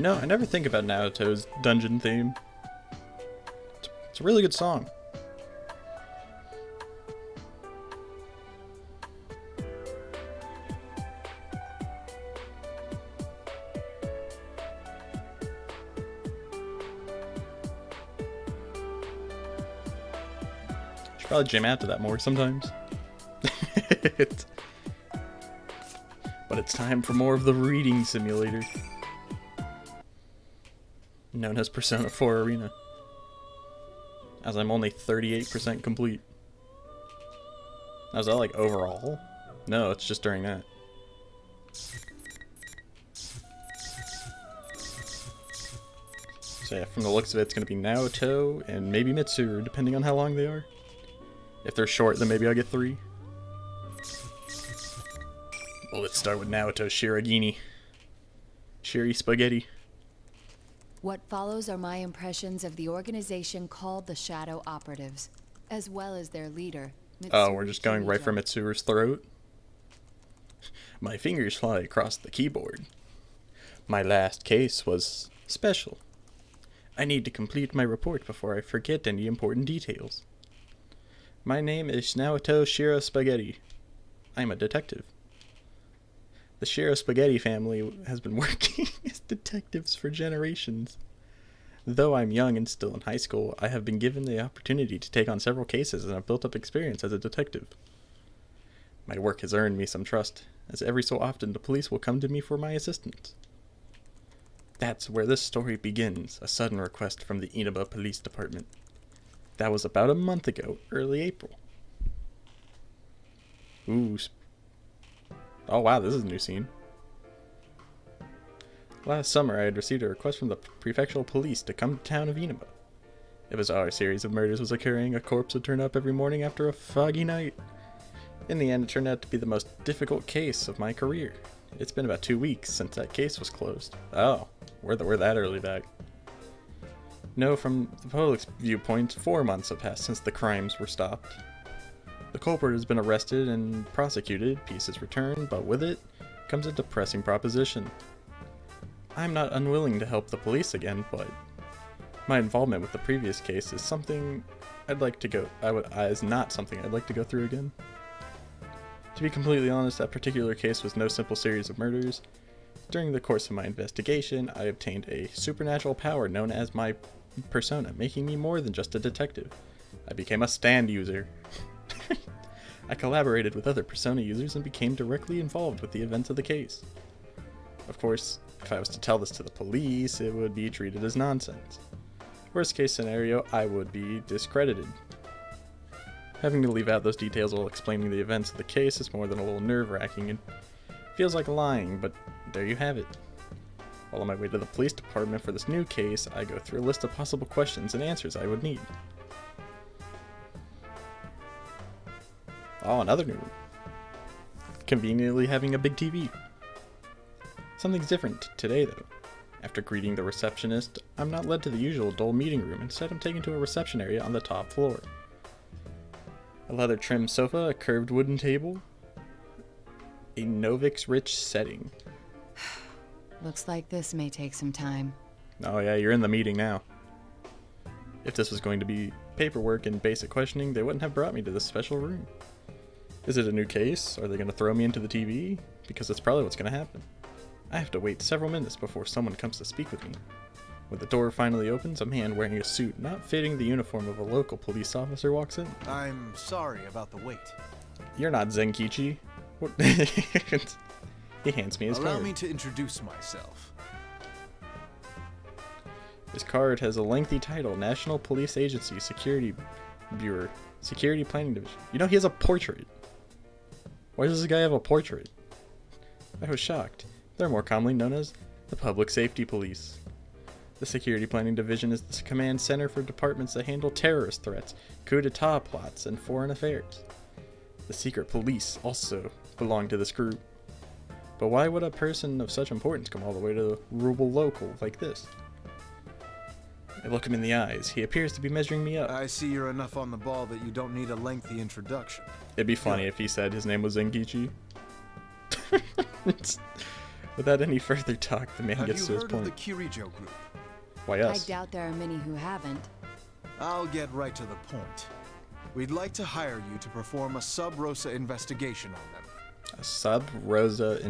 You know, I never think about Naoto's dungeon theme. It's a really good song. Should probably jam out to that more sometimes. But it's time for more of the reading simulator, known as Persona 4 Arena, as I'm only 38% complete. Now, is that like overall? No, it's just during that. So yeah, from the looks of it, it's going to be Naoto and maybe Mitsuru, depending on how long they are. If they're short, then maybe I'll get 3. Well, let's start with Naoto Shiragini. Shiri Spaghetti. What follows are my impressions of the organization called the Shadow Operatives, as well as their leader, Mitsuru. Oh, we're just going right for Mitsuru's throat? My fingers fly across the keyboard. My last case was special. I need to complete my report before I forget any important details. My name is Naoto Shira Spaghetti. I'm a detective. The Shira Spaghetti family has been working as detectives for generations. Though I'm young and still in high school, I have been given the opportunity to take on several cases and have built up experience as a detective. My work has earned me some trust, as every so often the police will come to me for my assistance. That's where this story begins, a sudden request from the Inaba Police Department. That was about a month ago, early April. Ooh. Oh wow, this is a new scene. Last summer, I had received a request from the prefectural police to come to town of Inaba. A bizarre series of murders was occurring. A corpse would turn up every morning after a foggy night. In the end, it turned out to be the most difficult case of my career. It's been about 2 weeks since that case was closed. Oh, we're that early back. No, from the public's viewpoint, 4 months have passed since the crimes were stopped. The culprit has been arrested and prosecuted, peace is returned, but with it comes a depressing proposition. I'm not unwilling to help the police again, but my involvement with the previous case is something is not something I'd like to go through again. To be completely honest, that particular case was no simple series of murders. During the course of my investigation, I obtained a supernatural power known as my persona, making me more than just a detective. I became a stand user. I collaborated with other persona users and became directly involved with the events of the case. Of course, if I was to tell this to the police, it would be treated as nonsense. Worst case scenario, I would be discredited. Having to leave out those details while explaining the events of the case is more than a little nerve-wracking and feels like lying, but there you have it. While on my way to the police department for this new case, I go through a list of possible questions and answers I would need. Oh, another new room. Conveniently having a big TV. Something's different today, though. After greeting the receptionist, I'm not led to the usual dull meeting room. Instead, I'm taken to a reception area on the top floor. A leather-trimmed sofa, a curved wooden table, a Novix rich setting. Looks like this may take some time. Oh yeah, you're in the meeting now. If this was going to be paperwork and basic questioning, they wouldn't have brought me to this special room. Is it a new case? Are they going to throw me into the TV? Because that's probably what's going to happen. I have to wait several minutes before someone comes to speak with me. When the door finally opens, a man wearing a suit not fitting the uniform of a local police officer walks in. I'm sorry about the wait. You're not Zenkichi. What? He hands me his card. Allow me to introduce myself. His card has a lengthy title, National Police Agency Security Bureau, Security Planning Division. You know, he has a portrait. Why does this guy have a portrait? I was shocked. They're more commonly known as the Public Safety Police. The Security Planning Division is the command center for departments that handle terrorist threats, coup d'etat plots, and foreign affairs. The secret police also belong to this group. But why would a person of such importance come all the way to a rural local like this? I look him in the eyes. He appears to be measuring me up. I see you're enough on the ball that you don't need a lengthy introduction. It'd be funny if he said his name was Zenkichi. Without any further talk, the man Have gets you to his heard of the point. Killjoy group? Why I us? doubt there are many who haven't. I'll get right to the point. We'd like to hire you to perform a sub-rosa investigation on them. A sub-rosa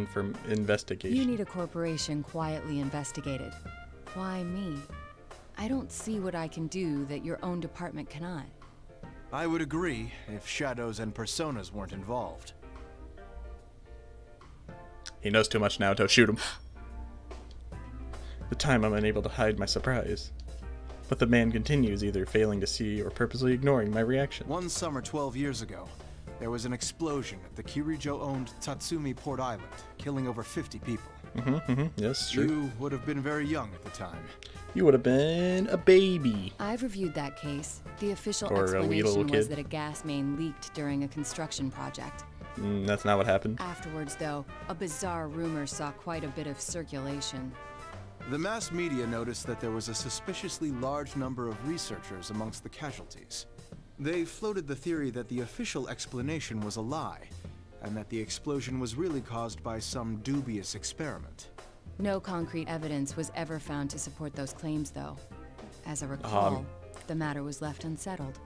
investigation. You need a corporation quietly investigated. Why me? I don't see what I can do that your own department cannot. I would agree if shadows and personas weren't involved. He knows too much now to shoot him. The time I'm unable to hide my surprise. But the man continues, either failing to see or purposely ignoring my reaction. One summer 12 years ago, there was an explosion at the Killjoy-owned Tatsumi Port Island, killing over 50 people. Yes, true. You would have been very young at the time. You would have been a baby. I've reviewed that case. The official Or a wee little explanation was kid. that a gas main leaked during a construction project. That's not what happened. Afterwards, though, a bizarre rumor saw quite a bit of circulation. The mass media noticed that there was a suspiciously large number of researchers amongst the casualties. They floated the theory that the official explanation was a lie, and that the explosion was really caused by some dubious experiment. No concrete evidence was ever found to support those claims, though. As I recall, the matter was left unsettled.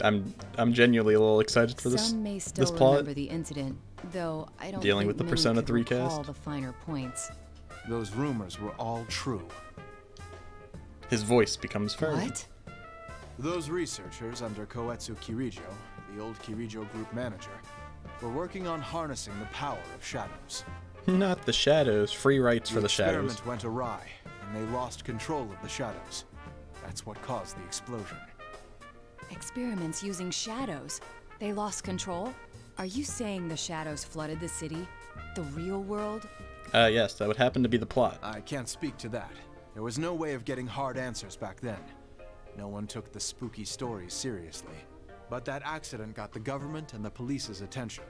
I'm genuinely a little excited for Some may still this plot. remember the incident, though I don't Dealing think with the many Persona could 3 recall cast. the finer points. Those rumors were all true. His voice becomes firm. What? Those researchers under Koetsu Kirijo, the old Kirijo group manager, were working on harnessing the power of shadows. Not the shadows. Free rights for the shadows. experiment went awry, and they lost control of the shadows. That's what caused the explosion. Experiments using shadows. They lost control? Are you saying the shadows flooded the city? The real world? Yes, that would happen to be the plot. I can't speak to that. There was no way of getting hard answers back then. No one took the spooky stories seriously. But that accident got the government and the police's attention.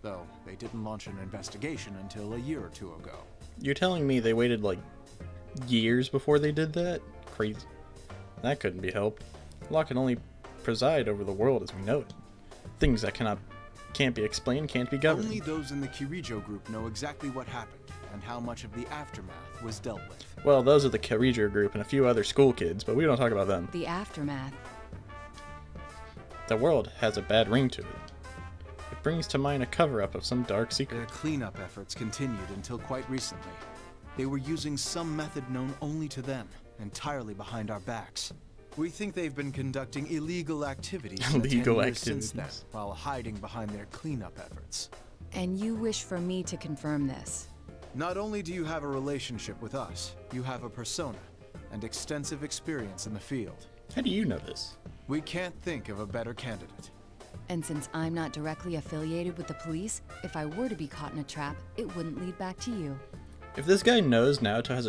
Though they didn't launch an investigation until a year or two ago. You're telling me they waited like years before they did that? Crazy. That couldn't be helped. Law can only preside over the world as we know it. Things that can't be explained can't be governed. Only those in the Kirijo group know exactly what happened and how much of the aftermath was dealt with. Well, those are the Kirijo group and a few other school kids, but we don't talk about them. The aftermath. The world has a bad ring to it. It brings to mind a cover-up of some dark secret. Their cleanup efforts continued until quite recently. They were using some method known only to them, entirely behind our backs. We think they've been conducting illegal activities in the 10 Illegal years since then, activities. while hiding behind their cleanup efforts. And you wish for me to confirm this? Not only do you have a relationship with us, you have a persona and extensive experience in the field. How do you know this? We can't think of a better candidate. And since I'm not directly affiliated with the police, if I were to be caught in a trap, it wouldn't lead back to you. If this guy knows Naoto has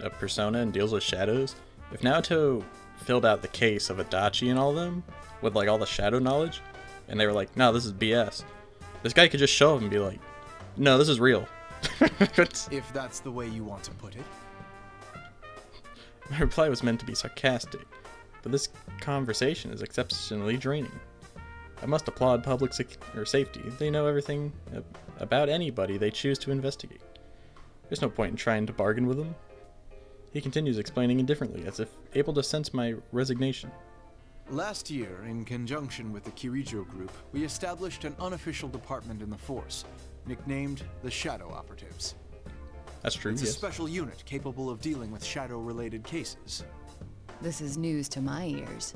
a persona and deals with shadows, if Naoto filled out the case of Adachi and all of them, with like all the shadow knowledge, and they were like, no, this is BS, this guy could just show up and be like, no, this is real. If that's the way you want to put it. My reply was meant to be sarcastic, but this conversation is exceptionally draining. I must applaud public safety. They know everything about anybody they choose to investigate. There's no point in trying to bargain with them. He continues explaining indifferently, as if able to sense my resignation. Last year, in conjunction with the Kirijo group, we established an unofficial department in the force, nicknamed the Shadow Operatives. That's true, It's a yes. special unit capable of dealing with shadow-related cases. This is news to my ears.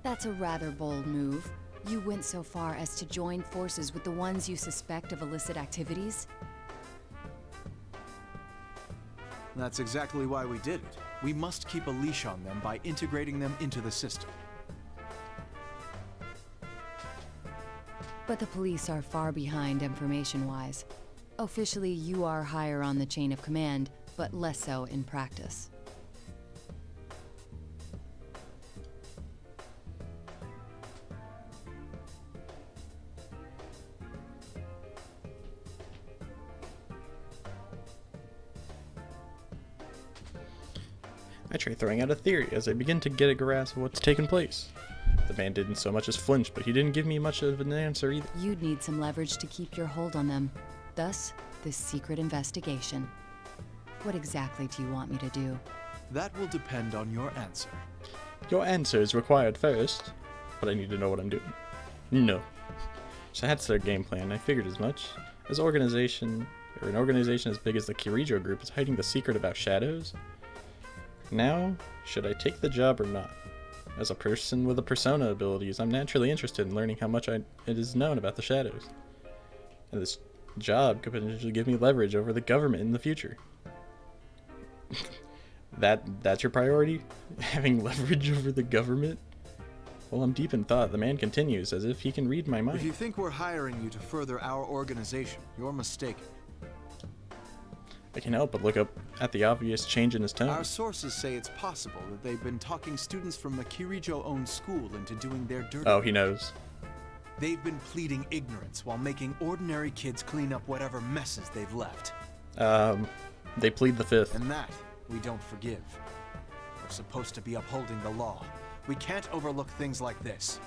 That's a rather bold move. You went so far as to join forces with the ones you suspect of illicit activities? That's exactly why we did it. We must keep a leash on them by integrating them into the system. But the police are far behind information-wise. Officially, you are higher on the chain of command, but less so in practice. I try throwing out a theory as I begin to get a grasp of what's taken place. The man didn't so much as flinch, but he didn't give me much of an answer either. You'd need some leverage to keep your hold on them. Thus, this secret investigation. What exactly do you want me to do? That will depend on your answer. Your answer is required first, but I need to know what I'm doing. No. So that's their game plan. I figured as much. An organization as big as the Killjoy group is hiding the secret about shadows. Now, should I take the job or not? As a person with a persona abilities, I'm naturally interested in learning how much it is known about the shadows. And this job could potentially give me leverage over the government in the future. That's your priority? Having leverage over the government? Well, I'm deep in thought. The man continues, as if he can read my mind. If you think we're hiring you to further our organization, you're mistaken. I can't help but look up at the obvious change in his tone. Our sources say it's possible that they've been talking students from a Killjoy-owned school into doing their dirty Oh, he knows. They've been pleading ignorance while making ordinary kids clean up whatever messes they've left. They plead the fifth. And that we don't forgive. We're supposed to be upholding the law. We can't overlook things like this.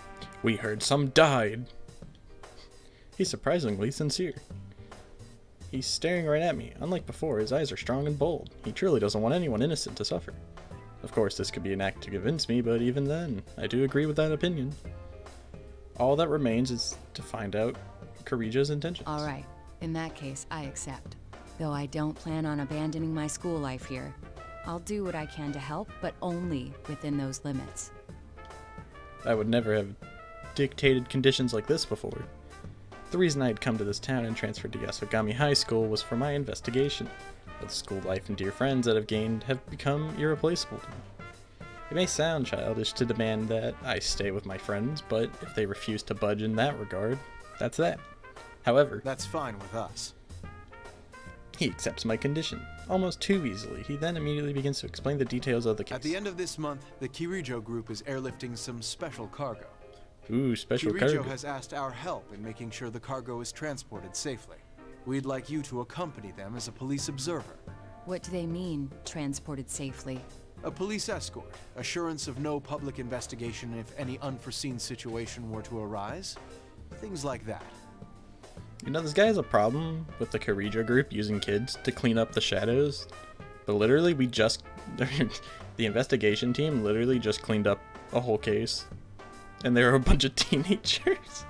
We heard some died. He's surprisingly sincere. He's staring right at me. Unlike before, his eyes are strong and bold. He truly doesn't want anyone innocent to suffer. Of course, this could be an act to convince me, but even then, I do agree with that opinion. All that remains is to find out Killjoy's intentions. All right. In that case, I accept. Though I don't plan on abandoning my school life here. I'll do what I can to help, but only within those limits. I would never have dictated conditions like this before. The reason I had come to this town and transferred to Yasogami High School was for my investigation, but the school life and dear friends that I've gained have become irreplaceable to me. It may sound childish to demand that I stay with my friends, but if they refuse to budge in that regard, that's that. However, that's fine with us. He accepts my condition, almost too easily. He then immediately begins to explain the details of the case. At the end of this month, the Killjoy group is airlifting some special cargo. Ooh, special Killjoy cargo. has asked our help in making sure the cargo is transported safely. We'd like you to accompany them as a police observer. What do they mean, transported safely? A police escort, assurance of no public investigation if any unforeseen situation were to arise. Things like that. You know, this guy has a problem with the Killjoy group using kids to clean up the shadows. But literally, the investigation team literally just cleaned up a whole case. And there are a bunch of teenagers.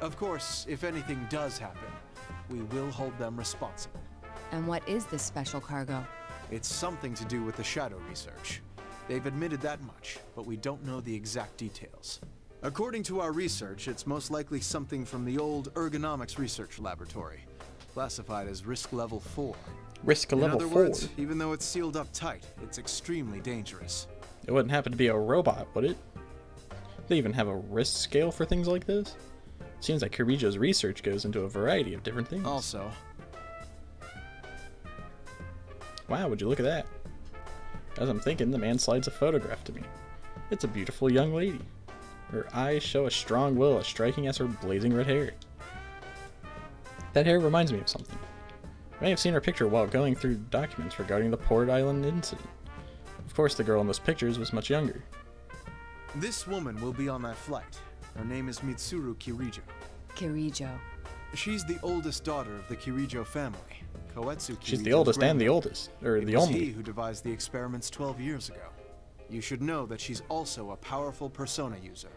Of course, if anything does happen, we will hold them responsible. And what is this special cargo? It's something to do with the shadow research. They've admitted that much, but we don't know the exact details. According to our research, it's most likely something from the old ergonomics research laboratory, classified as risk level 4. Risk level 4? In other words, even though it's sealed up tight, it's extremely dangerous. It wouldn't happen to be a robot, would it? They even have a risk scale for things like this? Seems like Killjoy's research goes into a variety of different things. Also, wow, would you look at that? As I'm thinking, the man slides a photograph to me. It's a beautiful young lady. Her eyes show a strong will as striking as her blazing red hair. That hair reminds me of something. I may have seen her picture while going through documents regarding the Port Island incident. Of course, the girl in those pictures was much younger. this woman will be on that flight. Her name is Mitsuru Killjoy. Killjoy. She's the oldest daughter of the Killjoy family. Koetsu She's the Killjoy's oldest and the grandmother. oldest, or It the was only. he who devised the experiments 12 years ago. You should know that she's also a powerful persona user.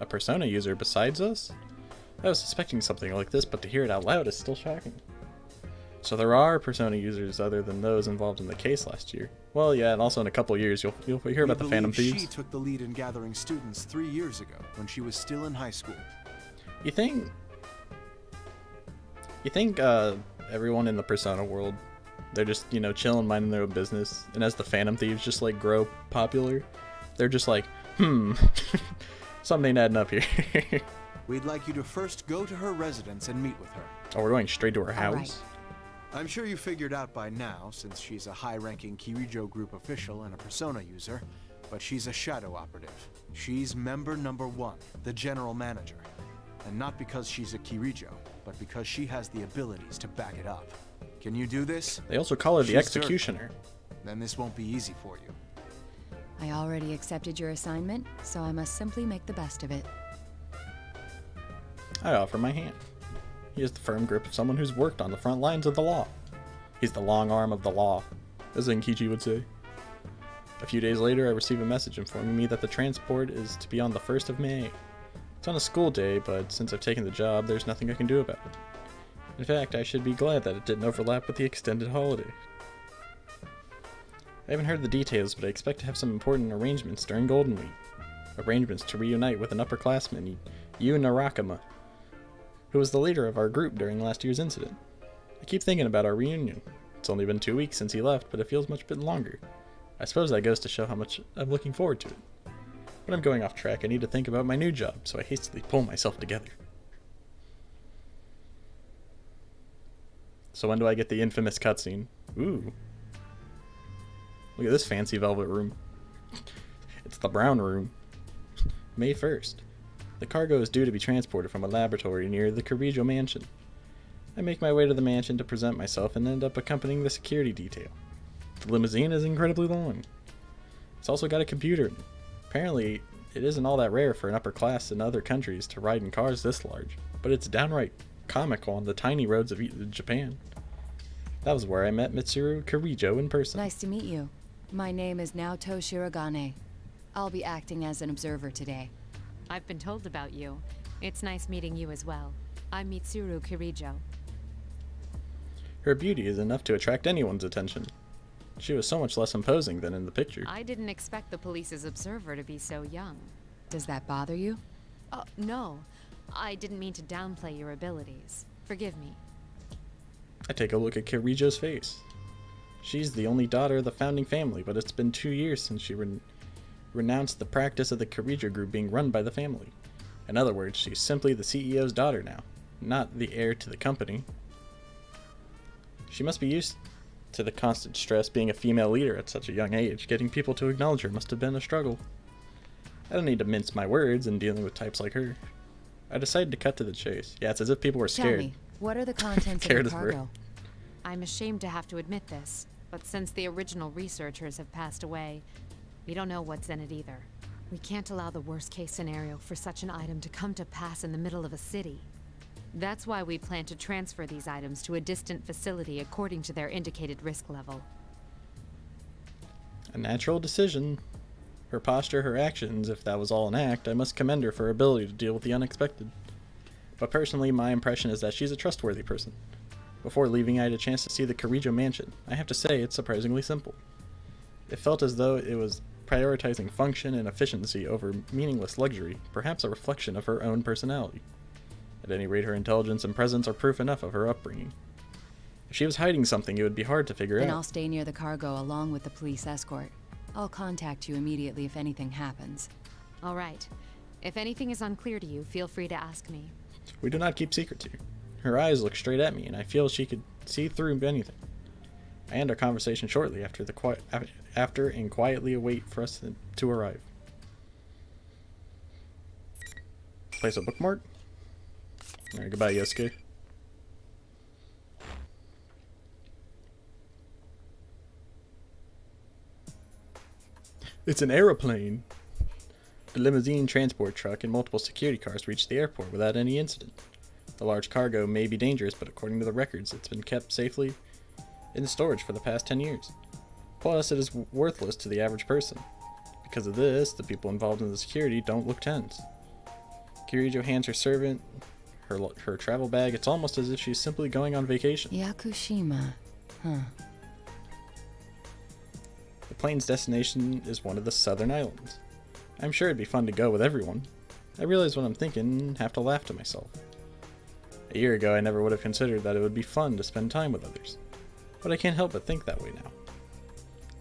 A persona user besides us? I was suspecting something like this, but to hear it out loud is still shocking. So there are persona users other than those involved in the case last year. Well, yeah, and also in a couple years you'll hear about the Phantom She Thieves. took the lead in gathering students 3 years ago when she was still in high school. You think everyone in the persona world, they're just, chilling, minding their own business, and as the Phantom Thieves just like grow popular, they're just like, something ain't adding up here. We'd like you to first go to her residence and meet with her. Oh, we're going straight to her house? right. I'm sure you figured out by now, since she's a high-ranking Killjoy group official and a persona user, but she's a shadow operative. She's member number 1, the general manager. And not because she's a Killjoy, but because she has the abilities to back it up. Can you do this? They also call her the She's Executioner. Then this won't be easy for you. I already accepted your assignment, so I must simply make the best of it. I offer my hand. He has the firm grip of someone who's worked on the front lines of the law. He's the long arm of the law, as Enkichi would say. A few days later, I receive a message informing me that the transport is to be on the 1st of May. It's on a school day, but since I've taken the job, there's nothing I can do about it. In fact, I should be glad that it didn't overlap with the extended holiday. I haven't heard the details, but I expect to have some important arrangements during Golden Week. Arrangements to reunite with an upperclassman, Yu Narakama, who was the leader of our group during last year's incident. I keep thinking about our reunion. It's only been 2 weeks since he left, but it feels much bit longer. I suppose that goes to show how much I'm looking forward to it. But I'm going off track. I need to think about my new job, so I hastily pull myself together. So when do I get the infamous cutscene? Ooh. Look at this fancy velvet room. It's the brown room. May 1st. The cargo is due to be transported from a laboratory near the Killjoy mansion. I make my way to the mansion to present myself and end up accompanying the security detail. The limousine is incredibly long. It's also got a computer. Apparently, it isn't all that rare for an upper class in other countries to ride in cars this large, but it's downright comical on the tiny roads of Japan. That was where I met Mitsuru Killjoy in person. Nice to meet you. My name is Naoto Shirogane. I'll be acting as an observer today. I've been told about you. It's nice meeting you as well. I'm Mitsuru Killjoy. Her beauty is enough to attract anyone's attention. She was so much less imposing than in the picture. I didn't expect the police's observer to be so young. Does that bother you? No. I didn't mean to downplay your abilities. Forgive me. I take a look at Killjoy's face. She's the only daughter of the founding family, but it's been 2 years since she renounced the practice of the Killjoy group being run by the family. In other words, she's simply the CEO's daughter now, not the heir to the company. She must be used to the constant stress being a female leader at such a young age. Getting people to acknowledge her must have been a struggle. I don't need to mince my words in dealing with types like her. I decided to cut to the chase. Yeah, it's as if people were scared. Tell me, what are the contents of Scared the as we're- cargo? I'm ashamed to have to admit this, but since the original researchers have passed away, we don't know what's in it either. We can't allow the worst-case scenario for such an item to come to pass in the middle of a city. That's why we plan to transfer these items to a distant facility according to their indicated risk level. A natural decision. Her posture, her actions, if that was all an act, I must commend her for her ability to deal with the unexpected. But personally, my impression is that she's a trustworthy person. Before leaving, I had a chance to see the Killjoy mansion. I have to say, it's surprisingly simple. It felt as though it was prioritizing function and efficiency over meaningless luxury, perhaps a reflection of her own personality. At any rate, her intelligence and presence are proof enough of her upbringing. If she was hiding something, it would be hard to figure Then out. I'll stay near the cargo along with the police escort. I'll contact you immediately if anything happens. All right. If anything is unclear to you, feel free to ask me. We do not keep secrets here. Her eyes look straight at me, and I feel she could see through anything. I end our conversation shortly after and quietly await for us to arrive. Place a bookmark. Alright, goodbye, Yosuke. It's an aeroplane! The limousine, transport truck, and multiple security cars reached the airport without any incident. The large cargo may be dangerous, but according to the records, it's been kept safely in storage for the past 10 years. Plus, it is worthless to the average person. Because of this, the people involved in the security don't look tense. Killjoy hands her servant her travel bag. It's almost as if she's simply going on vacation. Yakushima. Huh. The plane's destination is one of the southern islands. I'm sure it'd be fun to go with everyone. I realize what I'm thinking and have to laugh to myself. A year ago, I never would have considered that it would be fun to spend time with others. But I can't help but think that way now.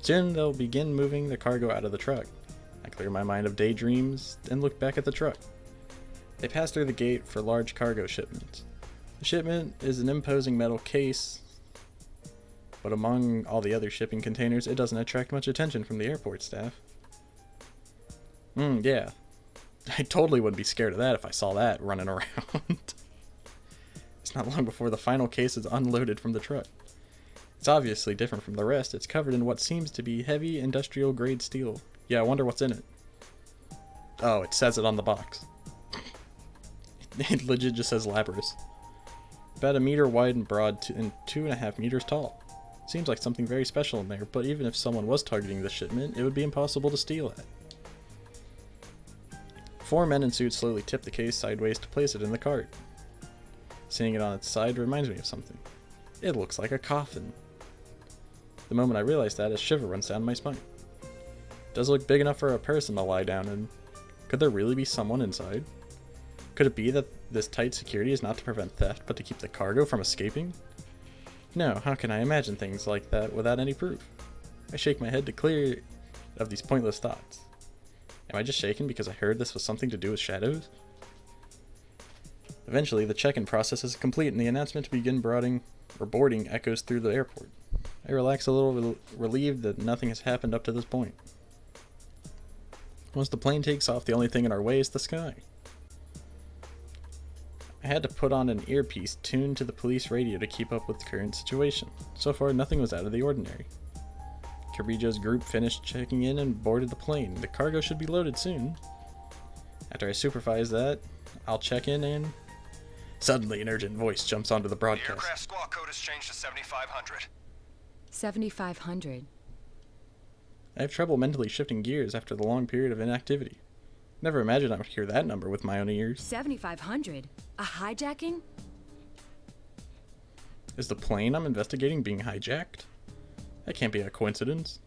Soon, they'll begin moving the cargo out of the truck. I clear my mind of daydreams and look back at the truck. They pass through the gate for large cargo shipments. The shipment is an imposing metal case, but among all the other shipping containers, it doesn't attract much attention from the airport staff. Yeah. I totally wouldn't be scared of that if I saw that running around. It's not long before the final case is unloaded from the truck. It's obviously different from the rest. It's covered in what seems to be heavy industrial grade steel. Yeah, I wonder what's in it. Oh, it says it on the box. It legit just says Labradus. About a meter wide and broad and 2.5 meters tall. Seems like something very special in there, but even if someone was targeting the shipment, it would be impossible to steal it. 4 men in suits slowly tip the case sideways to place it in the cart. Seeing it on its side reminds me of something. It looks like a coffin. The moment I realize that, a shiver runs down my spine. It does look big enough for a person to lie down in. Could there really be someone inside? Could it be that this tight security is not to prevent theft, but to keep the cargo from escaping? No, how can I imagine things like that without any proof? I shake my head to clear of these pointless thoughts. Am I just shaken because I heard this was something to do with shadows? Eventually, the check-in process is complete and the announcement to begin boarding echoes through the airport. I relax a little, relieved that nothing has happened up to this point. Once the plane takes off, the only thing in our way is the sky. I had to put on an earpiece tuned to the police radio to keep up with the current situation. So far, nothing was out of the ordinary. Killjoy's group finished checking in and boarded the plane. The cargo should be loaded soon. After I supervise that, I'll check in and... Suddenly, an urgent voice jumps onto the broadcast. The aircraft squawk code has changed to 7500. 7,500. I have trouble mentally shifting gears after the long period of inactivity. Never imagined I would hear that number with my own ears. 7,500? A hijacking? Is the plane I'm investigating being hijacked? That can't be a coincidence.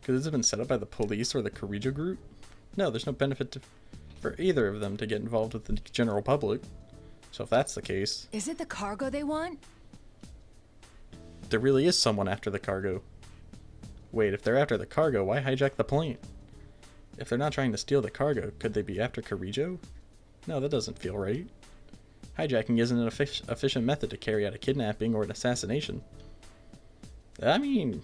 Could this have been set up by the police or the Killjoy group? No, there's no benefit for either of them to get involved with the general public. So if that's the case... Is it the cargo they want? There really is someone after the cargo. Wait, if they're after the cargo, why hijack the plane? If they're not trying to steal the cargo, could they be after Killjoy? No, that doesn't feel right. Hijacking isn't an efficient method to carry out a kidnapping or an assassination. I mean,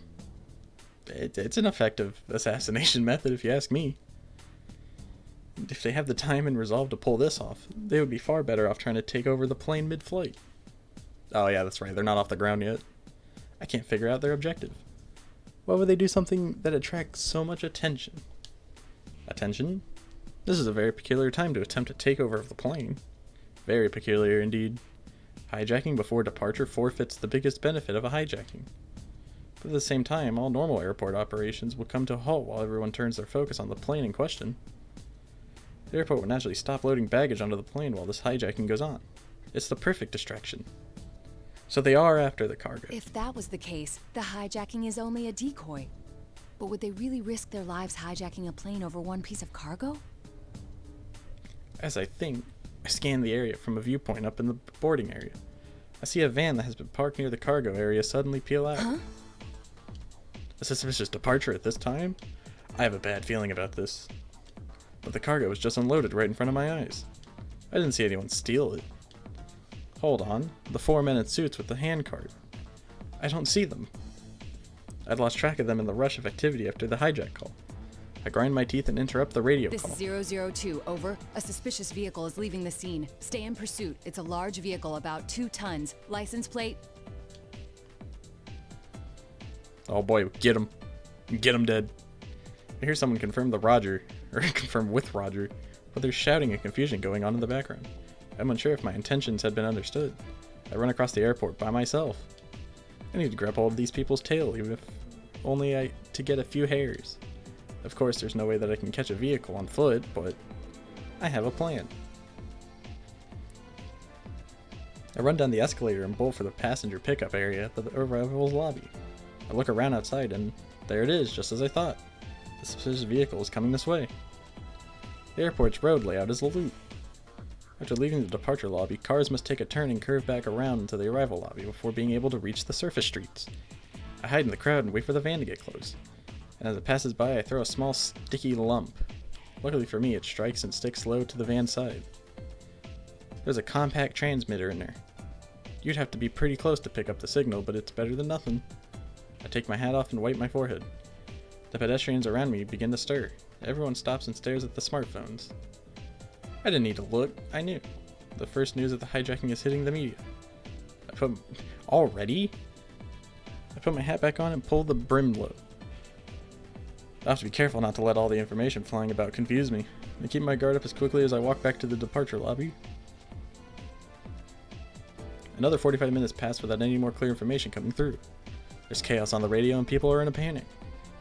it's an effective assassination method if you ask me. If they have the time and resolve to pull this off, they would be far better off trying to take over the plane mid-flight. Oh yeah, that's right, they're not off the ground yet. I can't figure out their objective. Why would they do something that attracts so much attention? Attention? This is a very peculiar time to attempt a takeover of the plane. Very peculiar indeed. Hijacking before departure forfeits the biggest benefit of a hijacking. But at the same time, all normal airport operations would come to a halt while everyone turns their focus on the plane in question. The airport would naturally stop loading baggage onto the plane while this hijacking goes on. It's the perfect distraction. So they are after the cargo. If that was the case, the hijacking is only a decoy. But would they really risk their lives hijacking a plane over one piece of cargo? As I think, I scan the area from a viewpoint up in the boarding area. I see a van that has been parked near the cargo area suddenly peel out. Huh? A suspicious departure at this time? I have a bad feeling about this. But the cargo was just unloaded right in front of my eyes. I didn't see anyone steal it. Hold on, the 4 men in suits with the handcart. I don't see them. I'd lost track of them in the rush of activity after the hijack call. I grind my teeth and interrupt the radio This call. is 002, over. A suspicious vehicle is leaving the scene. Stay in pursuit. It's a large vehicle, about 2 tons. License plate? Oh boy, get him. Get him dead. I hear someone confirm confirm with Roger, but there's shouting and confusion going on in the background. I'm unsure if my intentions had been understood. I run across the airport by myself. I need to grab hold of these people's tail, even if only to get a few hairs. Of course, there's no way that I can catch a vehicle on foot, but I have a plan. I run down the escalator and bolt for the passenger pickup area at the arrival's lobby. I look around outside and there it is, just as I thought. The suspicious vehicle is coming this way. The airport's road layout is a loop. After leaving the departure lobby, cars must take a turn and curve back around into the arrival lobby before being able to reach the surface streets. I hide in the crowd and wait for the van to get close. And as it passes by, I throw a small sticky lump. Luckily for me, it strikes and sticks low to the van's side. There's a compact transmitter in there. You'd have to be pretty close to pick up the signal, but it's better than nothing. I take my hat off and wipe my forehead. The pedestrians around me begin to stir. Everyone stops and stares at the smartphones. I didn't need to look, I knew. The first news of the hijacking is hitting the media. Already? I put my hat back on and pull the brim low. I have to be careful not to let all the information flying about confuse me. I keep my guard up as quickly as I walk back to the departure lobby. Another 45 minutes pass without any more clear information coming through. There's chaos on the radio and people are in a panic.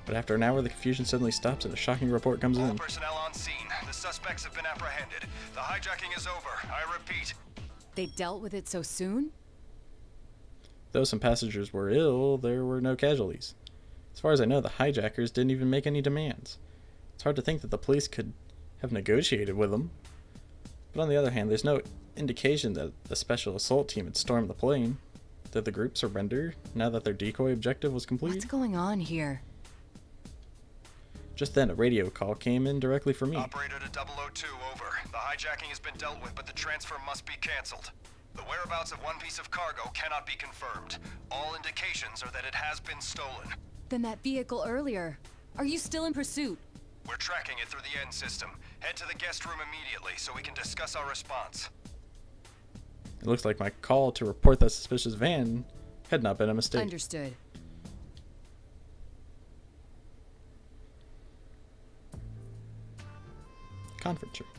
But after an hour, the confusion suddenly stops and a shocking report comes All in. personnel on scene. The suspects have been apprehended. The hijacking is over. I repeat. They dealt with it so soon? Though some passengers were ill, there were no casualties. As far as I know, the hijackers didn't even make any demands. It's hard to think that the police could have negotiated with them. But on the other hand, there's no indication that the special assault team had stormed the plane. Did the group surrender now that their decoy objective was complete? What's going on here? Just then, a radio call came in directly for me. Operator to 002, over. The hijacking has been dealt with, but the transfer must be cancelled. The whereabouts of one piece of cargo cannot be confirmed. All indications are that it has been stolen. Then that vehicle earlier. Are you still in pursuit? We're tracking it through the N system. Head to the guest room immediately so we can discuss our response. It looks like my call to report that suspicious van had not been a mistake. Understood. Conference room.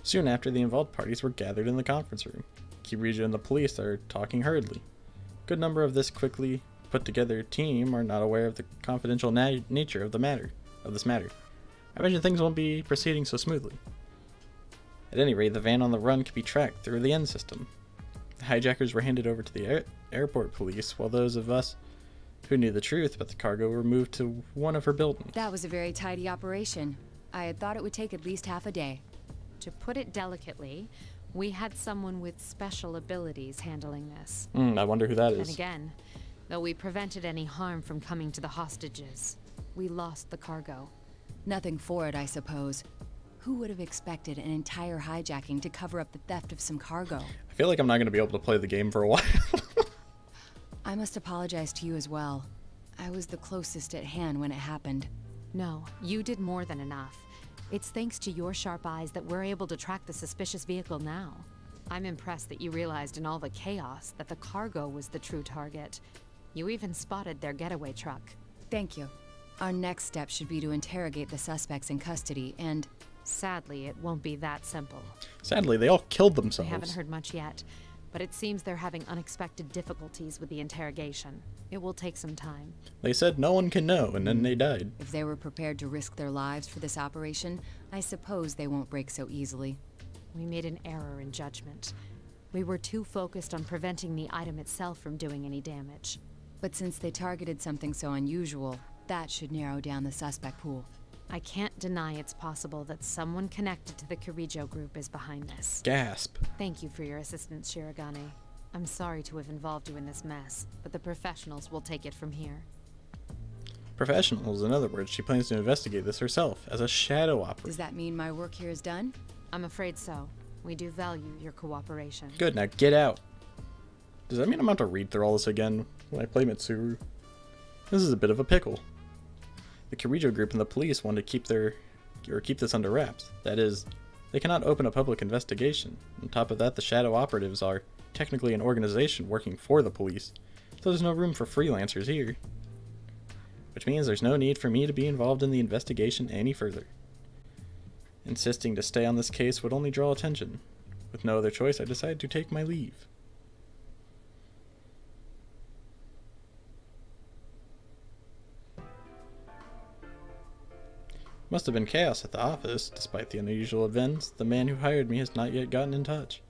Soon after, the involved parties were gathered in the conference room. Killjoy and the police are talking hurriedly. A good number of this quickly put together team are not aware of the confidential nature of this matter. I imagine things won't be proceeding so smoothly. At any rate, the van on the run could be tracked through the N system. The hijackers were handed over to the airport police, while those of us who knew the truth about the cargo were moved to one of her buildings. That was a very tidy operation. I had thought it would take at least half a day. To put it delicately, we had someone with special abilities handling this. I wonder who that is. And again, though we prevented any harm from coming to the hostages, we lost the cargo. Nothing for it, I suppose. Who would have expected an entire hijacking to cover up the theft of some cargo? I feel like I'm not going to be able to play the game for a while. I must apologize to you as well. I was the closest at hand when it happened. No, you did more than enough. It's thanks to your sharp eyes that we're able to track the suspicious vehicle now. I'm impressed that you realized in all the chaos that the cargo was the true target. You even spotted their getaway truck. Thank you. Our next step should be to interrogate the suspects in custody and... Sadly, it won't be that simple. Sadly, they all killed We themselves. haven't heard much yet, but it seems they're having unexpected difficulties with the interrogation. It will take some time. They said no one can know, and then they died. If they were prepared to risk their lives for this operation, I suppose they won't break so easily. We made an error in judgment. We were too focused on preventing the item itself from doing any damage. But since they targeted something so unusual, that should narrow down the suspect pool. I can't deny it's possible that someone connected to the Killjoy group is behind this. Gasp. Thank you for your assistance, Shirogane. I'm sorry to have involved you in this mess, but the professionals will take it from here. Professionals, in other words, she plans to investigate this herself as a shadow operator. Does that mean my work here is done? I'm afraid so. We do value your cooperation. Good, now get out. Does that mean I'm about to read through all this again when I play Mitsuru? This is a bit of a pickle. The Killjoy group and the police want to keep this under wraps. That is, they cannot open a public investigation. On top of that, the shadow operatives are technically an organization working for the police, so there's no room for freelancers here. Which means there's no need for me to be involved in the investigation any further. Insisting to stay on this case would only draw attention. With no other choice, I decided to take my leave. Must have been chaos at the office. Despite the unusual events, the man who hired me has not yet gotten in touch.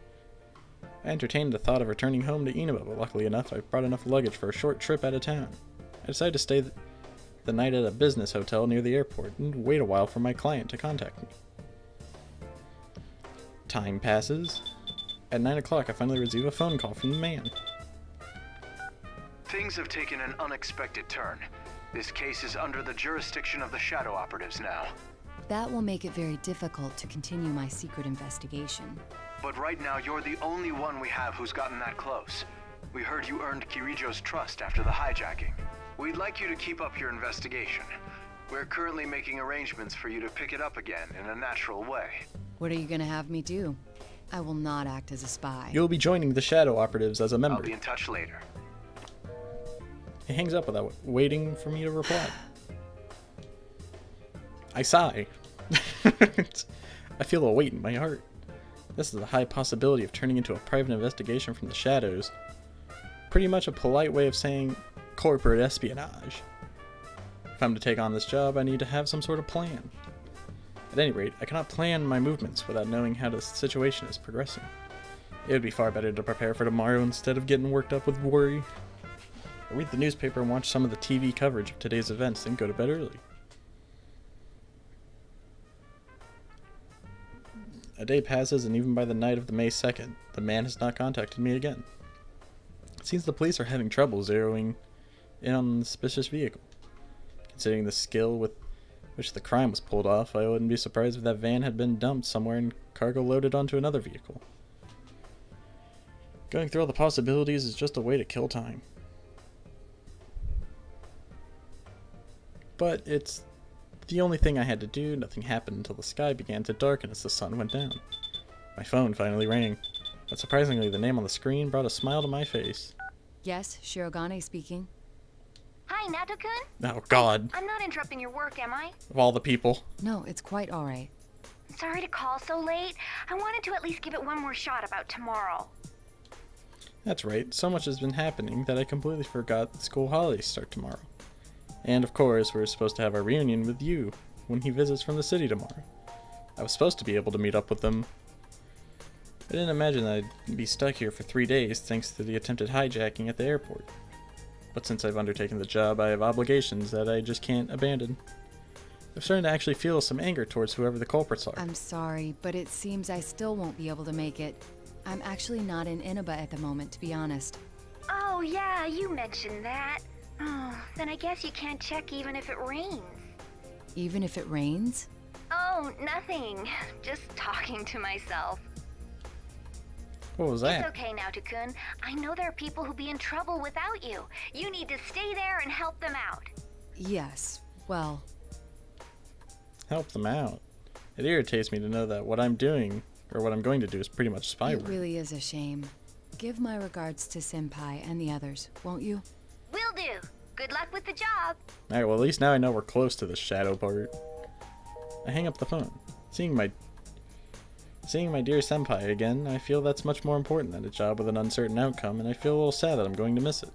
I entertained the thought of returning home to Inaba, but luckily enough, I brought enough luggage for a short trip out of town. I decided to stay the night at a business hotel near the airport and wait a while for my client to contact me. Time passes. At 9 o'clock, I finally receive a phone call from the man. Things have taken an unexpected turn. This case is under the jurisdiction of the shadow operatives now. That will make it very difficult to continue my secret investigation. But right now, you're the only one we have who's gotten that close. We heard you earned Kirijo's trust after the hijacking. We'd like you to keep up your investigation. We're currently making arrangements for you to pick it up again in a natural way. What are you gonna have me do? I will not act as a spy. You'll be joining the shadow operatives as a member. I'll be in touch later. He hangs up without waiting for me to reply. I sigh. I feel a weight in my heart. This is a high possibility of turning into a private investigation from the shadows. Pretty much a polite way of saying corporate espionage. If I'm to take on this job, I need to have some sort of plan. At any rate, I cannot plan my movements without knowing how the situation is progressing. It would be far better to prepare for tomorrow instead of getting worked up with worry. I read the newspaper and watch some of the TV coverage of today's events, then go to bed early. A day passes, and even by the night of the May 2nd, the man has not contacted me again. It seems the police are having trouble zeroing in on the suspicious vehicle. Considering the skill with which the crime was pulled off, I wouldn't be surprised if that van had been dumped somewhere and cargo loaded onto another vehicle. Going through all the possibilities is just a way to kill time. But it's the only thing I had to do. Nothing happened until the sky began to darken as the sun went down. My phone finally rang, but surprisingly the name on the screen brought a smile to my face. Yes, Shirogane speaking. Hi, Naoto-kun? Oh god, I'm not interrupting your work, am I? of all the people. No, it's quite alright. Sorry to call so late. I wanted to at least give it one more shot about tomorrow. That's right, so much has been happening that I completely forgot the school holidays start tomorrow. And of course, we're supposed to have our reunion with you when he visits from the city tomorrow. I was supposed to be able to meet up with them. I didn't imagine that I'd be stuck here for 3 days thanks to the attempted hijacking at the airport. But since I've undertaken the job, I have obligations that I just can't abandon. I'm starting to actually feel some anger towards whoever the culprits are. I'm sorry, but it seems I still won't be able to make it. I'm actually not in Inaba at the moment, to be honest. Oh, yeah, you mentioned that. Oh, then I guess you can't check even if it rains. Even if it rains? Oh, nothing. Just talking to myself. What was It's that? okay, Naoto-kun. I know there are people who'll be in trouble without you. You need to stay there and help them out. Yes, well, Help them out. It irritates me to know that what I'm doing, or what I'm going to do, is pretty much spy it work. really is a shame. Give my regards to Senpai and the others, won't you? Will do. Good luck with the job. Alright, well at least now I know we're close to the shadow part. I hang up the phone. Seeing my dear senpai again, I feel that's much more important than a job with an uncertain outcome, and I feel a little sad that I'm going to miss it.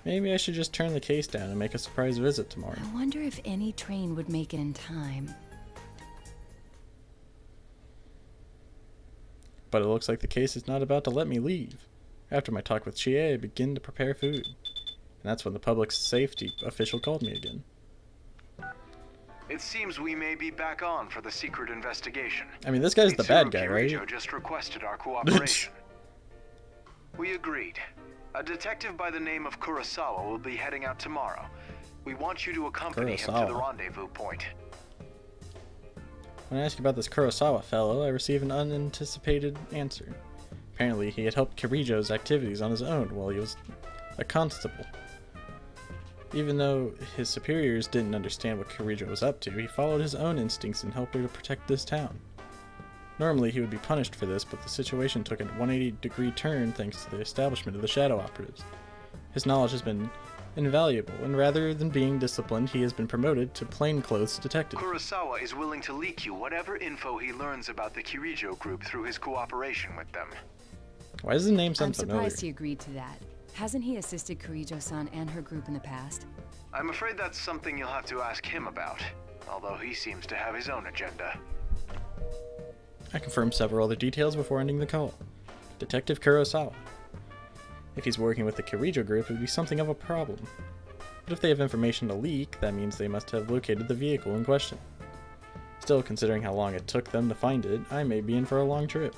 Maybe I should just turn the case down and make a surprise visit tomorrow. I wonder if any train would make it in time. But it looks like the case is not about to let me leave. After my talk with Chie, I begin to prepare food. And that's when the public safety official called me again. It seems we may be back on for the secret investigation. I mean, this guy's the bad guy, right? Killjoy just requested our cooperation. We agreed. A detective by the name of Kurosawa will be heading out tomorrow. We want you to accompany him to the rendezvous point. When I ask about this Kurosawa fellow, I receive an unanticipated answer. Apparently, he had helped Kirijo's activities on his own while he was a constable. Even though his superiors didn't understand what Kirijo was up to, he followed his own instincts and helped her to protect this town. Normally, he would be punished for this, but the situation took a 180-degree turn thanks to the establishment of the Shadow Operatives. His knowledge has been invaluable, and rather than being disciplined, he has been promoted to plainclothes detective. Kurosawa is willing to leak you whatever info he learns about the Kirijo group through his cooperation with them. Why does his name I'm sound familiar? surprised he agreed to that. Hasn't he assisted Kirijo-san and her group in the past? I'm afraid that's something you'll have to ask him about, although he seems to have his own agenda. I confirmed several other details before ending the call. Detective Kurosawa. If he's working with the Kirijo group, it would be something of a problem. But if they have information to leak, that means they must have located the vehicle in question. Still, considering how long it took them to find it, I may be in for a long trip.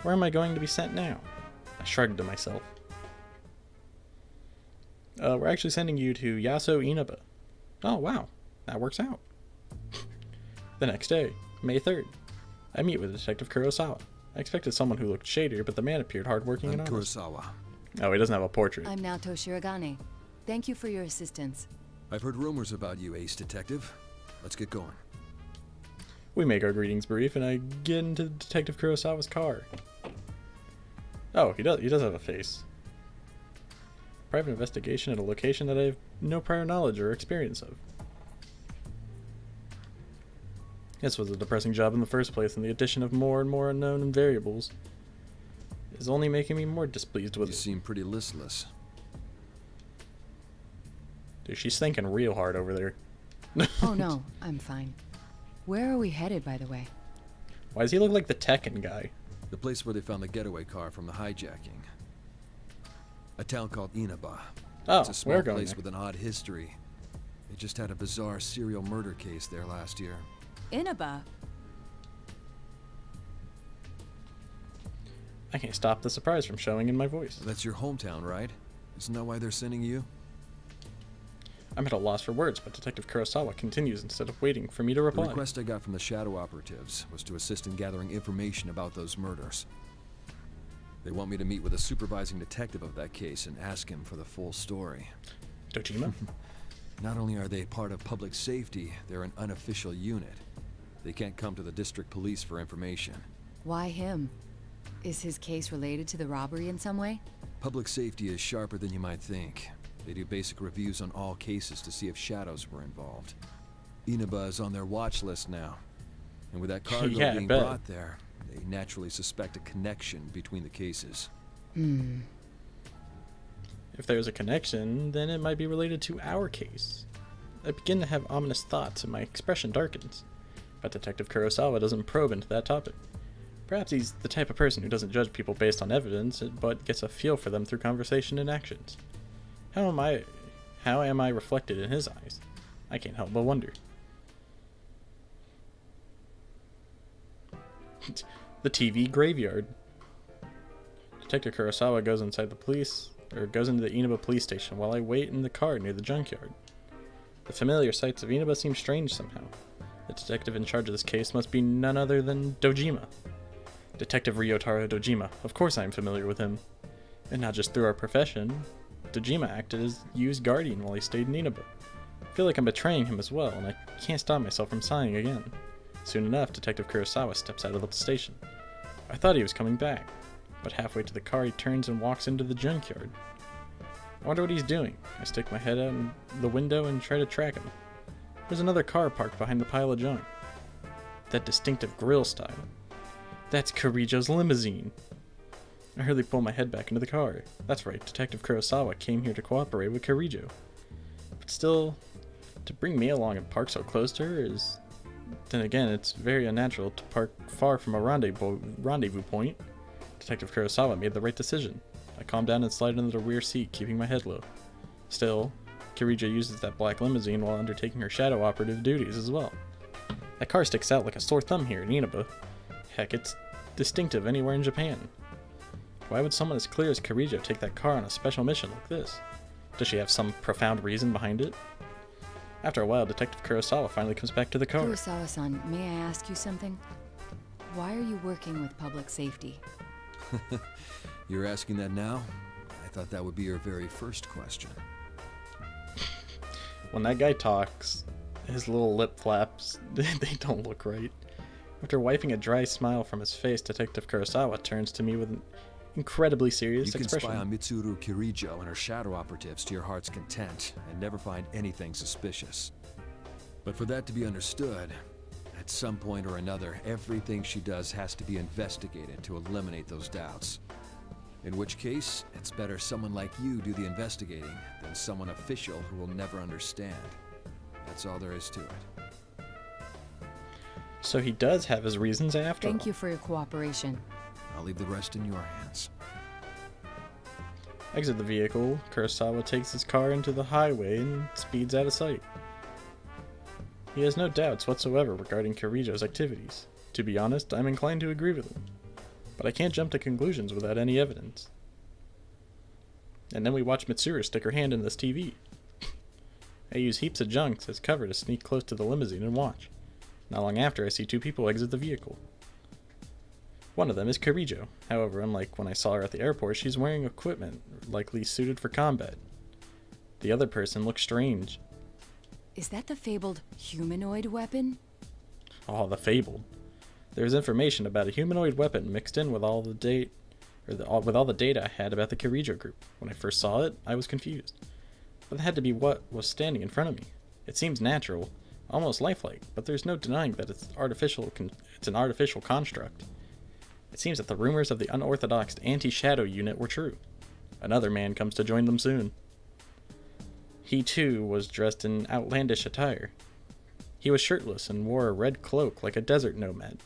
Where am I going to be sent now? I shrugged to myself. We're actually sending you to Yaso Inaba. Oh, wow. That works out. The next day, May 3rd. I meet with Detective Kurosawa. I expected someone who looked shadier, but the man appeared hardworking and honest. Kurosawa. Oh, he doesn't have a portrait. I'm Naoto Shirogane. Thank you for your assistance. I've heard rumors about you, Ace Detective. Let's get going. We make our greetings brief, and I get into Detective Kurosawa's car. Oh, he does have a face. Private investigation at a location that I have no prior knowledge or experience of. This was a depressing job in the first place, and the addition of more and more unknown variables is only making me more displeased with You it. seem pretty listless. Dude, she's thinking real hard over there. Oh no, I'm fine. Where are we headed, by the way? Why does he look like the Tekken guy? The place where they found the getaway car from the hijacking. A town called Inaba. Oh, It's a small we're going place there. with an odd history. They just had a bizarre serial murder case there last year. Inaba. I can't stop the surprise from showing in my voice. That's your hometown, right? Isn't that why they're sending you? I'm at a loss for words, but Detective Kurosawa continues instead of waiting for me to The reply. request I got from the shadow operatives was to assist in gathering information about those murders. They want me to meet with a supervising detective of that case and ask him for the full story. Dojima? Not only are they part of public safety, they're an unofficial unit. They can't come to the district police for information. Why him? Is his case related to the robbery in some way? Public safety is sharper than you might think. They do basic reviews on all cases to see if shadows were involved. Inaba is on their watch list now. And with that cargo Yeah, I being bet. brought there, they naturally suspect a connection between the cases. If there's a connection, then it might be related to our case. I begin to have ominous thoughts and my expression darkens. But Detective Kurosawa doesn't probe into that topic. Perhaps he's the type of person who doesn't judge people based on evidence, but gets a feel for them through conversation and actions. How am I reflected in his eyes? I can't help but wonder. The TV graveyard. Detective Kurosawa goes into the Inaba police station while I wait in the car near the junkyard. The familiar sights of Inaba seem strange somehow. The detective in charge of this case must be none other than Dojima. Detective Ryotaro Dojima. Of course I am familiar with him. And not just through our profession. Dojima acted as Yu's guardian while he stayed in Inaba. I feel like I'm betraying him as well, and I can't stop myself from sighing again. Soon enough, Detective Kurosawa steps out of the station. I thought he was coming back, but halfway to the car he turns and walks into the junkyard. I wonder what he's doing. I stick my head out the window and try to track him. There's another car parked behind the pile of junk. That distinctive grill style. That's Kirijo's limousine. I hurriedly pull my head back into the car. That's right, Detective Kurosawa came here to cooperate with Kirijo. But still, to bring me along and park so close to her is... Then again, it's very unnatural to park far from a rendezvous point. Detective Kurosawa made the right decision. I calm down and slide into the rear seat, keeping my head low. Still, Kirijo uses that black limousine while undertaking her shadow operative duties as well. That car sticks out like a sore thumb here in Inaba. Heck, it's distinctive anywhere in Japan. Why would someone as clear as Kirijo take that car on a special mission like this? Does she have some profound reason behind it? After a while, Detective Kurosawa finally comes back to the car. Kurosawa-san, may I ask you something? Why are you working with public safety? You're asking that now? I thought that would be your very first question. When that guy talks, his little lip flaps, they don't look right. After wiping a dry smile from his face, Detective Kurosawa turns to me with an incredibly serious You can expression. spy on Mitsuru Kirijo and her shadow operatives to your heart's content and never find anything suspicious. But for that to be understood, at some point or another, everything she does has to be investigated to eliminate those doubts. In which case, it's better someone like you do the investigating than someone official who will never understand. That's all there is to it. So he does have his reasons after all. Thank you for your cooperation. I'll leave the rest in your hands. Exit the vehicle, Kurosawa takes his car into the highway and speeds out of sight. He has no doubts whatsoever regarding Kirijo's activities. To be honest, I'm inclined to agree with him. But I can't jump to conclusions without any evidence. And then we watch Mitsuru stick her hand in this TV. I use heaps of junk as cover to sneak close to the limousine and watch. Not long after, I see two people exit the vehicle. One of them is Kirijo. However, unlike when I saw her at the airport, she's wearing equipment likely suited for combat. The other person looks strange. Is that the fabled humanoid weapon? Oh, the fabled. There's information about a humanoid weapon mixed in with all the data I had about the Kirijo group. When I first saw it, I was confused. But it had to be what was standing in front of me. It seems natural. almost lifelike, but there's no denying that it's an artificial construct. It seems that the rumors of the unorthodox anti-shadow unit were true. Another man comes to join them soon. He too was dressed in outlandish attire. He was shirtless and wore a red cloak like a desert nomad.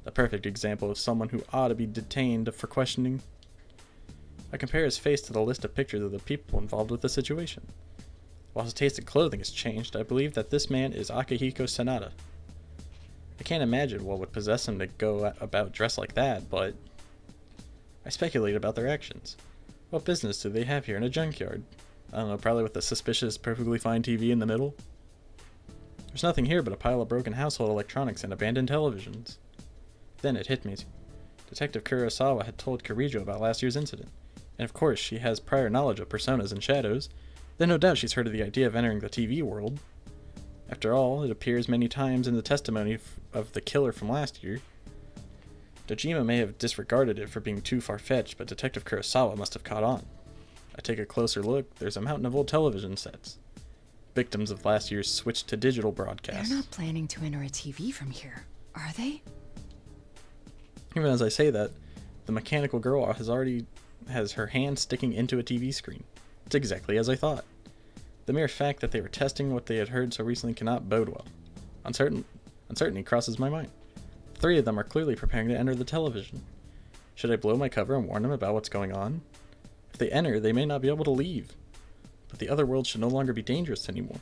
A perfect example of someone who ought to be detained for questioning. I compare his face to the list of pictures of the people involved with the situation. While his taste in clothing has changed, I believe that this man is Akihiko Sanada. I can't imagine what would possess him to go about dressed like that, but I speculate about their actions. What business do they have here in a junkyard? I don't know, probably with a suspicious, perfectly fine TV in the middle? There's nothing here but a pile of broken household electronics and abandoned televisions. Then it hit me. Detective Kurosawa had told Kirijo about last year's incident, and of course she has prior knowledge of personas and shadows. Then no doubt she's heard of the idea of entering the TV world. After all, it appears many times in the testimony of the killer from last year. Dojima may have disregarded it for being too far-fetched, but Detective Kurosawa must have caught on. I take a closer look, there's a mountain of old television sets. Victims of last year's switch to digital broadcasts. They're not planning to enter a TV from here, are they? Even as I say that, the mechanical girl has her hand sticking into a TV screen. It's exactly as I thought. The mere fact that they were testing what they had heard so recently cannot bode well. Uncertainty crosses my mind. 3 of them are clearly preparing to enter the television. Should I blow my cover and warn them about what's going on? If they enter, they may not be able to leave. But the other world should no longer be dangerous anymore.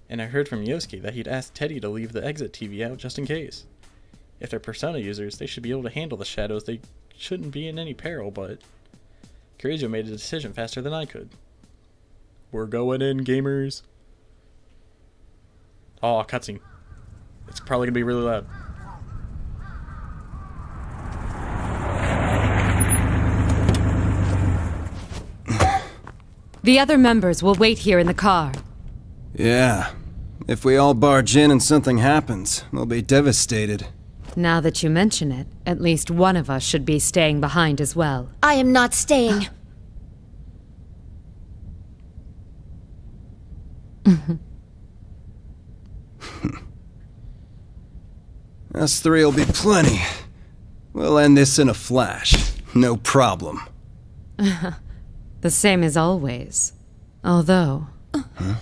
And I heard from Yosuke that he'd asked Teddy to leave the exit TV out just in case. If they're Persona users, they should be able to handle the shadows. They shouldn't be in any peril, but Kirijo made a decision faster than I could. We're going in, gamers. Oh, cutscene. It's probably gonna be really loud. The other members will wait here in the car. Yeah. If we all barge in and something happens, we'll be devastated. Now that you mention it, at least one of us should be staying behind as well. I am not staying. Us 3 will be plenty. We'll end this in a flash. No problem. The same as always. Although,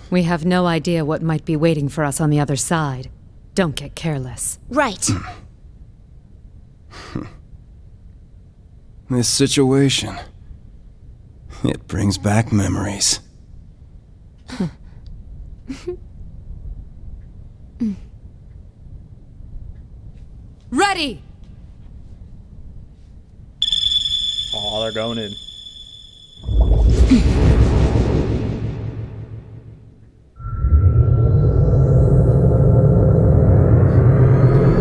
we have no idea what might be waiting for us on the other side. Don't get careless. Right. This situation, it brings back memories. Ready! Oh, they're going in. I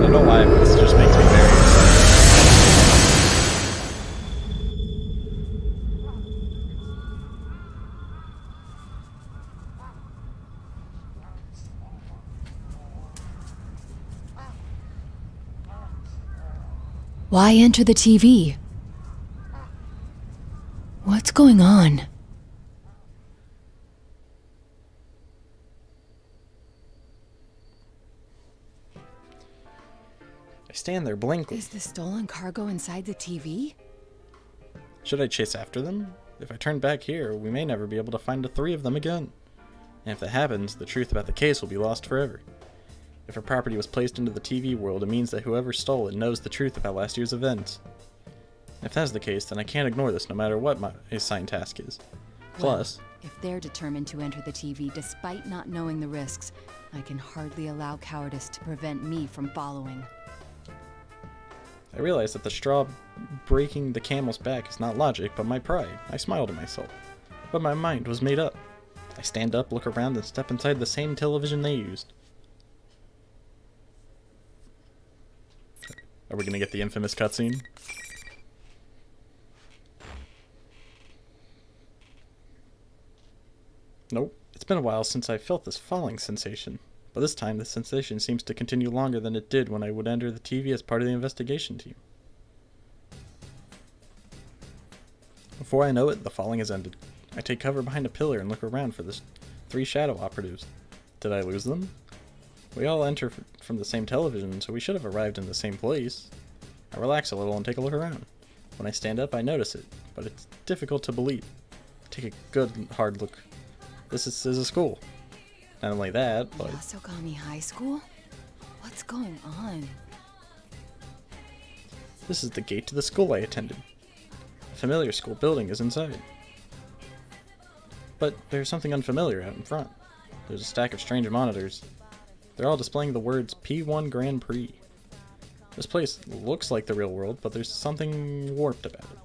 don't know why, but this just makes me very excited. Why enter the TV? What's going on? I stand there blankly. Is the stolen cargo inside the TV? Should I chase after them? If I turn back here, we may never be able to find the 3 of them again. And if that happens, the truth about the case will be lost forever. If a property was placed into the TV world, it means that whoever stole it knows the truth about last year's events. If that's the case, then I can't ignore this no matter what my assigned task is. Plus, If they're determined to enter the TV despite not knowing the risks, I can hardly allow cowardice to prevent me from following. I realized that the straw breaking the camel's back is not logic, but my pride. I smiled to myself. But my mind was made up. I stand up, look around, and step inside the same television they used. Are we gonna get the infamous cutscene? Nope. It's been a while since I felt this falling sensation. But this time, the sensation seems to continue longer than it did when I would enter the TV as part of the investigation team. Before I know it, the falling has ended. I take cover behind a pillar and look around for the 3 shadow operatives. Did I lose them? We all enter from the same television, so we should have arrived in the same place. I relax a little and take a look around. When I stand up, I notice it, but it's difficult to believe. Take a good, hard look. This is a school. Not only that, but... Yasogami High School? What's going on? This is the gate to the school I attended. A familiar school building is inside. But there's something unfamiliar out in front. There's a stack of strange monitors. They're all displaying the words P1 Grand Prix. This place looks like the real world, but there's something warped about it.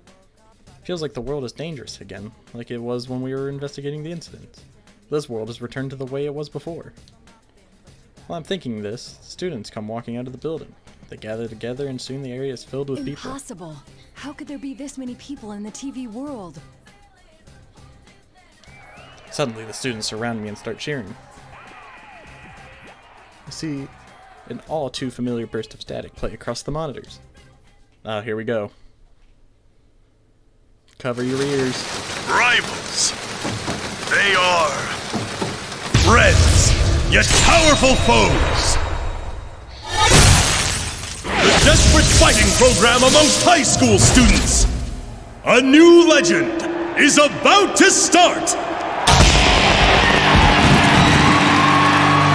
Feels like the world is dangerous again, like it was when we were investigating the incidents. This world has returned to the way it was before. While I'm thinking this, students come walking out of the building. They gather together and soon the area is filled with people. Impossible! How could there be this many people in the TV world? Suddenly the students surround me and start cheering. I see an all too familiar burst of static play across the monitors. Ah, here we go. Cover your ears. Rivals. They are friends, yet powerful foes. The desperate fighting program amongst high school students. A new legend is about to start.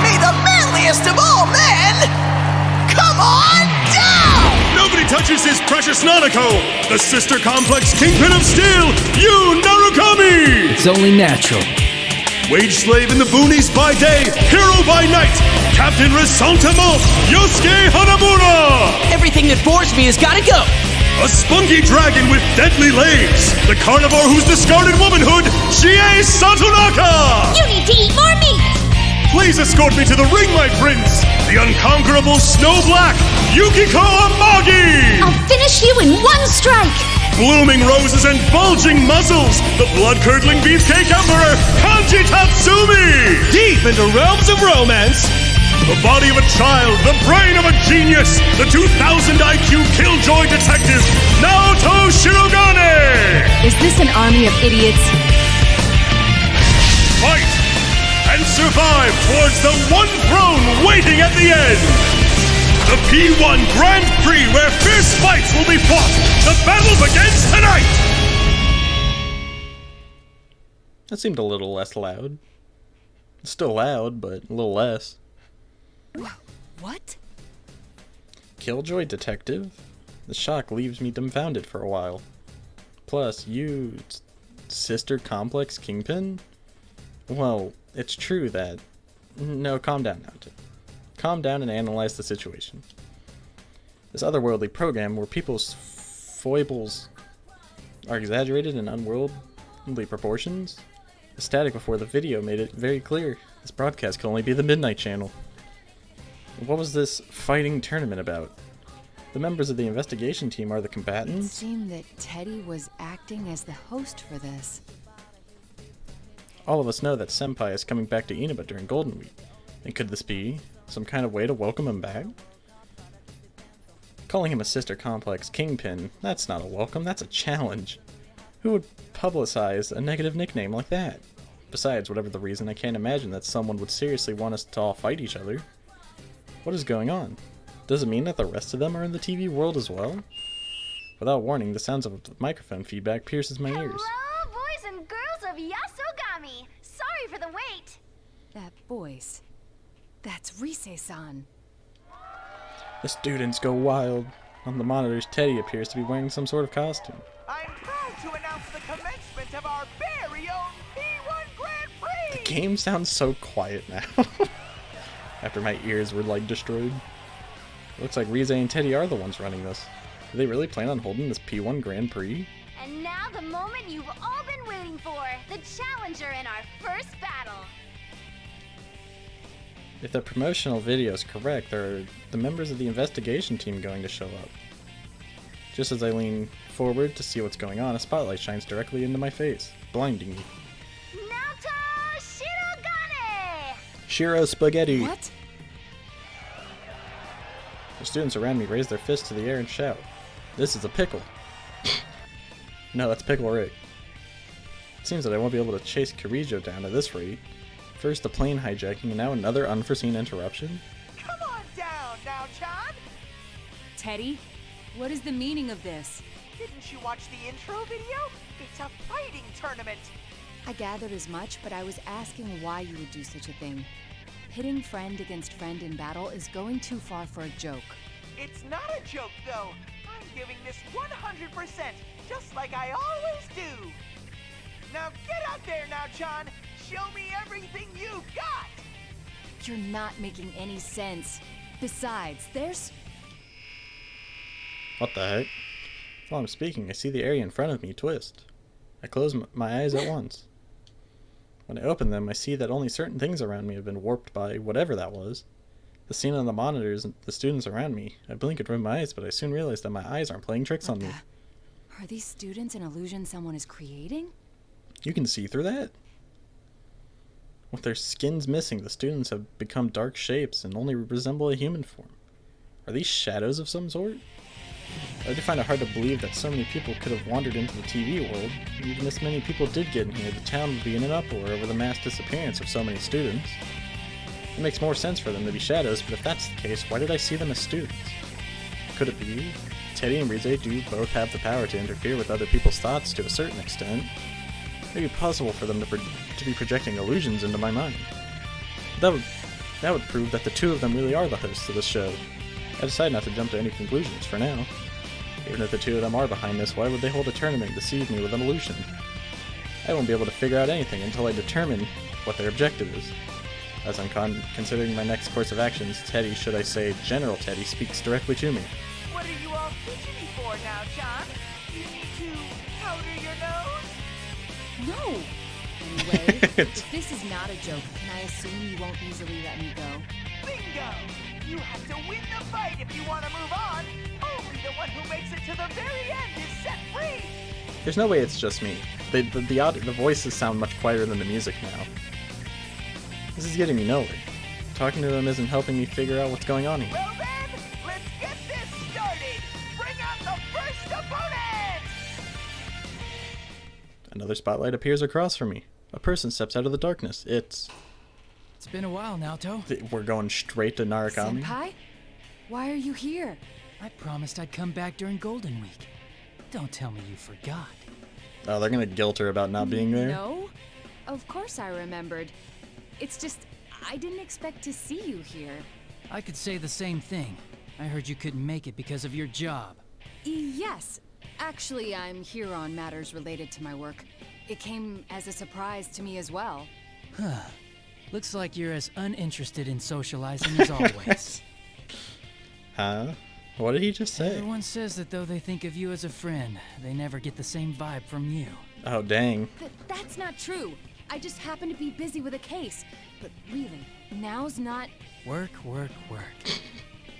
May the manliest of all men come on down! Nobody touches his precious Nanako, the sister complex kingpin of steel, Yu Narukami! It's only natural. Wage slave in the boonies by day, hero by night, Captain Ressentiment, Yosuke Hanamura! Everything that bores me has gotta go! A spunky dragon with deadly legs, the carnivore who's discarded womanhood, Chie Satonaka! You need to eat more meat! Please escort me to the ring, my prince! The unconquerable Snow Black, Yukiko Amagi! I'll finish you in one strike! Blooming roses and bulging muzzles, the blood-curdling beefcake emperor, Kanji Tatsumi! Deep into realms of romance! The body of a child, the brain of a genius, the 2,000 IQ Killjoy detective, Naoto Shirogane! Is this an army of idiots? Fight and survive towards the one throne waiting at the end! The P1 Grand Prix, where fierce fights will be fought! The battle begins tonight! That seemed a little less loud. It's still loud, but a little less. What? Killjoy detective? The shock leaves me dumbfounded for a while. Plus, you... sister complex kingpin? Well, it's true that... No, calm down, Naoto. Calm down and analyze the situation. This otherworldly program where people's foibles are exaggerated in unworldly proportions? The static before the video made it very clear this broadcast could only be the Midnight Channel. What was this fighting tournament about? The members of the investigation team are the It combatants? seemed that Teddy was acting as the host for this. All of us know that Senpai is coming back to Inaba during Golden Week. And could this be some kind of way to welcome him back? Calling him a sister complex kingpin, that's not a welcome, that's a challenge. Who would publicize a negative nickname like that? Besides, whatever the reason, I can't imagine that someone would seriously want us to all fight each other. What is going on? Does it mean that the rest of them are in the TV world as well? Without warning, the sounds of microphone feedback pierces my ears. Hello, boys and girls of Yasogami! Sorry for the wait! That voice. That's Rise-san. The students go wild. On the monitors, Teddy appears to be wearing some sort of costume. I'm proud to announce the commencement of our very own P1 Grand Prix! The game sounds so quiet now. After my ears were like destroyed. It looks like Rise and Teddy are the ones running this. Do they really plan on holding this P1 Grand Prix? And now the moment you've all been waiting for, the challenger in our first battle. If the promotional video is correct, are the members of the investigation team going to show up? Just as I lean forward to see what's going on, a spotlight shines directly into my face, blinding me. Naoto Shirogane! Shiro Spaghetti! What? The students around me raise their fists to the air and shout, "This is a pickle!" No, that's Pickle Rick. It seems that I won't be able to chase Kirijo down at this rate. First the plane hijacking and now another unforeseen interruption. Teddy? What is the meaning of this? Didn't you watch the intro video? It's a fighting tournament. I gathered as much, but I was asking why you would do such a thing. Pitting friend against friend in battle is going too far for a joke. It's not a joke, though. I'm giving this 100%, just like I always do. Now get out there now, John. Show me everything you've got. You're not making any sense. Besides, there's... What the heck? While I'm speaking, I see the area in front of me twist. I close my eyes at once. When I open them, I see that only certain things around me have been warped by whatever that was. The scene on the monitors and the students around me. I blink and rub my eyes, but I soon realize that my eyes aren't playing tricks on me. Are these students an illusion someone is creating? You can see through that? With their skins missing, the students have become dark shapes and only resemble a human form. Are these shadows of some sort? I do find it hard to believe that so many people could have wandered into the TV world. Even if many people did get in here, the town would be in an uproar over the mass disappearance of so many students. It makes more sense for them to be shadows, but if that's the case, why did I see them as students? Could it be? Teddy and Rize do both have the power to interfere with other people's thoughts to a certain extent. It may be possible for them to be projecting illusions into my mind. That would prove that the two of them really are the hosts of this show. I decide not to jump to any conclusions for now. Even if the two of them are behind this, why would they hold a tournament and deceive me with an illusion? I won't be able to figure out anything until I determine what their objective is. As I'm considering my next course of actions, Teddy, should I say General Teddy, speaks directly to me. What are you all fidgety for now, John? You need to powder your nose? No! Anyway, if this is not a joke, can I assume you won't easily let me go? Bingo! You have to win the fight if you want to move on. Only the one who makes it to the very end is set free. There's no way it's just me. The voices sound much quieter than the music now. This is getting me nowhere. Talking to them isn't helping me figure out what's going on here. Well then, let's get this started. Bring out the first opponent. Another spotlight appears across from me. A person steps out of the darkness. It's been a while, Naoto. We're going straight to Narukami. Senpai? Why are you here? I promised I'd come back during Golden Week. Don't tell me you forgot. Oh, they're gonna guilt her about not being there? No. Of course I remembered. It's just, I didn't expect to see you here. I could say the same thing. I heard you couldn't make it because of your job. Yes. Actually, I'm here on matters related to my work. It came as a surprise to me as well. Huh. Looks like you're as uninterested in socializing as always. Huh? What did he just say? Everyone says that though they think of you as a friend, they never get the same vibe from you. Oh, dang. That's not true. I just happen to be busy with a case. But really, now's not... Work, work, work.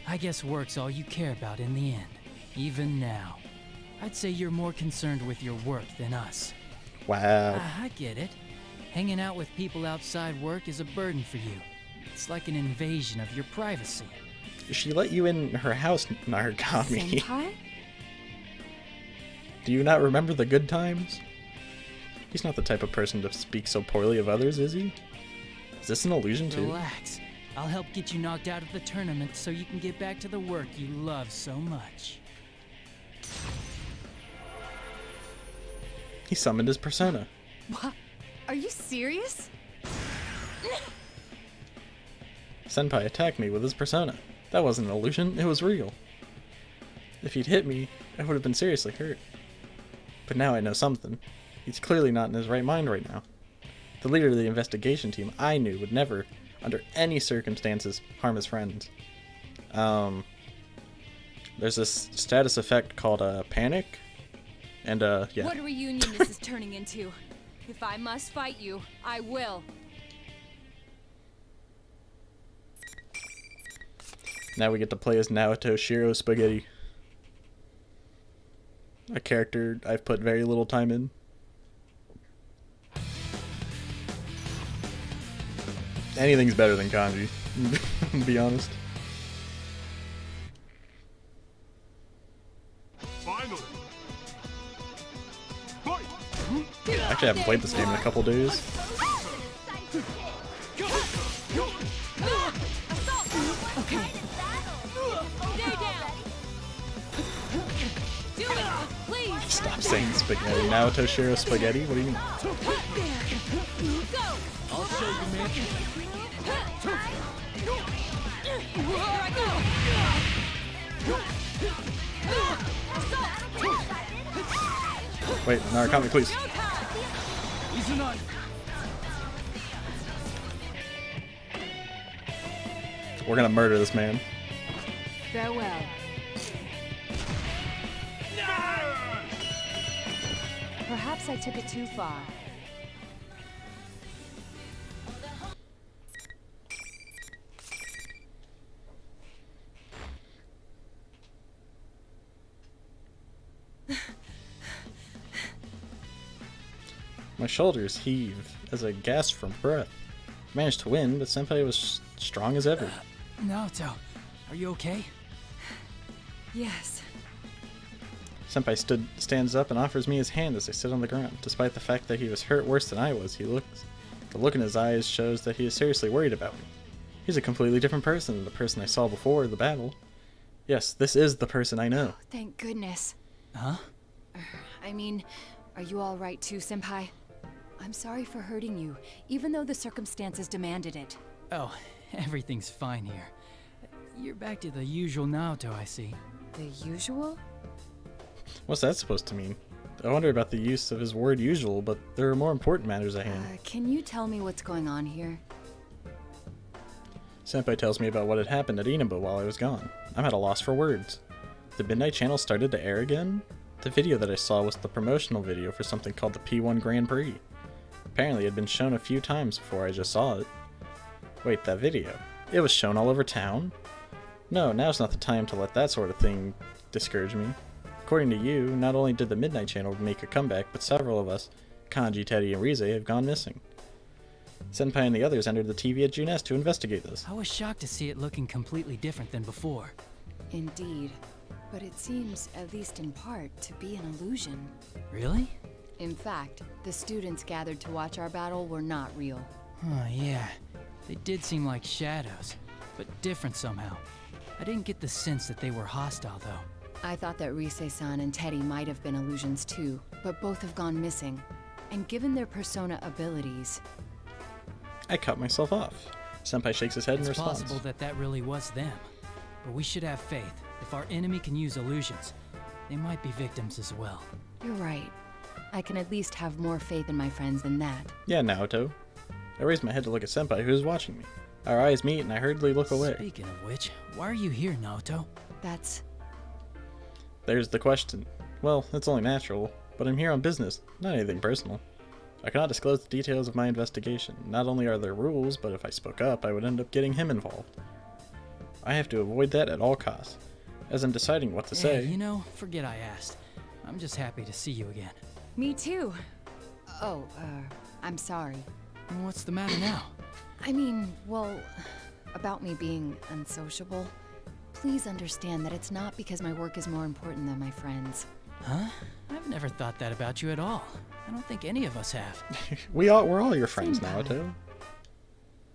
I guess work's all you care about in the end. Even now. I'd say you're more concerned with your work than us. Wow. I get it. Hanging out with people outside work is a burden for you. It's like an invasion of your privacy. She let you in her house, Narukami. Senpai? Do you not remember the good times? He's not the type of person to speak so poorly of others, is he? Is this an illusion too? Relax. I'll help get you knocked out of the tournament so you can get back to the work you love so much. He summoned his persona. What? Are you serious? Senpai attacked me with his persona. That wasn't an illusion, it was real. If he'd hit me, I would have been seriously hurt. But now I know something. He's clearly not in his right mind right now. The leader of the investigation team I knew would never, under any circumstances, harm his friends. There's this status effect called panic. And yeah. What a reunion this is turning into. If I must fight you, I will. Now we get to play as Naoto Shiro Spaghetti. A character I've put very little time in. Anything's better than kanji, to be honest. Finally. Actually, I haven't played this game in a couple days. spaghetti. Naoto Shiro spaghetti? What do you mean? I'll show you, man. Wait, Narukami, please. We're gonna murder this man. Farewell. Perhaps I took it too far. My shoulders heave as I gasp from breath. Managed to win, but Senpai was strong as ever. Naoto, are you okay? Yes. Senpai stands up and offers me his hand as I sit on the ground. Despite the fact that he was hurt worse than I was, the look in his eyes shows that he is seriously worried about me. He's a completely different person than the person I saw before the battle. Yes, this is the person I know. Oh, thank goodness. Huh? I mean, are you all right too, Senpai? I'm sorry for hurting you, even though the circumstances demanded it. Oh, everything's fine here. You're back to the usual Naoto, I see. The usual? What's that supposed to mean? I wonder about the use of his word usual, but there are more important matters at hand. Can you tell me what's going on here? Senpai tells me about what had happened at Inaba while I was gone. I'm at a loss for words. The Midnight Channel started to air again? The video that I saw was the promotional video for something called the P1 Grand Prix. Apparently it had been shown a few times before I just saw it. Wait, that video? It was shown all over town? No, now's not the time to let that sort of thing discourage me. According to you, not only did the Midnight Channel make a comeback, but several of us, Kanji, Teddy, and Rize, have gone missing. Senpai and the others entered the TV at Junes to investigate this. I was shocked to see it looking completely different than before. Indeed. But it seems, at least in part, to be an illusion. Really? In fact, the students gathered to watch our battle were not real. Oh, yeah. They did seem like shadows, but different somehow. I didn't get the sense that they were hostile, though. I thought that Rise-san and Teddy might have been illusions too, but both have gone missing. And given their persona abilities... I cut myself off. Senpai shakes his head in response. It's possible that that really was them. But we should have faith. If our enemy can use illusions, they might be victims as well. You're right. I can at least have more faith in my friends than that. Yeah, Naoto. I raised my head to look at Senpai, who is watching me. Our eyes meet, and I hurriedly look away. Speaking of which, why are you here, Naoto? That's... There's the question. Well, it's only natural, but I'm here on business, not anything personal. I cannot disclose the details of my investigation. Not only are there rules, but if I spoke up, I would end up getting him involved. I have to avoid that at all costs. As I'm deciding what to say... You know, forget I asked. I'm just happy to see you again. Me too. Oh, I'm sorry. What's the matter now? I mean, well, about me being unsociable. Please understand that it's not because my work is more important than my friends. Huh? I've never thought that about you at all. I don't think any of us have. We're all your friends, Naoto.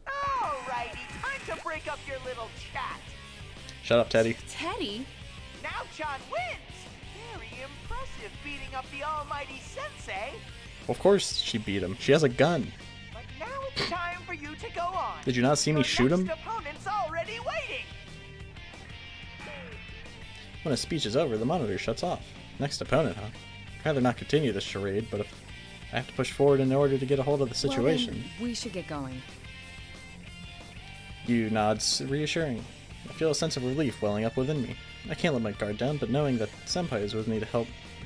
Alrighty, time to break up your little chat. Shut up, Teddy. Teddy? Now John wins! Very impressive beating up the almighty sensei. Of course she beat him. She has a gun. But now it's time for you to go on. Did you not see me shoot him? Your next opponent's already waiting. When his speech is over, the monitor shuts off. Next opponent, huh? I'd rather not continue this charade, but if I have to push forward in order to get a hold of the situation... Well, then we should get going. You nods, reassuring. I feel a sense of relief welling up within me. I can't let my guard down, but knowing that Senpai is with me to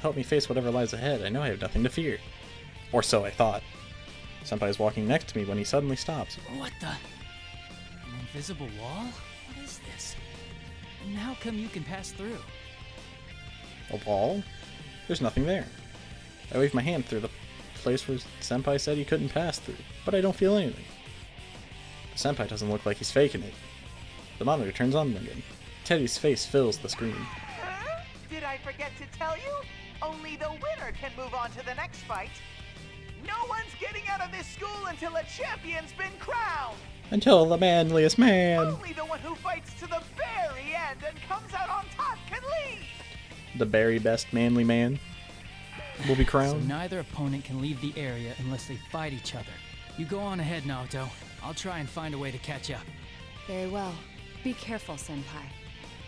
help me face whatever lies ahead, I know I have nothing to fear. Or so I thought. Senpai is walking next to me when he suddenly stops. What the? An invisible wall? What is this? And how come you can pass through? A wall? There's nothing there. I wave my hand through the place where Senpai said he couldn't pass through, but I don't feel anything. The Senpai doesn't look like he's faking it. The monitor turns on again. Teddy's face fills the screen. Huh? Did I forget to tell you? Only the winner can move on to the next fight. No one's getting out of this school until a champion's been crowned. Until the manliest man. Only the one who fights to the very end and comes out on top can leave. The very best manly man. will be So crowned. neither opponent can leave the area unless they fight each other. You go on ahead, Naoto. I'll try and find a way to catch up. Very well. Be careful, Senpai.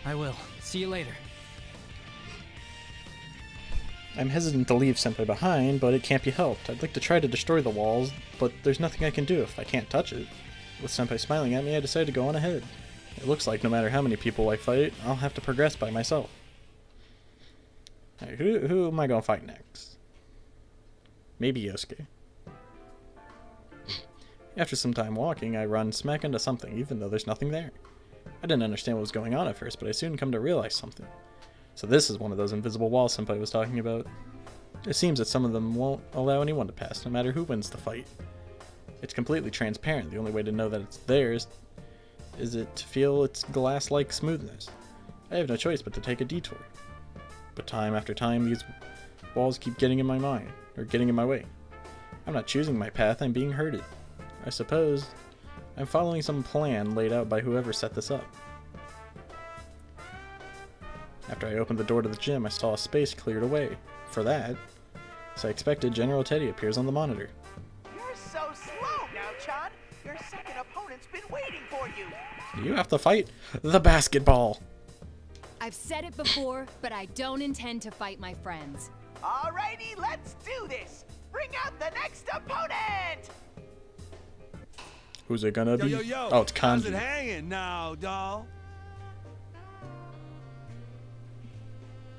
I will. See you later. I'm hesitant to leave Senpai behind, but it can't be helped. I'd like to try to destroy the walls, but there's nothing I can do if I can't touch it. With Senpai smiling at me, I decided to go on ahead. It looks like no matter how many people I fight, I'll have to progress by myself. Alright, who am I gonna fight next? Maybe Yosuke. After some time walking, I run smack into something, even though there's nothing there. I didn't understand what was going on at first, but I soon come to realize something. So this is one of those invisible walls Senpai was talking about. It seems that some of them won't allow anyone to pass, no matter who wins the fight. It's completely transparent. The only way to know that it's theirs is it to feel its glass-like smoothness. I have no choice but to take a detour. But time after time, these walls keep getting in my mind, or getting in my way. I'm not choosing my path, I'm being herded. I suppose I'm following some plan laid out by whoever set this up. After I opened the door to the gym, I saw a space cleared away. For that, as I expected, General Teddy appears on the monitor. You're so slow now, Chan. Your second opponent's been waiting for you. You have to fight the basketball. I've said it before, but I don't intend to fight my friends. Alrighty, let's do this. Bring out the next opponent. Who's it gonna be? Yo. Oh, it's How's it Kanji. hanging now, doll?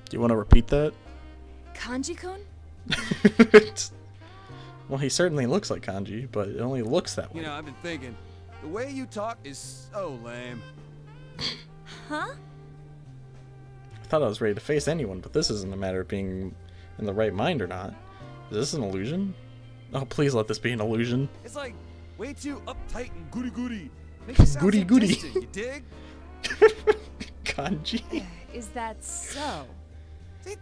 Do you want to repeat that? Kanji-kun? Well, he certainly looks like Kanji, but it only looks that way. You know, I've been thinking, the way you talk is so lame. Huh? I thought I was ready to face anyone, but this isn't a matter of being in the right mind or not. Is this an illusion? Oh, please let this be an illusion. It's like way too uptight and goody-goody. Makes you sound so Goody-goody. distant, you dig? Kanji. Is that so? See,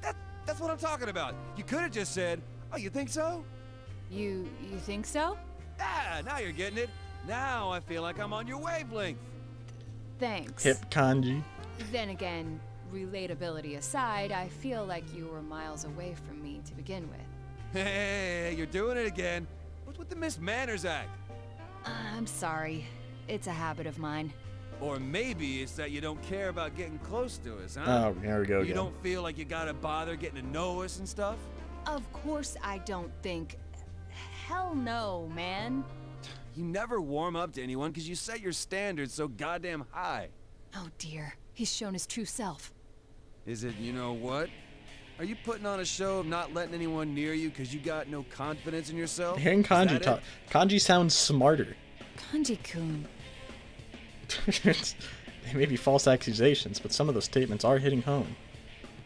that's what I'm talking about. You could have just said, oh, you think so? You think so? Ah, now you're getting it. Now I feel like I'm on your wavelength. Thanks. Hip Kanji. Then again, relatability aside, I feel like you were miles away from me to begin with. Hey, you're doing it again. What's with the Miss Manners act? I'm sorry. It's a habit of mine. Or maybe it's that you don't care about getting close to us, huh? Oh, there we go You again. don't feel like you gotta bother getting to know us and stuff? Of course I don't think... Hell no, man. You never warm up to anyone because you set your standards so goddamn high. Oh dear, he's shown his true self. Is it, you know what? Are you putting on a show of not letting anyone near you because you got no confidence in yourself? Hearing Is Kanji that talk. it? Kanji sounds smarter. Kanji-kun. They may be false accusations, but some of those statements are hitting home.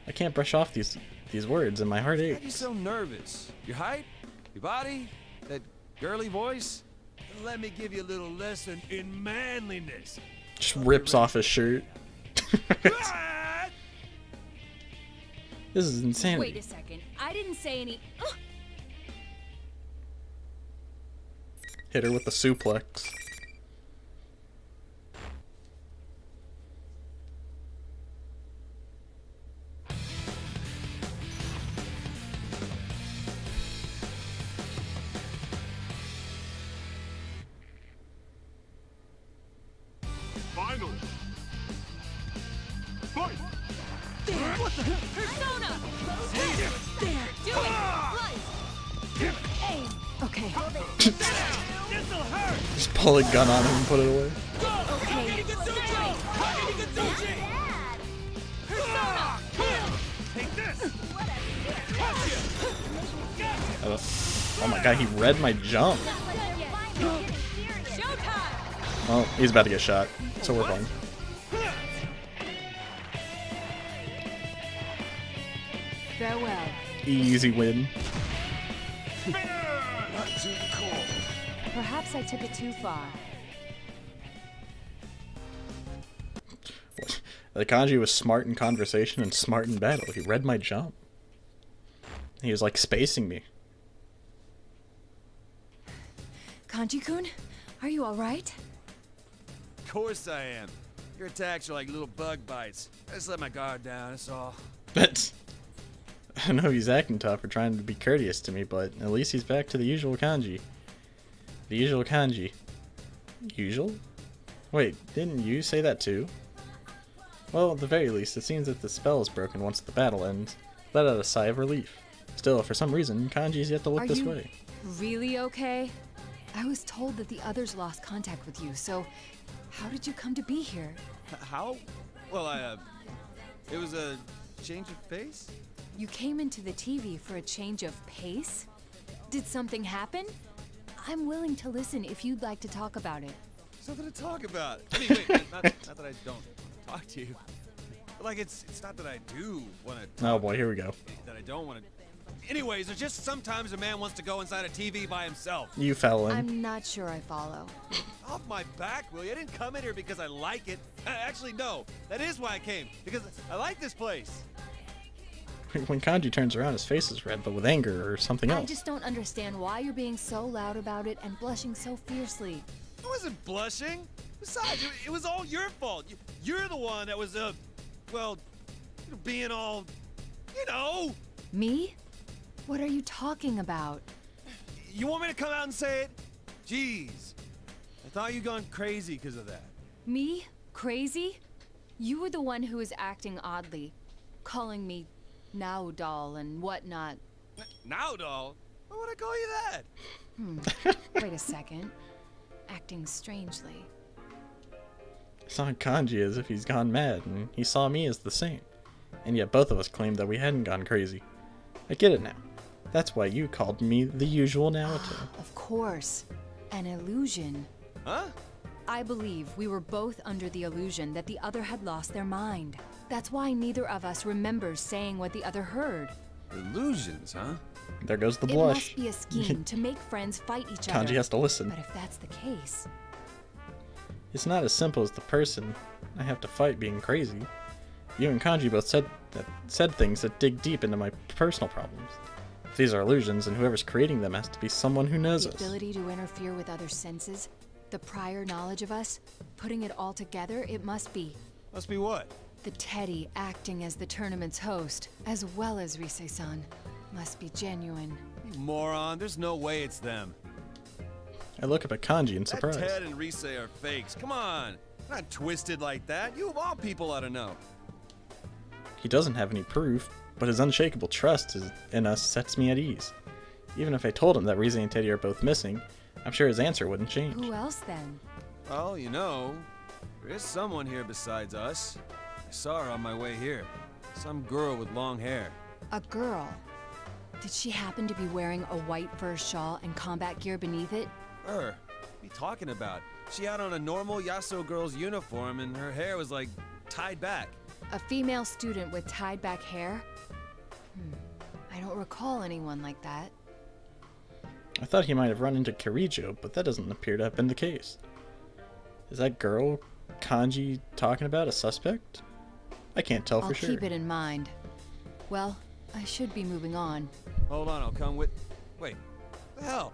I can't brush off these words, and my heart Why are you aches. so nervous? Your height? Your body? That girly voice? Let me give you a little lesson in manliness. Just rips off his shirt. This is insanity. Wait a second, I didn't say any... Ugh! Hit her with the suplex. Final. Fight! What the? Persona! There! Do it! Right! Aim! Okay. This'll hurt! Just pull a gun on him and put it away. Okay. Persona! Take this! Oh my god, he read my jump. Showtime! Well, he's about to get shot, so we're fine. Farewell. Easy win. Perhaps I took it too far. The Kanji was smart in conversation and smart in battle. He read my jump. He was like spacing me. Kanji-kun, are you alright? Of course I am. Your attacks are like little bug bites. I just let my guard down, that's all. That's I know he's acting tough or trying to be courteous to me, but at least he's back to the usual kanji. The usual kanji. Usual? Wait, didn't you say that too? Well, at the very least, it seems that the spell is broken once the battle ends. Let out a sigh of relief. Still, for some reason, kanji's yet to look this way. Really okay? I was told that the others lost contact with you, so how did you come to be here? How? Well, it was a change of pace? You came into the TV for a change of pace? Did something happen? I'm willing to listen if you'd like to talk about it. Something to talk about. I mean, wait, not that I don't talk to you. But, like, it's not that I do want to. Oh boy, here we go. That I don't want to. Anyways, there's just sometimes a man wants to go inside a TV by himself. You fell in. I'm not sure I follow. Off my back, will you? I didn't come in here because I like it. Actually, no. That is why I came. Because I like this place. When Kanji turns around, his face is red, but with anger or something else. I just don't understand why you're being so loud about it and blushing so fiercely. I wasn't blushing. Besides, it was all your fault. You're the one that was, well, being all, you know. Me? What are you talking about? You want me to come out and say it? Jeez. I thought you'd gone crazy because of that. Me? Crazy? You were the one who was acting oddly, calling me Naoto and whatnot. Naoto? Why would I call you that? Wait a second. Acting strangely. I saw Kanji as if he's gone mad, and he saw me as the same. And yet both of us claimed that we hadn't gone crazy. I get it now. That's why you called me the usual Naoto. Of course. An illusion. Huh? I believe we were both under the illusion that the other had lost their mind. That's why neither of us remembers saying what the other heard. Illusions, huh? There goes the It blush. must be a scheme to make friends fight each other. Kanji has to listen. But if that's the case... It's not as simple as the person I have to fight being crazy. You and Kanji both said things that dig deep into my personal problems. If these are illusions, and whoever's creating them has to be someone who knows us. The ability to interfere with other senses, the prior knowledge of us, putting it all together, it must be. Must be what? The Teddy acting as the tournament's host, as well as Rise-san. Must be genuine. You moron, there's no way it's them. I look up at Kanji in surprise. That Ted and Rise are fakes. Come on. They're not twisted like that. You of all people ought to know. He doesn't have any proof, but his unshakable trust in us sets me at ease. Even if I told him that Rise and Teddy are both missing, I'm sure his answer wouldn't change. Who else then? Well, you know, there is someone here besides us. I saw her on my way here. Some girl with long hair. A girl? Did she happen to be wearing a white fur shawl and combat gear beneath it? Her? What are you talking about? She had on a normal Yasuo girl's uniform and her hair was like tied back. A female student with tied back hair? I don't recall anyone like that. I thought he might have run into Killjoy, but that doesn't appear to have been the case. Is that girl Kanji talking about a suspect? I can't tell for sure. I'll keep it in mind. Well, I should be moving on. Hold on, I'll come with... Wait, what the hell?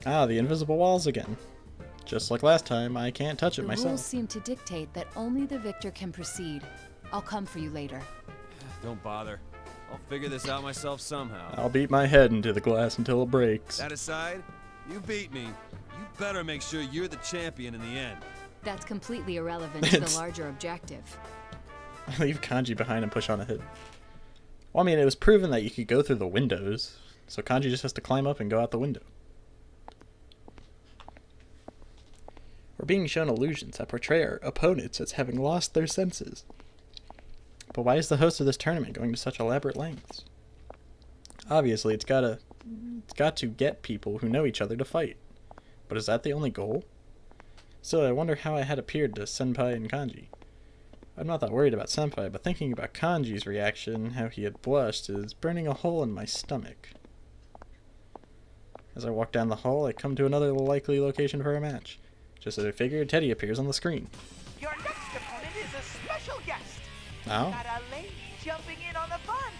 Ah, the invisible walls again. Just like last time, I can't touch it myself. The rules seem to dictate that only the victor can proceed. I'll come for you later. Don't bother. I'll figure this out myself somehow. I'll beat my head into the glass until it breaks. That aside, you beat me. You better make sure you're the champion in the end. That's completely irrelevant to the larger objective. I leave Kanji behind and push on ahead. Well, I mean, it was proven that you could go through the windows, so Kanji just has to climb up and go out the window. We're being shown illusions that portray our opponents as having lost their senses. But why is the host of this tournament going to such elaborate lengths? Obviously, it's got to get people who know each other to fight. But is that the only goal? Still, I wonder how I had appeared to Senpai and Kanji. I'm not that worried about Senpai, but thinking about Kanji's reaction, how he had blushed, is burning a hole in my stomach. As I walk down the hall, I come to another likely location for a match. Just as I figured, Teddy appears on the screen. Your next opponent is a special guest. Oh? Got a lady jumping in on the fun.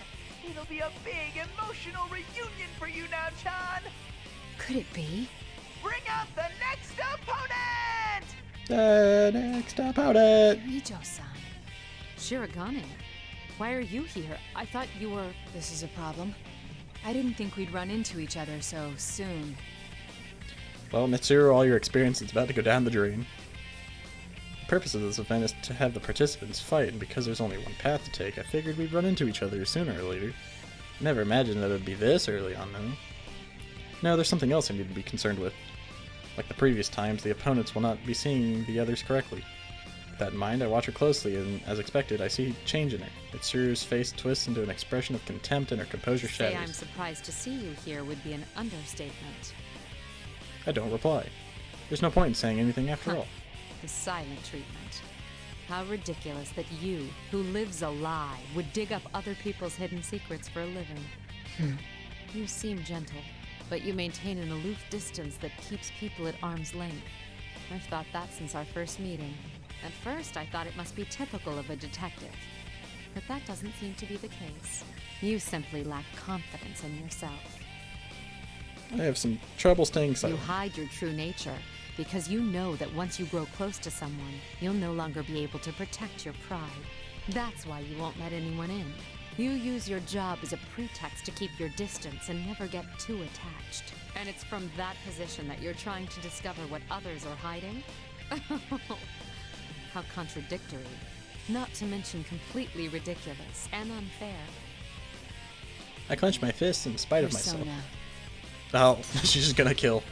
It'll be a big emotional reunion for you now, Chan. Could it be? Bring out the next opponent! The next opponent! Killjoy-san. Shirogane. Why are you here? I thought you were... This is a problem. I didn't think we'd run into each other so soon. Well, Mitsuru, all your experience is about to go down the drain. The purpose of this event is to have the participants fight, and because there's only one path to take, I figured we'd run into each other sooner or later. I never imagined that it would be this early on, though. No, there's something else I need to be concerned with. Like the previous times, the opponents will not be seeing the others correctly. With that in mind, I watch her closely, and as expected, I see change in her. Mitsuru's face twists into an expression of contempt, and her composure shatters. Say I'm surprised to see you here would be an understatement. I don't reply. There's no point in saying anything after all. The silent treatment. How ridiculous that you, who lives a lie, would dig up other people's hidden secrets for a living. You seem gentle, but you maintain an aloof distance that keeps people at arm's length. I've thought that since our first meeting. At first, I thought it must be typical of a detective. But that doesn't seem to be the case. You simply lack confidence in yourself. I have some trouble staying silent. You hide your true nature, because you know that once you grow close to someone, you'll no longer be able to protect your pride. That's why you won't let anyone in. You use your job as a pretext to keep your distance and never get too attached. And it's from that position that you're trying to discover what others are hiding? How contradictory. Not to mention completely ridiculous and unfair. I clench my fists in spite of myself. Persona. Oh, she's just gonna kill.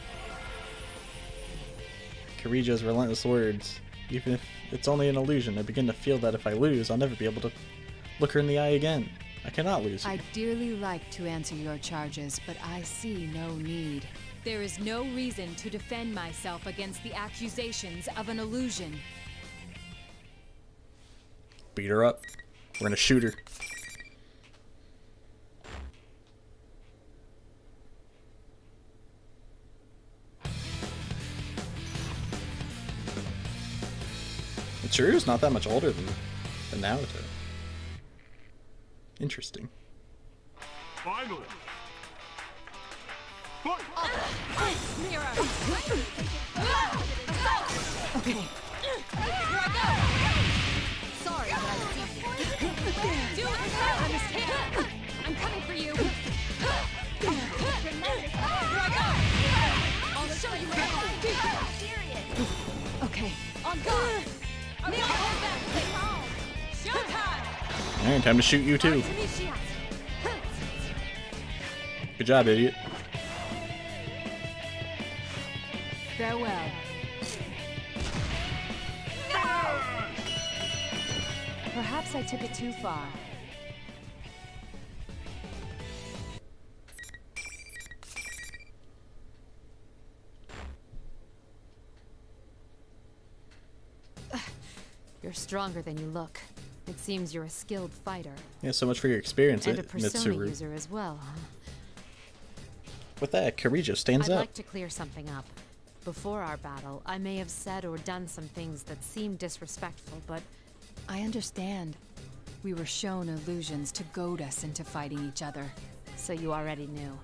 Kirijo's relentless words. Even if it's only an illusion, I begin to feel that if I lose, I'll never be able to look her in the eye again. I cannot lose her. I'd dearly like to answer your charges, but I see no need. There is no reason to defend myself against the accusations of an illusion. Beat her up. We're gonna shoot her. Mitsuru's not that much older than Naoto. Interesting. Finally. Okay. Here I go! Sorry that I see you. Do it! Understand? I'm coming for you! Here I go! I'll show you what I Okay. On guard! Neil, hold back! Showtime! Alright, time to shoot you too. Good job, idiot. Farewell. Perhaps I took it too far. You're stronger than you look. It seems you're a skilled fighter. Yeah, so much for your experience, And a persona Mitsuru. user as well, huh? With that, Kirijo stands I'd up. like to clear something up. Before our battle, I may have said or done some things that seemed disrespectful, but I understand. We were shown illusions to goad us into fighting each other. so you already knew.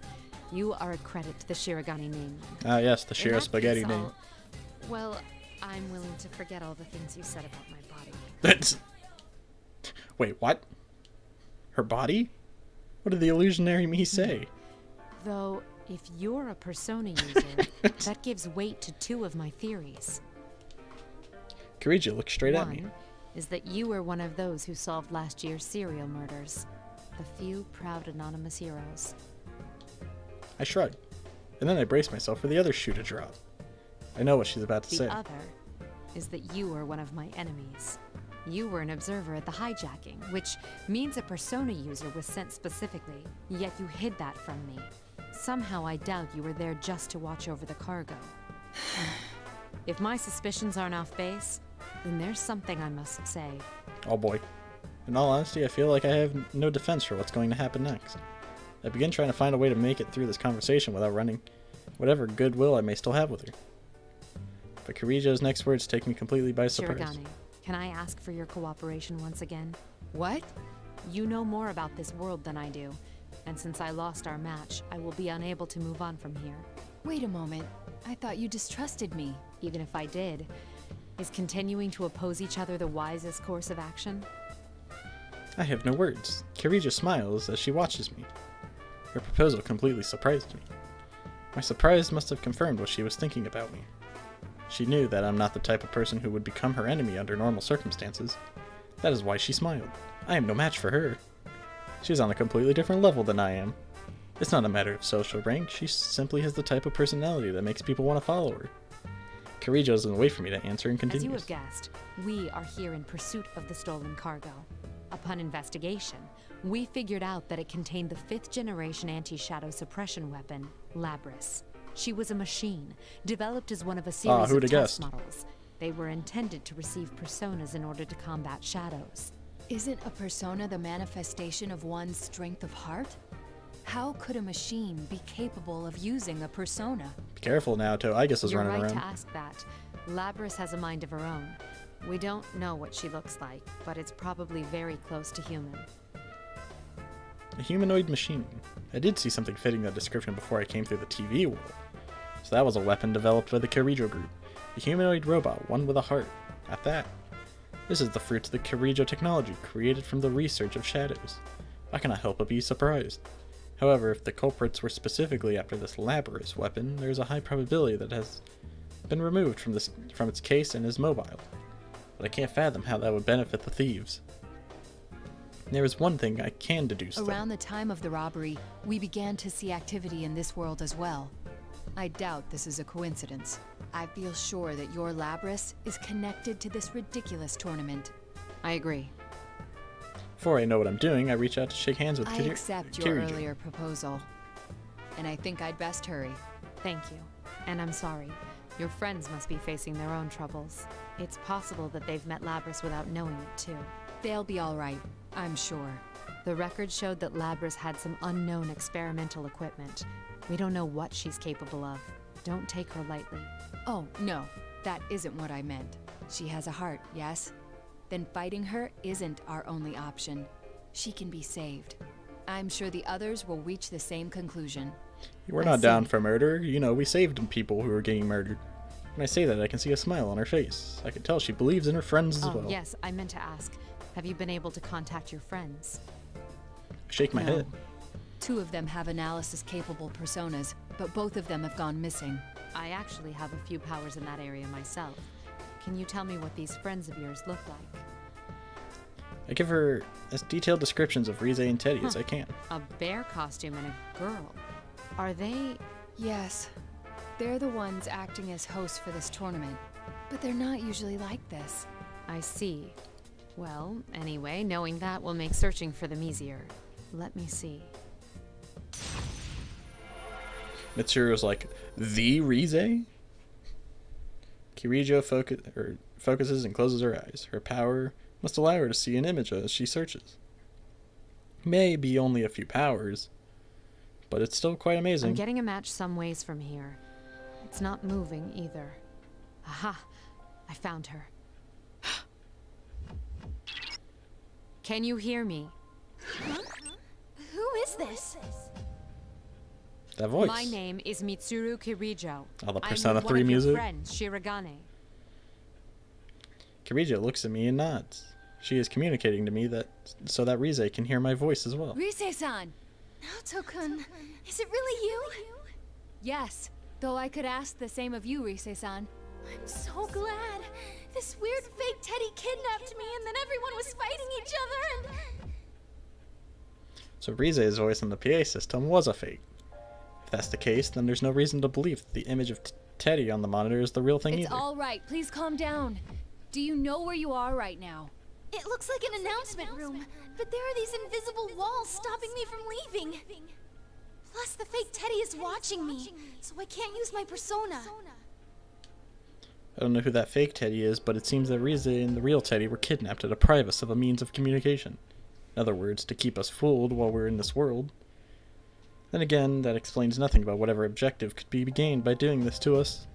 You are a credit to the Shirogane name. Ah, yes, the In Shiro that Spaghetti case, name. Well, I'm willing to forget all the things you said about my body. That's... Wait, what? Her body? What did the illusionary me say? Though, if you're a persona user, that gives weight to two of my theories. Kirijo looked straight at me. One is that you were one of those who solved last year's serial murders. The few proud anonymous heroes. I shrugged, and then I braced myself for the other shoe to drop. I know what she's about to The say. other is that you were one of my enemies. You were an observer at the hijacking, which means a persona user was sent specifically, yet you hid that from me. Somehow I doubt you were there just to watch over the cargo. If my suspicions aren't off base, then there's something I must say. Oh boy. In all honesty, I feel like I have no defense for what's going to happen next. I begin trying to find a way to make it through this conversation without running whatever goodwill I may still have with her. But Kirijo's next words take me completely by surprise. Shirogane, can I ask for your cooperation once again? What? You know more about this world than I do, and since I lost our match, I will be unable to move on from here. Wait a moment. I thought you distrusted me. Even if I did, is continuing to oppose each other the wisest course of action? I have no words. Killjoy smiles as she watches me. Her proposal completely surprised me. My surprise must have confirmed what she was thinking about me. She knew that I'm not the type of person who would become her enemy under normal circumstances. That is why she smiled. I am no match for her. She's on a completely different level than I am. It's not a matter of social rank, she simply has the type of personality that makes people want to follow her. Killjoy doesn't wait for me to answer and continues. As you have guessed, we are here in pursuit of the stolen cargo. Upon investigation, we figured out that it contained the 5th generation anti-shadow suppression weapon, Labris. She was a machine, developed as one of a series of test models. They were intended to receive personas in order to combat shadows. Isn't a persona the manifestation of one's strength of heart? How could a machine be capable of using a persona? Be careful, Naoto. I guess is running around. You're right to ask that. Labris has a mind of her own. We don't know what she looks like, but it's probably very close to human. A humanoid machine. I did see something fitting that description before I came through the TV world. So that was a weapon developed by the Killjoy group. A humanoid robot, one with a heart. At that. This is the fruits of the Killjoy technology, created from the research of shadows. I cannot help but be surprised. However, if the culprits were specifically after this Labris weapon, there is a high probability that it has been removed from its case and is mobile. But I can't fathom how that would benefit the thieves. There is one thing I can deduce, though. Around the time of the robbery, we began to see activity in this world as well. I doubt this is a coincidence. I feel sure that your Labris is connected to this ridiculous tournament. I agree. Before I know what I'm doing, I reach out to shake hands with I accept your earlier proposal. And I think I'd best hurry. Thank you. And I'm sorry. Your friends must be facing their own troubles. It's possible that they've met Labris without knowing it, too. They'll be all right, I'm sure. The record showed that Labris had some unknown experimental equipment. We don't know what she's capable of. Don't take her lightly. Oh, no. That isn't what I meant. She has a heart, yes? Then fighting her isn't our only option. She can be saved. I'm sure the others will reach the same conclusion. We're not down for murder. You know, we saved people who were getting murdered. When I say that, I can see a smile on her face. I can tell she believes in her friends as well. Yes, I meant to ask. Have you been able to contact your friends? I shake my head. 2 of them have analysis-capable personas, but both of them have gone missing. I actually have a few powers in that area myself. Can you tell me what these friends of yours look like? I give her as detailed descriptions of Rize and Teddy as I can. A bear costume and a girl. Are they... Yes. They're the ones acting as hosts for this tournament. But they're not usually like this. I see. Well, anyway, knowing that will make searching for them easier. Let me see. Mitsuru's like, the Rize? Killjoy focuses and closes her eyes. Her power must allow her to see an image as she searches. May be only a few powers, but it's still quite amazing. I'm getting a match some ways from here. It's not moving either. Aha! I found her. Can you hear me? Huh? Who is this? That voice. My name is Mitsuru Killjoy. All the Persona 3 music. I'm one of your friends, Shirogane. Killjoy looks at me and nods. She is communicating to me so that Rize can hear my voice as well. Rize-san! Naoto-kun, is it really you? Yes, though I could ask the same of you, Rize-san. I'm so glad. This weird fake Teddy kidnapped me and then everyone was fighting each other and... So Rize's voice in the PA system was a fake. If that's the case, then there's no reason to believe that the image of Teddy on the monitor is the real thing either. It's all right. Please calm down. Do you know where you are right now? It looks like an announcement room, but there are these invisible walls stopping me from leaving. Plus, the fake Teddy is watching me, so I can't use my persona. I don't know who that fake Teddy is, but it seems that Rize and the real Teddy were kidnapped to deprive us of a means of communication. In other words, to keep us fooled while we're in this world. Then again, that explains nothing about whatever objective could be gained by doing this to us.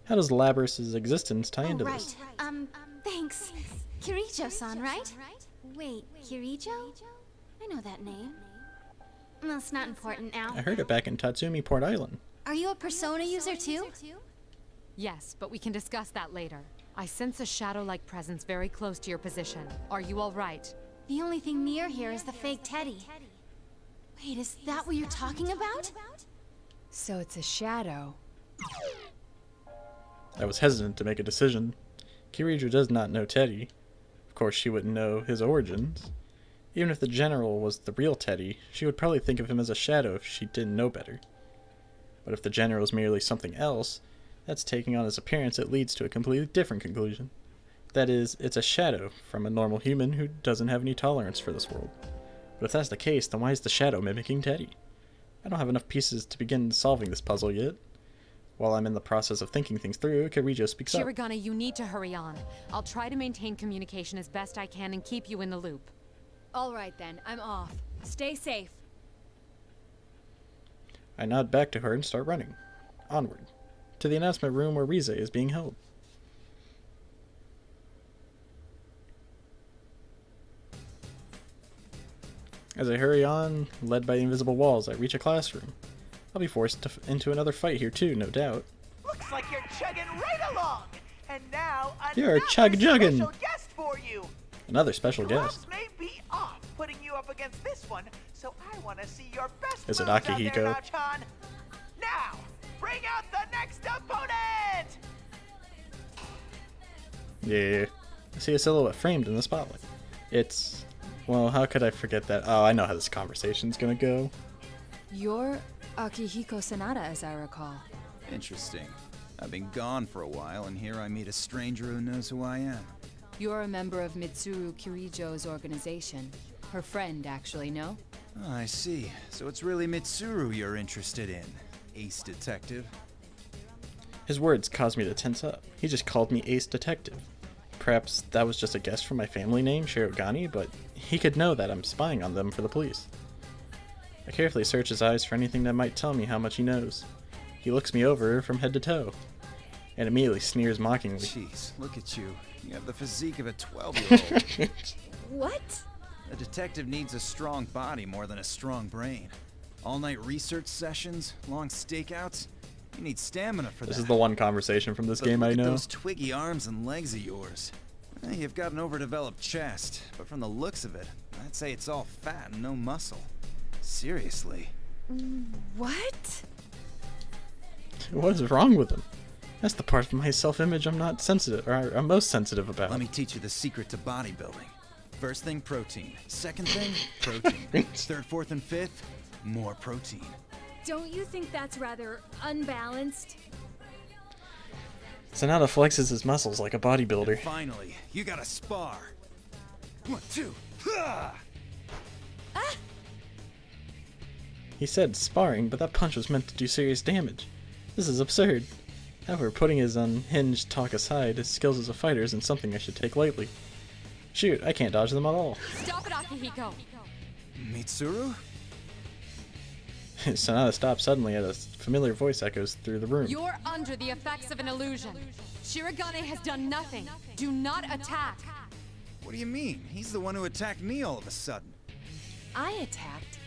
How does Labris' existence tie into this? Thanks. Killjoy-san, right? Wait, Killjoy? I know that name. That's not important now. I heard it back in Tatsumi Port Island. Are you a persona user too? Yes, but we can discuss that later. I sense a shadow-like presence very close to your position. Are you all right? The only thing near here is the fake Teddy. Wait, is that what you're talking about? So it's a shadow. I was hesitant to make a decision. Killjoy does not know Teddy. Of course, she wouldn't know his origins. Even if the General was the real Teddy, she would probably think of him as a shadow if she didn't know better. But if the General is merely something else, that's taking on his appearance, it leads to a completely different conclusion. That is, it's a shadow from a normal human who doesn't have any tolerance for this world. But if that's the case, then why is the shadow mimicking Teddy? I don't have enough pieces to begin solving this puzzle yet. While I'm in the process of thinking things through, Killjoy speaks up. Shirogane, you need to hurry on. I'll try to maintain communication as best I can and keep you in the loop. All right then, I'm off. Stay safe. I nod back to her and start running. Onward. To the announcement room where Rize is being held. As I hurry on, led by the invisible walls, I reach a classroom. I'll be forced into another fight here too, no doubt. Looks like you're chugging right along. And now You're another chug-jugging. special guest for you. Another special Gloves guest. may be off putting you up against this one, so I want to see your best Is it moves out there Akihiko? now, Chan. Now, bring out the next opponent! Yeah. I see a silhouette framed in the spotlight. It's... well, how could I forget that? Oh, I know how this conversation's gonna go. You're Akihiko Sanada, as I recall. Interesting. I've been gone for a while, and here I meet a stranger who knows who I am. You're a member of Mitsuru Kirijo's organization. Her friend, actually, no? Oh, I see. So it's really Mitsuru you're interested in, ace detective. His words caused me to tense up. He just called me Ace Detective. Perhaps that was just a guess from my family name, Shirogane, but he could know that I'm spying on them for the police. I carefully search his eyes for anything that might tell me how much he knows. He looks me over from head to toe, and immediately sneers mockingly. Jeez, look at you. You have the physique of a 12-year-old. What? A detective needs a strong body more than a strong brain. All-night research sessions, long stakeouts. You need stamina for that. This is the one conversation from this game I Look at know. those twiggy arms and legs of yours. You've got an overdeveloped chest, but from the looks of it, I'd say it's all fat and no muscle. Seriously. What? What is wrong with him? That's the part of my self-image I'm not sensitive, or I'm most sensitive about. Let me teach you the secret to bodybuilding. First thing, protein. Second thing, protein. Third, fourth, and fifth, more protein. Don't you think that's rather unbalanced? Sanada flexes his muscles like a bodybuilder. And finally, you gotta spar. 1, 2, ha! He said sparring, but that punch was meant to do serious damage. This is absurd. However, putting his unhinged talk aside, his skills as a fighter isn't something I should take lightly. Shoot, I can't dodge them at all. Stop it, Akihiko! Mitsuru? Sanada stops suddenly as a familiar voice echoes through the room. You're under the effects of an illusion. Shirogane has done nothing. Do not attack. What do you mean? He's the one who attacked me all of a sudden. I attacked.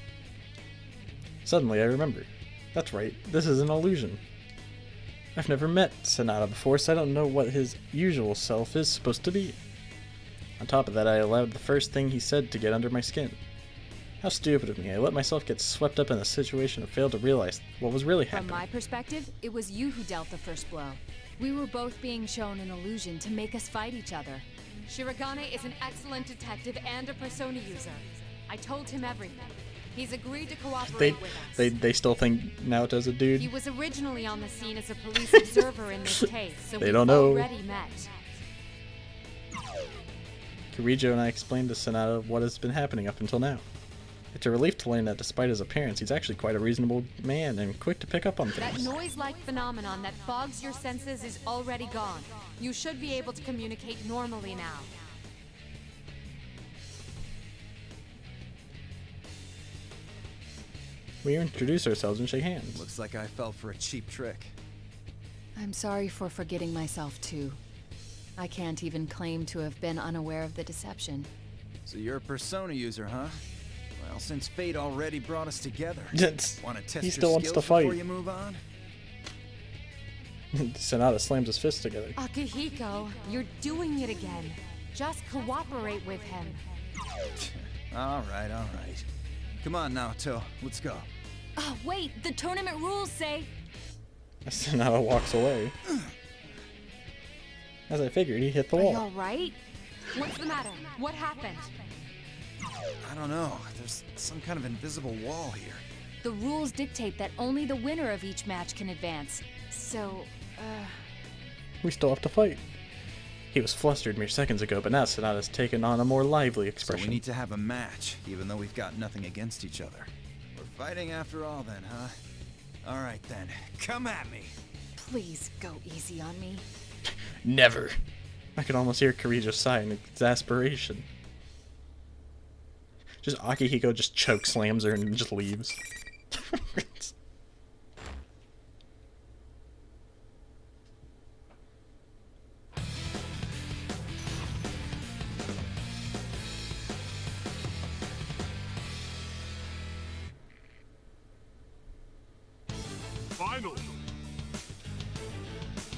Suddenly I remember. That's right, this is an illusion. I've never met Sanada before, so I don't know what his usual self is supposed to be. On top of that, I allowed the first thing he said to get under my skin. How stupid of me. I let myself get swept up in a situation and failed to realize what was really From happening. my perspective, it was you who dealt the first blow. We were both being shown an illusion to make us fight each other. Shirogane is an excellent detective and a persona user. I told him everything. He's agreed to cooperate with us. They still think Naoto's a dude. He was originally on the scene as a police observer in this case, so They we've don't know. already met. Killjoy and I explained to Sanada what has been happening up until now. It's a relief to learn that despite his appearance, he's actually quite a reasonable man and quick to pick up on That things. noise-like phenomenon that fogs your senses is already gone. You should be able to communicate normally now. We introduce ourselves and shake hands. Looks like I fell for a cheap trick. I'm sorry for forgetting myself, too. I can't even claim to have been unaware of the deception. So you're a persona user, huh? Well, since fate already brought us together, want to test He your still wants skills to fight. before you move on? Sanada slams his fists together. Akihiko, you're doing it again. Just cooperate with him. Alright. Come on, Naoto. Let's go. Oh, wait, the tournament rules say... Naoto walks away. As I figured, he hit the Are you wall. alright? What's the matter? What happened? I don't know. There's some kind of invisible wall here. The rules dictate that only the winner of each match can advance. So, We still have to fight. He was flustered mere seconds ago, but now Sonata's taken on a more lively So expression. we need to have a match, even though we've got nothing against each other. We're fighting after all then, huh? Alright then, come at me. please go easy on me. Never. I could almost hear Kirijo sigh in exasperation. Just Akihiko just choke slams her and just leaves. Final.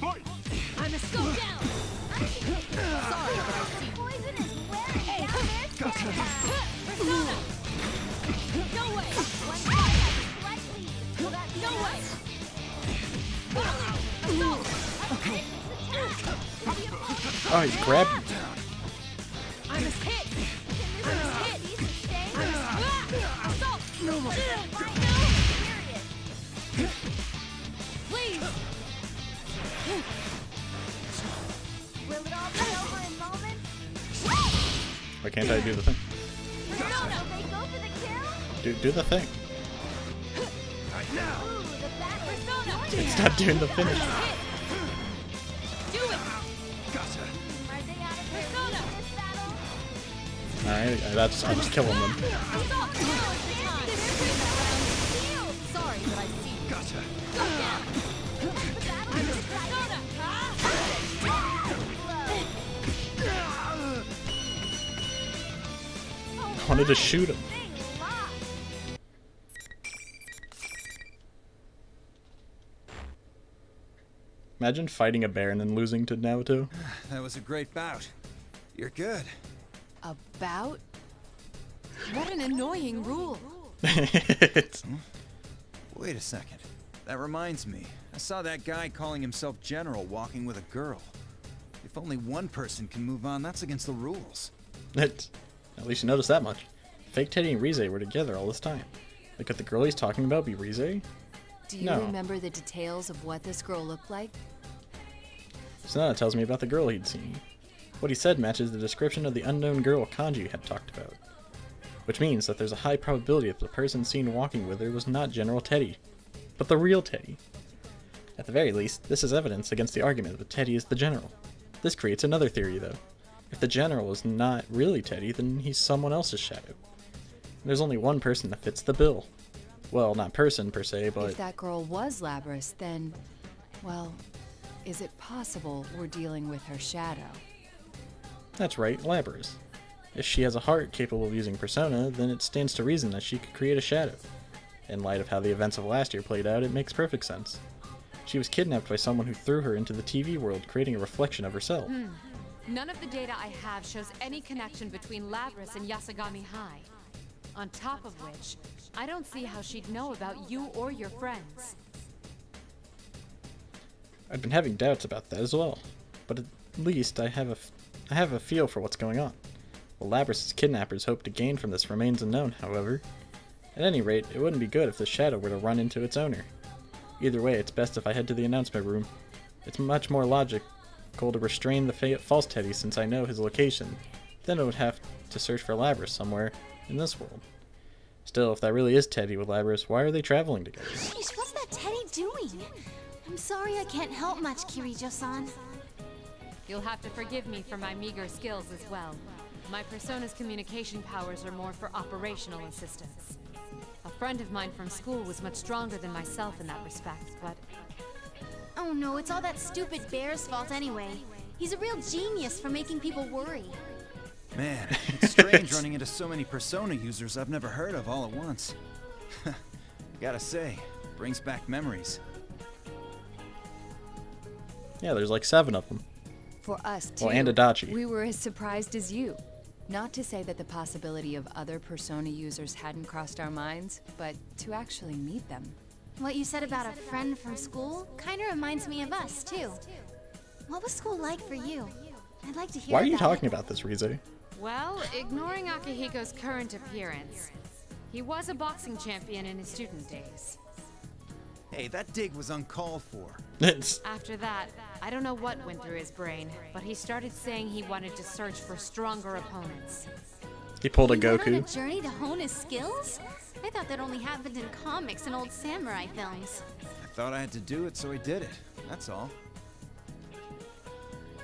Fight! I must go down! Sorry, but I see poison is wearing down their stamina! Persona! No way! One fight, slightly! No way! Assault! Okay. Oh, he grabbed me. I must hit! Can this hit? Stay? Assault! No more! Period! Please! Will it all be over in moments? Why can't I do the thing? Persona, they go for the kill? Do the thing. Ooh, the back Persona! It's not doing the finish. Do it! Are they out of their league in this battle? Alright, I'll just kill him then. Assault! Now is the time! Shield! Sorry, but I see you. Gotcha. Go down! The battle is Persona! I wanted to shoot him. They lost! Imagine fighting a bear and then losing to Naoto. That was a great bout. You're good. About? What an annoying rule. It's- Wait a second. That reminds me. I saw that guy calling himself General walking with a girl. If only one person can move on, that's against the rules. At least you noticed that much. Fake Teddy and Rize were together all this time. Like, could the girl he's talking about be Rize? Do you No. remember the details of what this girl looked like? Sonata tells me about the girl he'd seen. What he said matches the description of the unknown girl Kanji had talked about. Which means that there's a high probability that the person seen walking with her was not General Teddy, but the real Teddy. At the very least, this is evidence against the argument that Teddy is the General. This creates another theory, though. If the General is not really Teddy, then he's someone else's shadow. There's only one person that fits the bill. Well, not person per se, but... If that girl was Labrys, then, well, is it possible we're dealing with her shadow? That's right, Labrys. If she has a heart capable of using Persona, then it stands to reason that she could create a shadow. In light of how the events of last year played out, it makes perfect sense. She was kidnapped by someone who threw her into the TV world, creating a reflection of herself. None of the data I have shows any connection between Labrys and Yasagami High. On top of which, I don't see how she'd know about you or your friends. I've been having doubts about that as well, but at least I have a feel for what's going on. What Labrys' kidnappers hope to gain from this remains unknown, however. At any rate, it wouldn't be good if the shadow were to run into its owner. Either way, it's best if I head to the announcement room. It's much more logical to restrain the false Teddy since I know his location, then I would have to search for Labrys somewhere in this world. Still, if that really is Teddy with Labrys, why are they traveling together? Sheesh, what's that Teddy doing? I'm sorry I can't help much, Kirijo-san. You'll have to forgive me for my meager skills as well. My Persona's communication powers are more for operational assistance. A friend of mine from school was much stronger than myself in that respect, but... Oh no, it's all that stupid bear's fault anyway. He's a real genius for making people worry. Man, it's strange running into so many Persona users I've never heard of all at once. Gotta say, brings back memories. Yeah, there's like 7 of them. For us, too. Well, and Adachi. We were as surprised as you. Not to say that the possibility of other Persona users hadn't crossed our minds, but to actually meet them. What you said about a friend from school kinda reminds me of us, too. What was school like for you? I'd like to hear Why are you about talking it. about this, Rize? Well, ignoring Akihiko's current appearance, he was a boxing champion in his student days. Hey, that dig was uncalled for. After that, I don't know what went through his brain, but he started saying he wanted to search for stronger opponents. He pulled a He went on a Goku. journey to hone his skills? I thought that only happened in comics and old samurai films. I thought I had to do it, so I did it. That's all.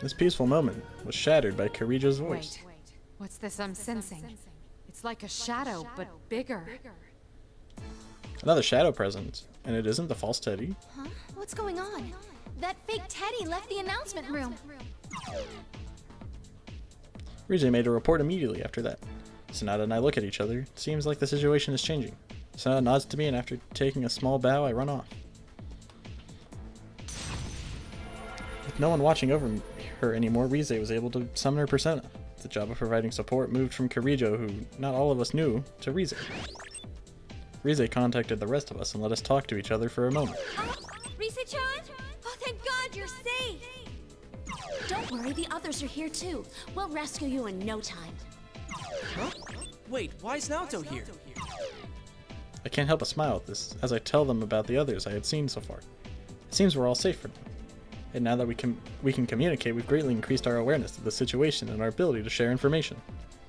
This peaceful moment was shattered by Kirijo's voice. Wait, what's this I'm sensing? It's like a shadow, but bigger. Another shadow presence, and it isn't the false Teddy. Huh? What's going on? That fake Teddy left the announcement room. Rize made a report immediately after that. Sonata and I look at each other. It seems like the situation is changing. Sonata nods to me, and after taking a small bow, I run off. With no one watching over her anymore, Rize was able to summon her persona. The job of providing support moved from Kirijo, who not all of us knew, to Rize. Rize contacted the rest of us and let us talk to each other for a moment. Risa-chan? Oh, thank God you're safe! Don't worry, the others are here too. We'll rescue you in no time. Huh? Wait, why is Naoto here? I can't help but smile at this, as I tell them about the others I had seen so far. It seems we're all safe for now. And now that we can communicate, we've greatly increased our awareness of the situation and our ability to share information.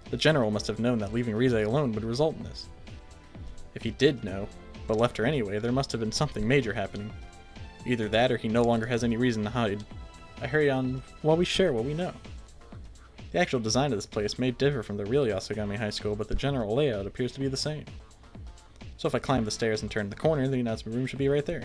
The General must have known that leaving Rize alone would result in this. If he did know, but left her anyway, there must have been something major happening. Either that or he no longer has any reason to hide. I hurry on while we share what we know. The actual design of this place may differ from the real Yasogami High School, but the general layout appears to be the same. So if I climb the stairs and turn the corner, the announcement room should be right there.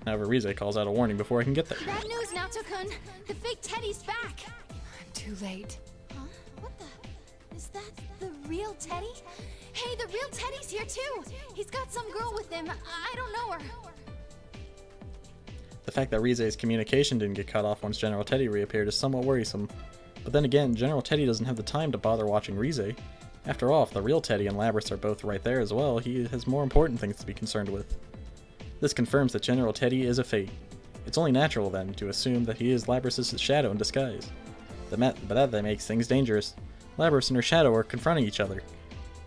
However, Rize calls out a warning before I can get there. Bad news, Naoto-kun. The fake Teddy's back. I'm too late. Huh? What the? Is that the real Teddy? Hey, the real Teddy's here too. He's got some girl with him. I don't know her. The fact that Rize's communication didn't get cut off once General Teddy reappeared is somewhat worrisome. But then again, General Teddy doesn't have the time to bother watching Rize. After all, if the real Teddy and Labrys are both right there as well, he has more important things to be concerned with. This confirms that General Teddy is a fate. It's only natural, then, to assume that he is Labrys' shadow in disguise. But that makes things dangerous. Labrys and her shadow are confronting each other.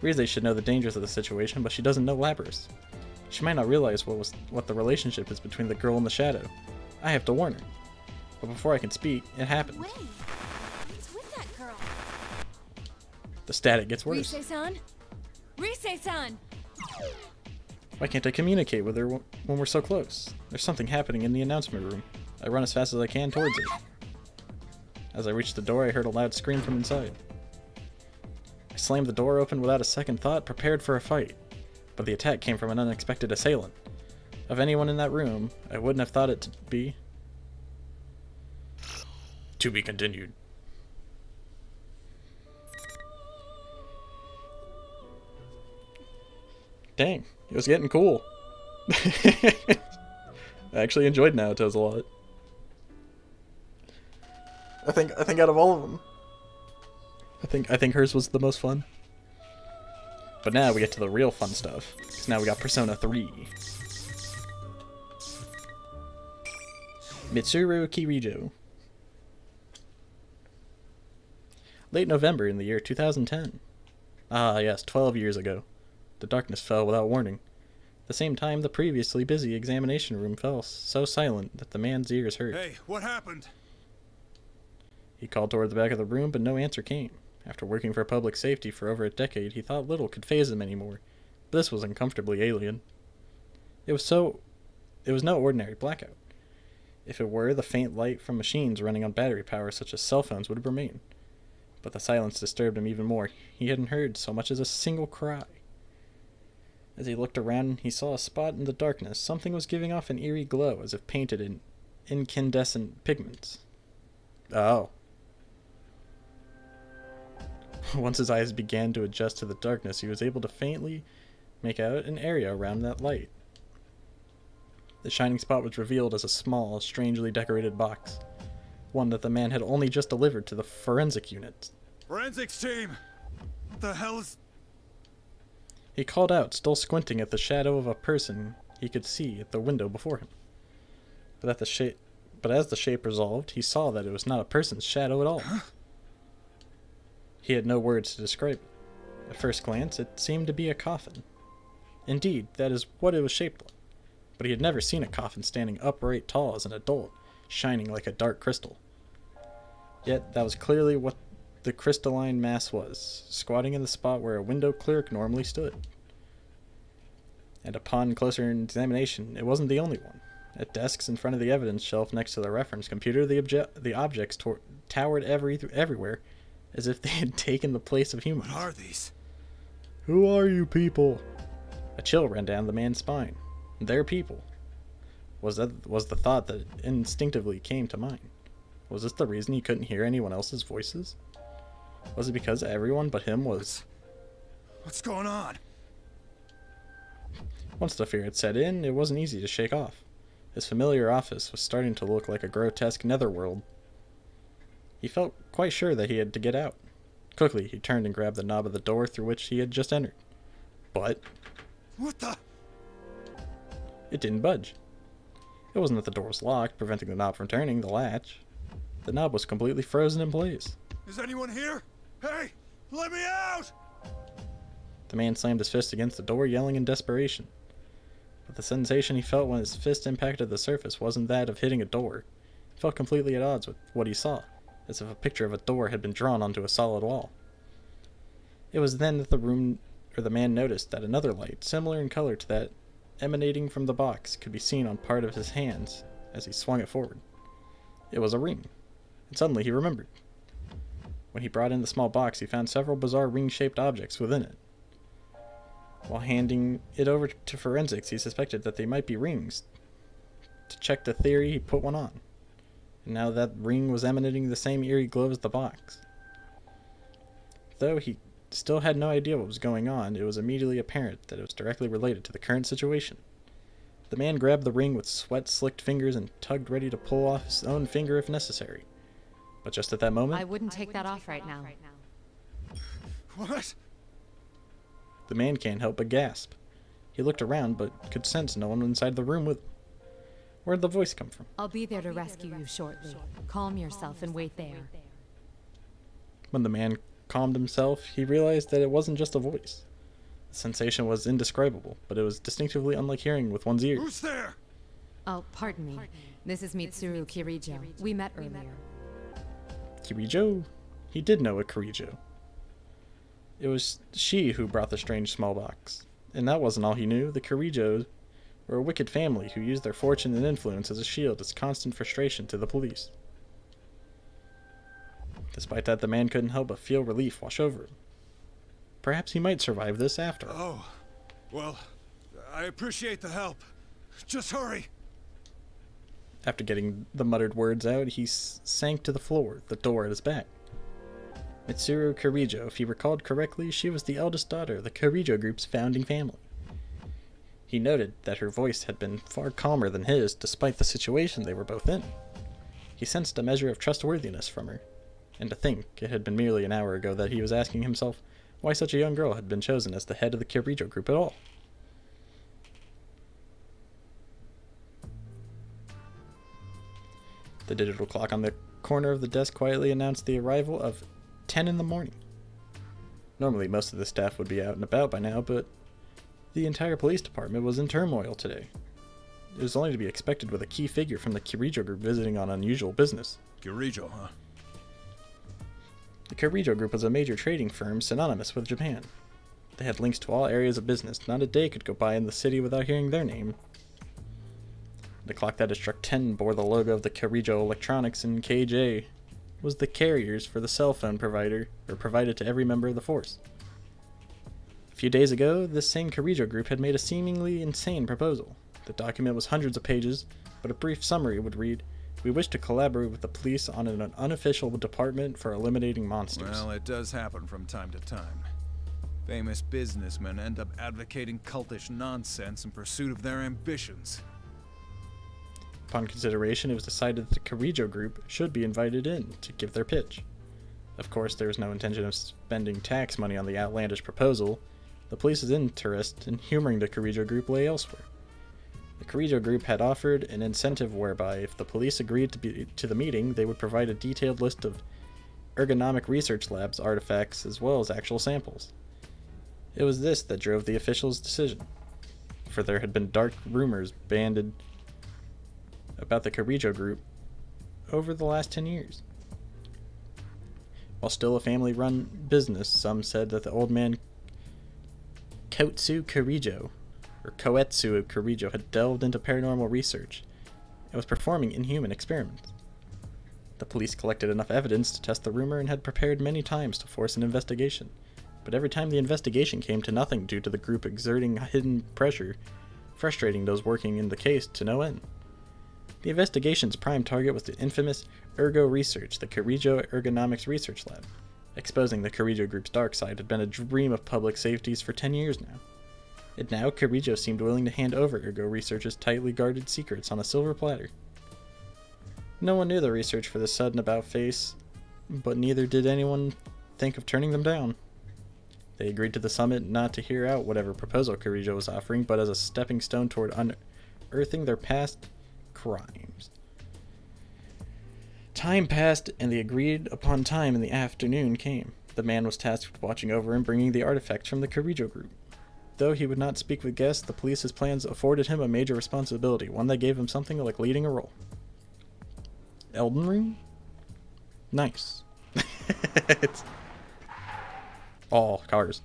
Rize should know the dangers of the situation, but she doesn't know Labrys. She might not realize what the relationship is between the girl and the shadow. I have to warn her. But before I can speak, it happens. Wait, what's with that girl? The static gets worse. Rise-san? Rise-san! Why can't I communicate with her when we're so close? There's something happening in the announcement room. I run as fast as I can towards it. As I reach the door, I heard a loud scream from inside. I slammed the door open without a second thought, prepared for a fight. But the attack came from an unexpected assailant. Of anyone in that room, I wouldn't have thought it to be... To be continued. Dang, it was getting cool. I actually enjoyed Naoto's a lot. I think out of all of them, I think hers was the most fun. But now we get to the real fun stuff. So now we got Persona 3. Mitsuru Kirijo. Late November in the year 2010. Ah yes, 12 years ago. The darkness fell without warning. At the same time, the previously busy examination room fell so silent that the man's ears hurt. Hey, what happened? He called toward the back of the room, but no answer came. After working for public safety for over a decade, he thought little could faze him anymore. But this was uncomfortably alien. It was no ordinary blackout. If it were, the faint light from machines running on battery power such as cell phones would have remained. But the silence disturbed him even more. He hadn't heard so much as a single cry. As he looked around, he saw a spot in the darkness. Something was giving off an eerie glow, as if painted in incandescent pigments. Oh. Once his eyes began to adjust to the darkness, he was able to faintly make out an area around that light. The shining spot was revealed as a small, strangely decorated box. One that the man had only just delivered to the forensic unit. Forensics team! What the hell is... He called out, still squinting at the shadow of a person he could see at the window before him. But as the shape resolved, he saw that it was not a person's shadow at all. He had no words to describe it. At first glance, it seemed to be a coffin. Indeed, that is what it was shaped like. But he had never seen a coffin standing upright tall as an adult, shining like a dark crystal. Yet that was clearly what the crystalline mass was, squatting in the spot where a window clerk normally stood. And upon closer examination, it wasn't the only one. At desks in front of the evidence shelf next to the reference computer, the objects towered everywhere, as if they had taken the place of humans. What are these? Who are you people? A chill ran down the man's spine. They're people. Was the thought that instinctively came to mind. Was this the reason he couldn't hear anyone else's voices? Was it because everyone but him was... What's going on? Once the fear had set in, it wasn't easy to shake off. His familiar office was starting to look like a grotesque netherworld. He felt quite sure that he had to get out. Quickly, he turned and grabbed the knob of the door through which he had just entered. But... What the... It didn't budge. It wasn't that the door was locked, preventing the knob from turning the latch. The knob was completely frozen in place. Is anyone here? Hey, let me out! The man slammed his fist against the door, yelling in desperation. But the sensation he felt when his fist impacted the surface wasn't that of hitting a door. He felt completely at odds with what he saw, as if a picture of a door had been drawn onto a solid wall. It was then that the man noticed that another light, similar in color to that emanating from the box, could be seen on part of his hands as he swung it forward. It was a ring, and suddenly he remembered. When he brought in the small box, he found several bizarre ring-shaped objects within it. While handing it over to forensics, he suspected that they might be rings. To check the theory, he put one on. And now that ring was emanating the same eerie glow as the box. Though he still had no idea what was going on, it was immediately apparent that it was directly related to the current situation. The man grabbed the ring with sweat-slicked fingers and tugged, ready to pull off his own finger if necessary. But just at that moment... I wouldn't take that off right now. What? The man can't help but gasp. He looked around, but could sense no one inside the room with him. Where'd the voice come from? I'll be there to rescue you shortly. Calm yourself and wait there. When the man calmed himself, he realized that it wasn't just a voice. The sensation was indescribable, but it was distinctively unlike hearing with one's ears. Who's there? Oh, pardon me. This is Mitsuru Kirijo. We met earlier. Kirijo? He did know a Kirijo. It was she who brought the strange small box. And that wasn't all he knew. The Kirijos were a wicked family who used their fortune and influence as a shield as constant frustration to the police. Despite that, the man couldn't help but feel relief wash over him. Perhaps he might survive this after all. Oh, well, I appreciate the help. Just hurry. After getting the muttered words out, he sank to the floor, the door at his back. Mitsuru Kirijo, if he recalled correctly, she was the eldest daughter of the Kirijo group's founding family. He noted that her voice had been far calmer than his, despite the situation they were both in. He sensed a measure of trustworthiness from her, and to think it had been merely an hour ago that he was asking himself why such a young girl had been chosen as the head of the Kirijo group at all. The digital clock on the corner of the desk quietly announced the arrival of 10 in the morning. Normally, most of the staff would be out and about by now, but the entire police department was in turmoil today. It was only to be expected with a key figure from the Kirijo group visiting on unusual business. Kirijo, huh? The Kirijo group was a major trading firm synonymous with Japan. They had links to all areas of business. Not a day could go by in the city without hearing their name. The clock that had struck 10 bore the logo of the Kirijo Electronics, and KJ was the carriers for the cell phone provided to every member of the force. A few days ago, this same Kirijo group had made a seemingly insane proposal. The document was hundreds of pages, but a brief summary would read, "We wish to collaborate with the police on an unofficial department for eliminating monsters." Well, it does happen from time to time. Famous businessmen end up advocating cultish nonsense in pursuit of their ambitions. Upon consideration, it was decided that the Kirijo group should be invited in to give their pitch. Of course, there was no intention of spending tax money on the outlandish proposal. The police's interest in humoring the Killjoy group lay elsewhere. The Killjoy group had offered an incentive whereby if the police agreed to the meeting, they would provide a detailed list of ergonomic research labs artifacts as well as actual samples. It was this that drove the officials' decision, for there had been dark rumors banded about the Killjoy group over the last 10 years. While still a family-run business, some said that the old man Koetsu Killjoy had delved into paranormal research and was performing inhuman experiments. The police collected enough evidence to test the rumor and had prepared many times to force an investigation, but every time the investigation came to nothing due to the group exerting hidden pressure, frustrating those working in the case to no end. The investigation's prime target was the infamous Ergo Research, the Killjoy Ergonomics Research Lab. Exposing the Killjoy group's dark side had been a dream of public safeties for 10 years now. And now Killjoy seemed willing to hand over Ergo Research's tightly guarded secrets on a silver platter. No one knew the research for the sudden about-face, but neither did anyone think of turning them down. They agreed to the summit not to hear out whatever proposal Killjoy was offering, but as a stepping stone toward unearthing their past crimes. Time passed, and the agreed upon time in the afternoon came. The man was tasked with watching over and bringing the artifacts from the Killjoy group. Though he would not speak with guests, the police's plans afforded him a major responsibility, one that gave him something like leading a role. Elden Ring? Nice. It's all cars.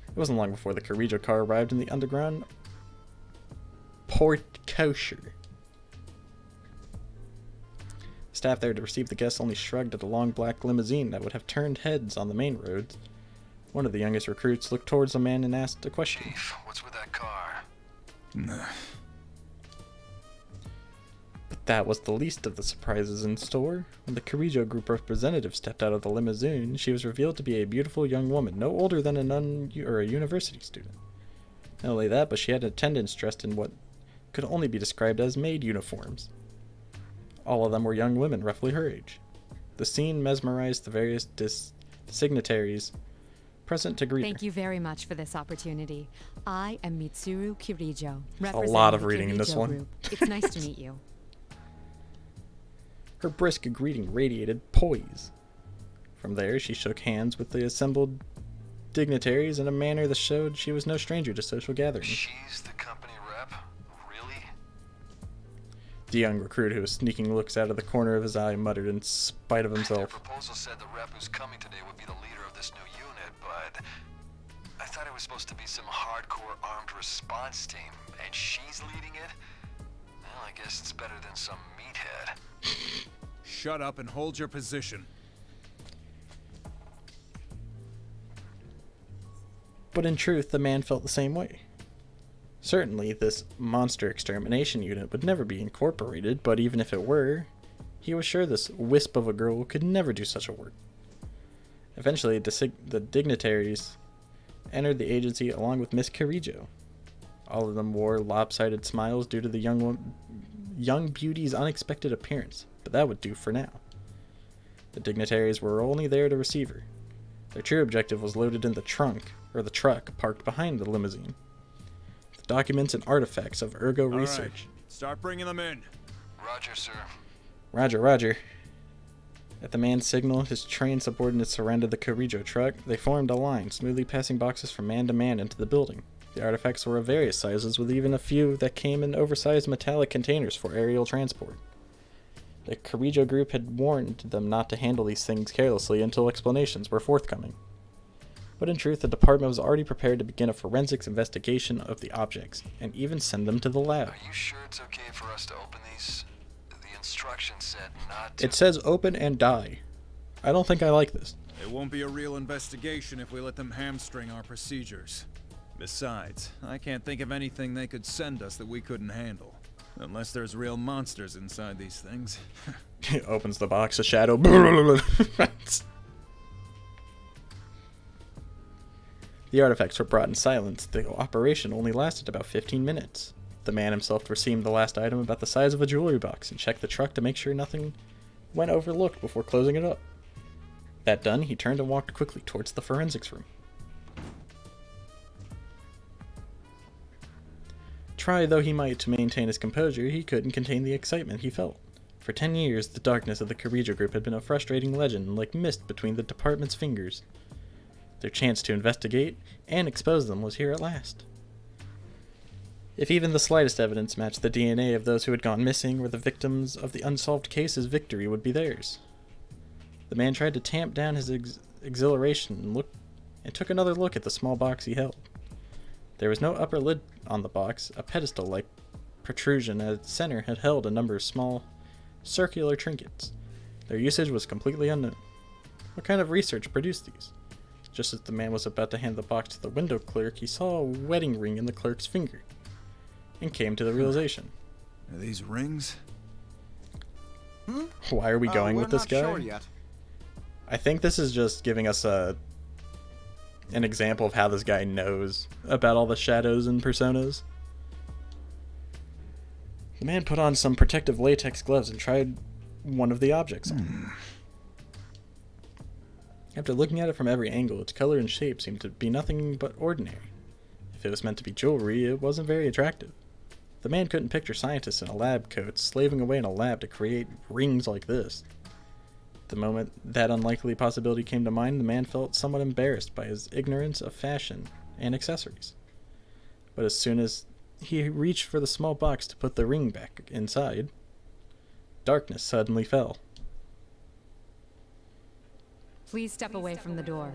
It wasn't long before the Killjoy car arrived in the underground Port Kosher. The staff there to receive the guests only shrugged at a long black limousine that would have turned heads on the main roads. One of the youngest recruits looked towards the man and asked a question. Chief, what's with that car? But that was the least of the surprises in store. When the Killjoy group representative stepped out of the limousine, she was revealed to be a beautiful young woman, no older than a university student. Not only that, but she had attendants dressed in what could only be described as maid uniforms. All of them were young women, roughly her age. The scene mesmerized the various dignitaries present to greet her. Thank you very much for this opportunity. I am Mitsuru Killjoy, a lot of representing the reading in this Killjoy one. group. It's nice to meet you. Her brisk greeting radiated poise. From there, she shook hands with the assembled dignitaries in a manner that showed she was no stranger to social gatherings. She's the company rep? Really? The young recruit, who was sneaking looks out of the corner of his eye, muttered in spite of Their himself. proposal said the rep who's coming today would be the leader of this new unit, but I thought it was supposed to be some hardcore armed response team, and she's leading it? Well, I guess it's better than some meathead. Shut up and hold your position. But in truth, the man felt the same way. Certainly, this monster extermination unit would never be incorporated, but even if it were, he was sure this wisp of a girl could never do such a work. Eventually, the dignitaries entered the agency along with Miss Killjoy. All of them wore lopsided smiles due to the young beauty's unexpected appearance, but that would do for now. The dignitaries were only there to receive her. Their true objective was loaded in the truck parked behind the limousine. The documents and artifacts of Ergo Research. Right. Start bringing them in. Roger, sir. Roger, roger. At the man's signal, his trained subordinates surrounded the Killjoy truck. They formed a line, smoothly passing boxes from man to man into the building. The artifacts were of various sizes, with even a few that came in oversized metallic containers for aerial transport. The Killjoy group had warned them not to handle these things carelessly until explanations were forthcoming. But in truth, the department was already prepared to begin a forensics investigation of the objects, and even send them to the lab. Are you sure it's okay for us to open these? The instructions said not to. It says open and die. I don't think I like this. It won't be a real investigation if we let them hamstring our procedures. Besides, I can't think of anything they could send us that we couldn't handle. Unless there's real monsters inside these things. He opens the box, a shadow. The artifacts were brought in silence. The operation only lasted about 15 minutes. The man himself received the last item about the size of a jewelry box and checked the truck to make sure nothing went overlooked before closing it up. That done, he turned and walked quickly towards the forensics room. Try though he might to maintain his composure, he couldn't contain the excitement he felt. For 10 years, the darkness of the Killjoy group had been a frustrating legend like mist between the department's fingers. Their chance to investigate and expose them was here at last. If even the slightest evidence matched the DNA of those who had gone missing or the victims of the unsolved cases, victory would be theirs. The man tried to tamp down his exhilaration and took another look at the small box he held. There was no upper lid on the box. A pedestal-like protrusion at its center had held a number of small, circular trinkets. Their usage was completely unknown. What kind of research produced these? Just as the man was about to hand the box to the window clerk, he saw a wedding ring in the clerk's finger, and came to the realization. Are these rings? Why are we going with this guy? We're not sure yet. I think this is just giving us an example of how this guy knows about all the shadows and personas. The man put on some protective latex gloves and tried one of the objects on. After looking at it from every angle, its color and shape seemed to be nothing but ordinary. If it was meant to be jewelry, it wasn't very attractive. The man couldn't picture scientists in a lab coat slaving away in a lab to create rings like this. The moment that unlikely possibility came to mind, the man felt somewhat embarrassed by his ignorance of fashion and accessories. But as soon as he reached for the small box to put the ring back inside, darkness suddenly fell. Please step away from the door.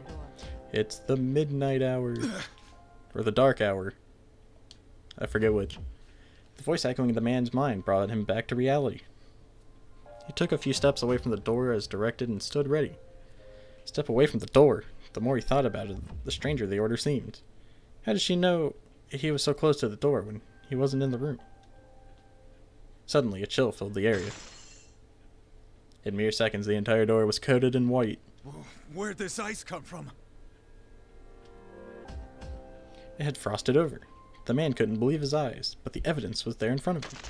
It's the midnight hour. Or the dark hour. I forget which. The voice echoing the man's mind brought him back to reality. He took a few steps away from the door as directed and stood ready. Step away from the door. The more he thought about it, the stranger the order seemed. How did she know he was so close to the door when he wasn't in the room? Suddenly, a chill filled the area. In mere seconds, the entire door was coated in white. Where'd this ice come from? It had frosted over. The man couldn't believe his eyes, but the evidence was there in front of him.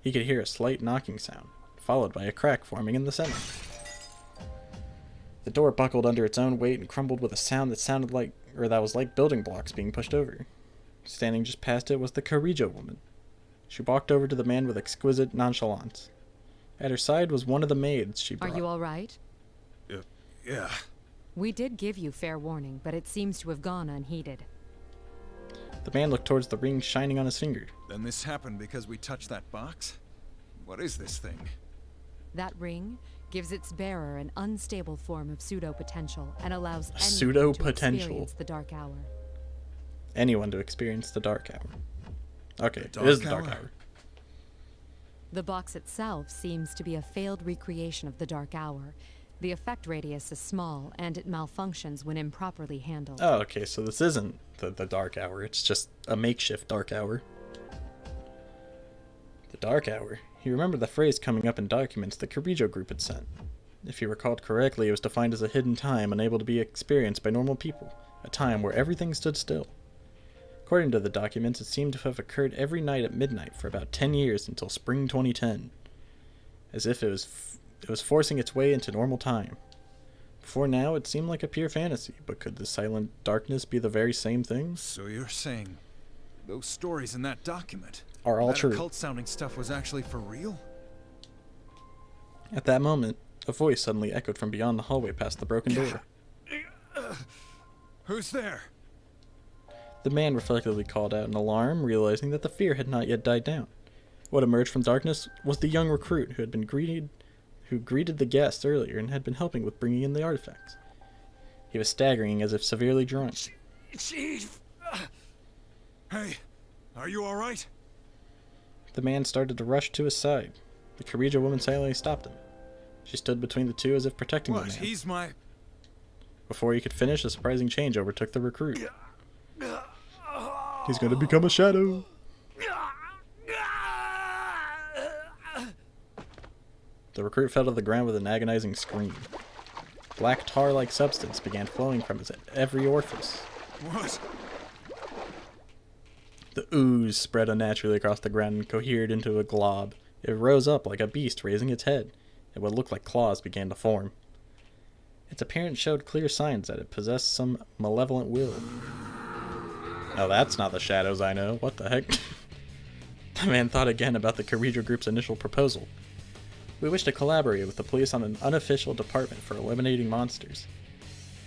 He could hear a slight knocking sound, followed by a crack forming in the center. The door buckled under its own weight and crumbled with a sound that was like building blocks being pushed over. Standing just past it was the Killjoy woman. She walked over to the man with exquisite nonchalance. At her side was one of the maids she brought. Are you all right? Yeah. We did give you fair warning, but it seems to have gone unheeded. The man looked towards the ring shining on his finger. Then this happened because we touched that box? What is this thing? That ring gives its bearer an unstable form of pseudo-potential and allows anyone to Pseudo-potential. experience the dark hour. Anyone to experience the dark hour. Okay, it is the dark hour. The box itself seems to be a failed recreation of the dark hour. The effect radius is small, and it malfunctions when improperly handled. Oh, okay, so this isn't the dark hour. It's just a makeshift dark hour. The dark hour. He remembered the phrase coming up in documents the Killjoy group had sent. If he recalled correctly, it was defined as a hidden time unable to be experienced by normal people, a time where everything stood still. According to the documents, it seemed to have occurred every night at midnight for about 10 years until spring 2010, as if it was forcing its way into normal time. Before now, it seemed like a pure fantasy, but could the silent darkness be the very same thing? So you're saying those stories in that document are all true. That occult-sounding stuff was actually for real? At that moment, a voice suddenly echoed from beyond the hallway past the broken door. Who's there? The man reflectively called out in alarm, realizing that the fear had not yet died down. What emerged from darkness was the young recruit who greeted the guests earlier and had been helping with bringing in the artifacts. He was staggering as if severely drunk. Chief! Hey, are you alright? The man started to rush to his side. The Killjoy woman silently stopped him. She stood between the two as if protecting the man. He's my... Before he could finish, a surprising change overtook the recruit. He's going to become a shadow. The recruit fell to the ground with an agonizing scream. Black tar-like substance began flowing from his every orifice. What? The ooze spread unnaturally across the ground and cohered into a glob. It rose up like a beast raising its head, and what looked like claws began to form. Its appearance showed clear signs that it possessed some malevolent will. No, that's not the shadows I know. What the heck? The man thought again about the Killjoy group's initial proposal. We wish to collaborate with the police on an unofficial department for eliminating monsters.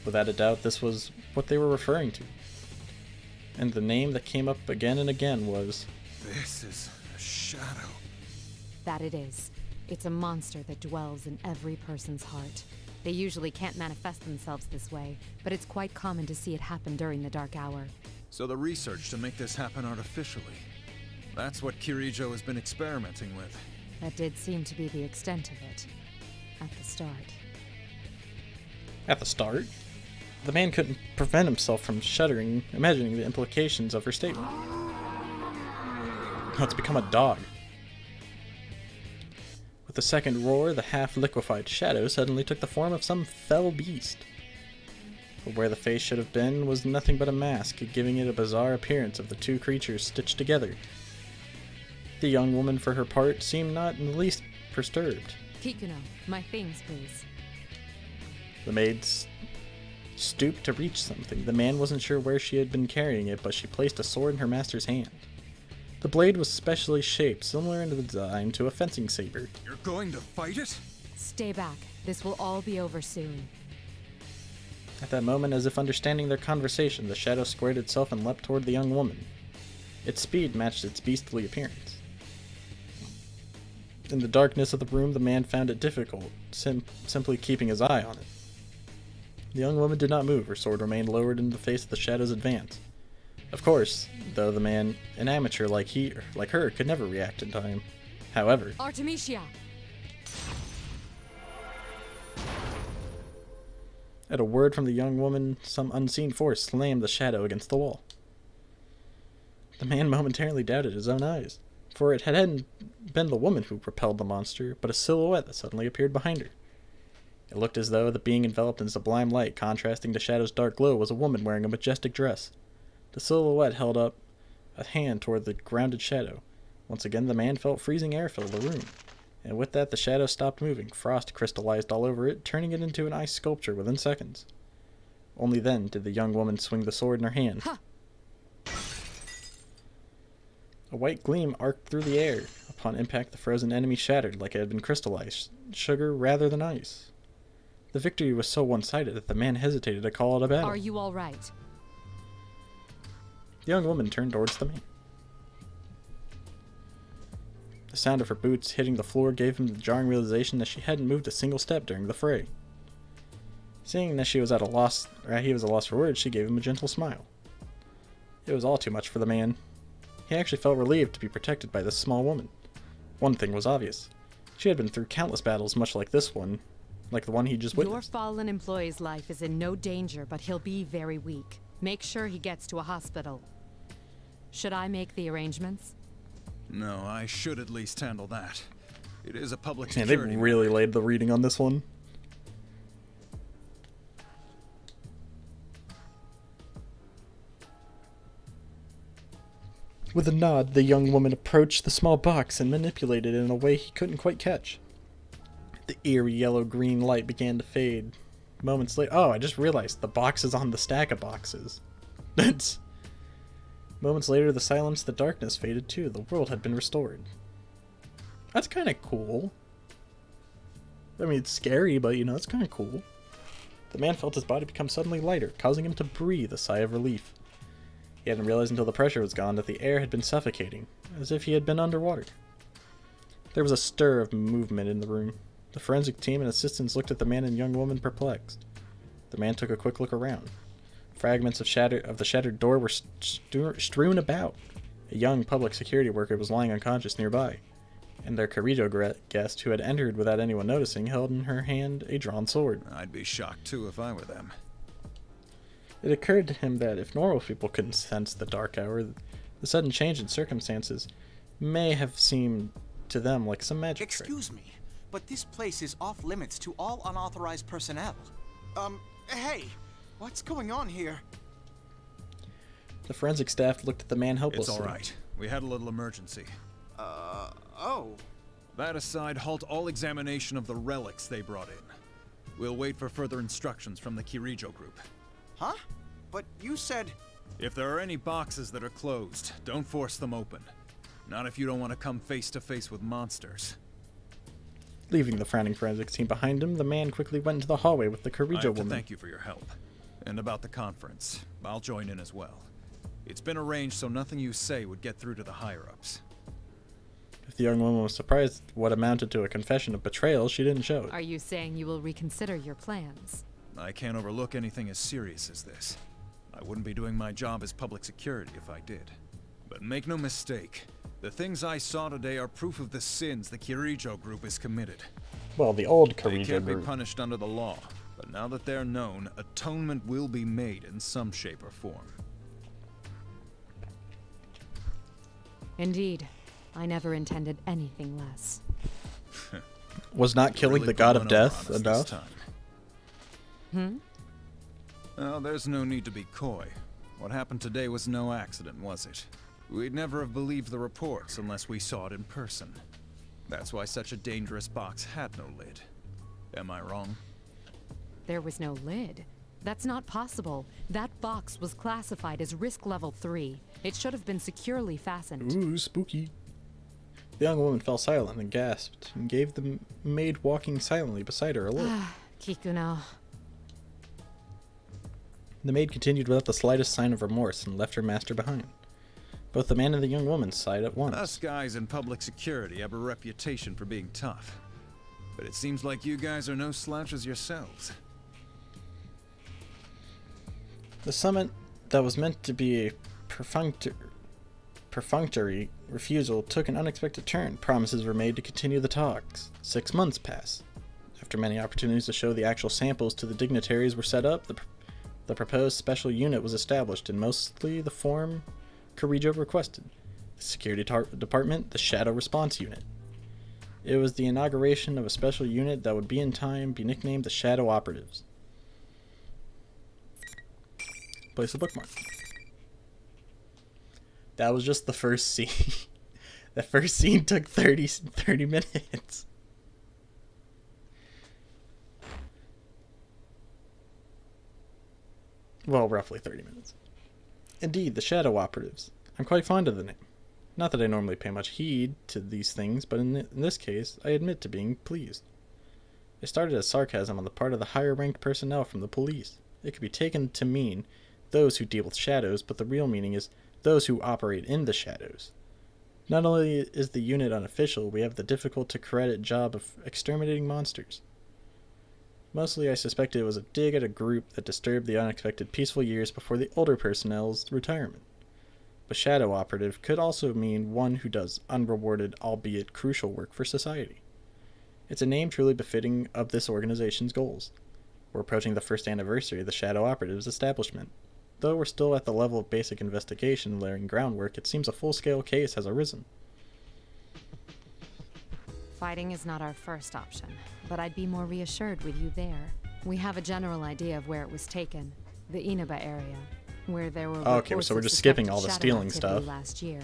Without a doubt, this was what they were referring to. And the name that came up again and again was... This is a shadow. That it is. It's a monster that dwells in every person's heart. They usually can't manifest themselves this way, but it's quite common to see it happen during the dark hour. So the research to make this happen artificially. That's what Killjoy has been experimenting with. That did seem to be the extent of it. At the start. At the start? The man couldn't prevent himself from shuddering, imagining the implications of her statement. Now it's become a dog. With the second roar, the half-liquefied shadow suddenly took the form of some fell beast. But where the face should have been was nothing but a mask, giving it a bizarre appearance of the two creatures stitched together. The young woman, for her part, seemed not in the least perturbed. Kikuno, my things, please. The maid stooped to reach something. The man wasn't sure where she had been carrying it, but she placed a sword in her master's hand. The blade was specially shaped, similar in design to a fencing saber. You're going to fight it? Stay back. This will all be over soon. At that moment, as if understanding their conversation, the shadow squared itself and leapt toward the young woman. Its speed matched its beastly appearance. In the darkness of the room, the man found it difficult, simply keeping his eye on it. The young woman did not move. Her sword remained lowered in the face of the shadow's advance. Of course, though the man, an amateur like her, could never react in time. However... Artemisia! At a word from the young woman, some unseen force slammed the shadow against the wall. The man momentarily doubted his own eyes, for it hadn't been the woman who repelled the monster, but a silhouette that suddenly appeared behind her. It looked as though the being enveloped in sublime light, contrasting to Shadow's dark glow, was a woman wearing a majestic dress. The silhouette held up a hand toward the grounded Shadow. Once again, the man felt freezing air fill the room, and with that, the Shadow stopped moving. Frost crystallized all over it, turning it into an ice sculpture within seconds. Only then did the young woman swing the sword in her hand. Huh. A white gleam arced through the air. Upon impact, the frozen enemy shattered like it had been crystallized, sugar rather than ice. The victory was so one-sided that the man hesitated to call it a battle. Are you all right? The young woman turned towards the man. The sound of her boots hitting the floor gave him the jarring realization that she hadn't moved a single step during the fray. Seeing that he was at a loss for words, she gave him a gentle smile. It was all too much for the man. He actually felt relieved to be protected by this small woman. One thing was obvious. She had been through countless battles much like this one, like the one he just witnessed. Your fallen employee's life is in no danger, but he'll be very weak. Make sure he gets to a hospital. Should I make the arrangements? No, I should at least handle that. It is a public Man, security. they really laid the reading on this one. With a nod, the young woman approached the small box and manipulated it in a way he couldn't quite catch. The eerie yellow-green light began to fade. Moments later... Oh, I just realized the box is on the stack of boxes. Moments later, the silence, the darkness faded too. The world had been restored. That's kind of cool. I mean, it's scary, but, you know, it's kind of cool. The man felt his body become suddenly lighter, causing him to breathe a sigh of relief. He hadn't realized until the pressure was gone that the air had been suffocating, as if he had been underwater. There was a stir of movement in the room. The forensic team and assistants looked at the man and young woman perplexed. The man took a quick look around. Fragments of the shattered door were strewn about. A young public security worker was lying unconscious nearby, and their Killjoy guest, who had entered without anyone noticing, held in her hand a drawn sword. I'd be shocked too if I were them. It occurred to him that if normal people couldn't sense the dark hour, the sudden change in circumstances may have seemed to them like some magic Excuse me, but this place is off limits to all unauthorized personnel. Hey, what's going on here? The forensic staff looked at the man helplessly. It's all right. We had a little emergency. Oh. That aside, halt all examination of the relics they brought in. We'll wait for further instructions from the Killjoy group. Huh? But you said... If there are any boxes that are closed, don't force them open. Not if you don't want to come face to face with monsters. Leaving the frowning forensics team behind him, the man quickly went into the hallway with the I Killjoy have to woman. thank you for your help. And about the conference, I'll join in as well. It's been arranged so nothing you say would get through to the higher-ups. If the young woman was surprised at what amounted to a confession of betrayal, she didn't show it. Are you saying you will reconsider your plans? I can't overlook anything as serious as this. I wouldn't be doing my job as public security if I did. But make no mistake, the things I saw today are proof of the sins the Killjoy group has committed. Well, the old They Killjoy can't be group. punished under the law, but now that they're known, atonement will be made in some shape or form. Indeed. I never intended anything less. Was not killing the god of death enough? Well, there's no need to be coy. What happened today was no accident, was it? We'd never have believed the reports unless we saw it in person. That's why such a dangerous box had no lid. Am I wrong? There was no lid. That's not possible. That box was classified as risk level 3. It should have been securely fastened. Ooh, spooky. The young woman fell silent and gasped, and gave the maid walking silently beside her a look. Kikuno. The maid continued without the slightest sign of remorse and left her master behind. Both the man and the young woman sighed at once. Us guys in public security have a reputation for being tough. But it seems like you guys are no slouches yourselves. The summit that was meant to be a perfunctory refusal took an unexpected turn. Promises were made to continue the talks. 6 months passed. After many opportunities to show the actual samples to the dignitaries were set up, the proposed special unit was established in mostly the form Killjoy requested. The Security Department, the Shadow Response Unit. It was the inauguration of a special unit that would in time be nicknamed the Shadow Operatives. Place a bookmark. That was just the first scene. The first scene took 30 minutes. Well, roughly 30 minutes. Indeed, the Shadow Operatives. I'm quite fond of the name. Not that I normally pay much heed to these things, but in this case, I admit to being pleased. It started as sarcasm on the part of the higher-ranked personnel from the police. It could be taken to mean those who deal with shadows, but the real meaning is those who operate in the shadows. Not only is the unit unofficial, we have the difficult to credit job of exterminating monsters. Mostly I suspected it was a dig at a group that disturbed the unexpected peaceful years before the older personnel's retirement. But Shadow Operative could also mean one who does unrewarded, albeit crucial work for society. It's a name truly befitting of this organization's goals. We're approaching the first anniversary of the Shadow Operative's establishment. Though we're still at the level of basic investigation laying groundwork, it seems a full-scale case has arisen. Fighting is not our first option, but I'd be more reassured with you there. We have a general idea of where it was taken, the Inaba area, where there were okay, so we're just skipping all the stealing stuff. Last year.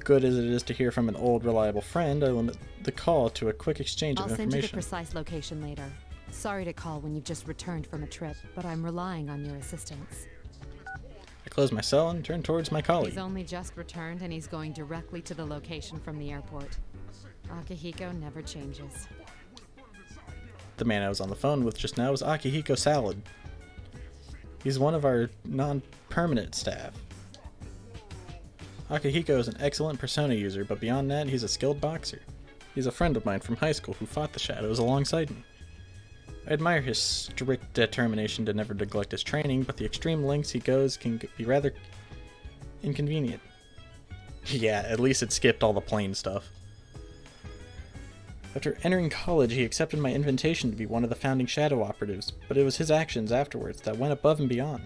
Good as it is to hear from an old, reliable friend, I limit the call to a quick exchange of I'll information. send you the precise location later. Sorry to call when you've just returned from a trip, but I'm relying on your assistance. I close my cell and turn towards my colleague. He's only just returned and he's going directly to the location from the airport. Akihiko never changes. The man I was on the phone with just now was Akihiko Salad. He's one of our non-permanent staff. Akihiko is an excellent persona user, but beyond that, he's a skilled boxer. He's a friend of mine from high school who fought the shadows alongside me. I admire his strict determination to never neglect his training, but the extreme lengths he goes can be rather inconvenient. Yeah, at least it skipped all the plain stuff. After entering college, he accepted my invitation to be one of the founding Shadow Operatives, but it was his actions afterwards that went above and beyond.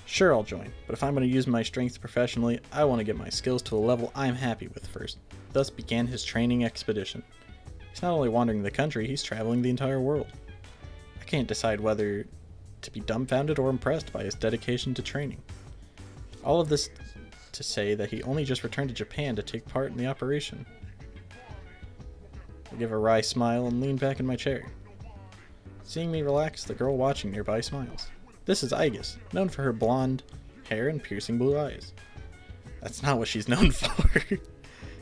Sure, I'll join, but if I'm going to use my strengths professionally, I want to get my skills to a level I'm happy with first. Thus began his training expedition. He's not only wandering the country, he's traveling the entire world. I can't decide whether to be dumbfounded or impressed by his dedication to training. All of this to say that he only just returned to Japan to take part in the operation. I give a wry smile and lean back in my chair. Seeing me relax, the girl watching nearby smiles. This is Aigis, known for her blonde hair and piercing blue eyes. That's not what she's known for.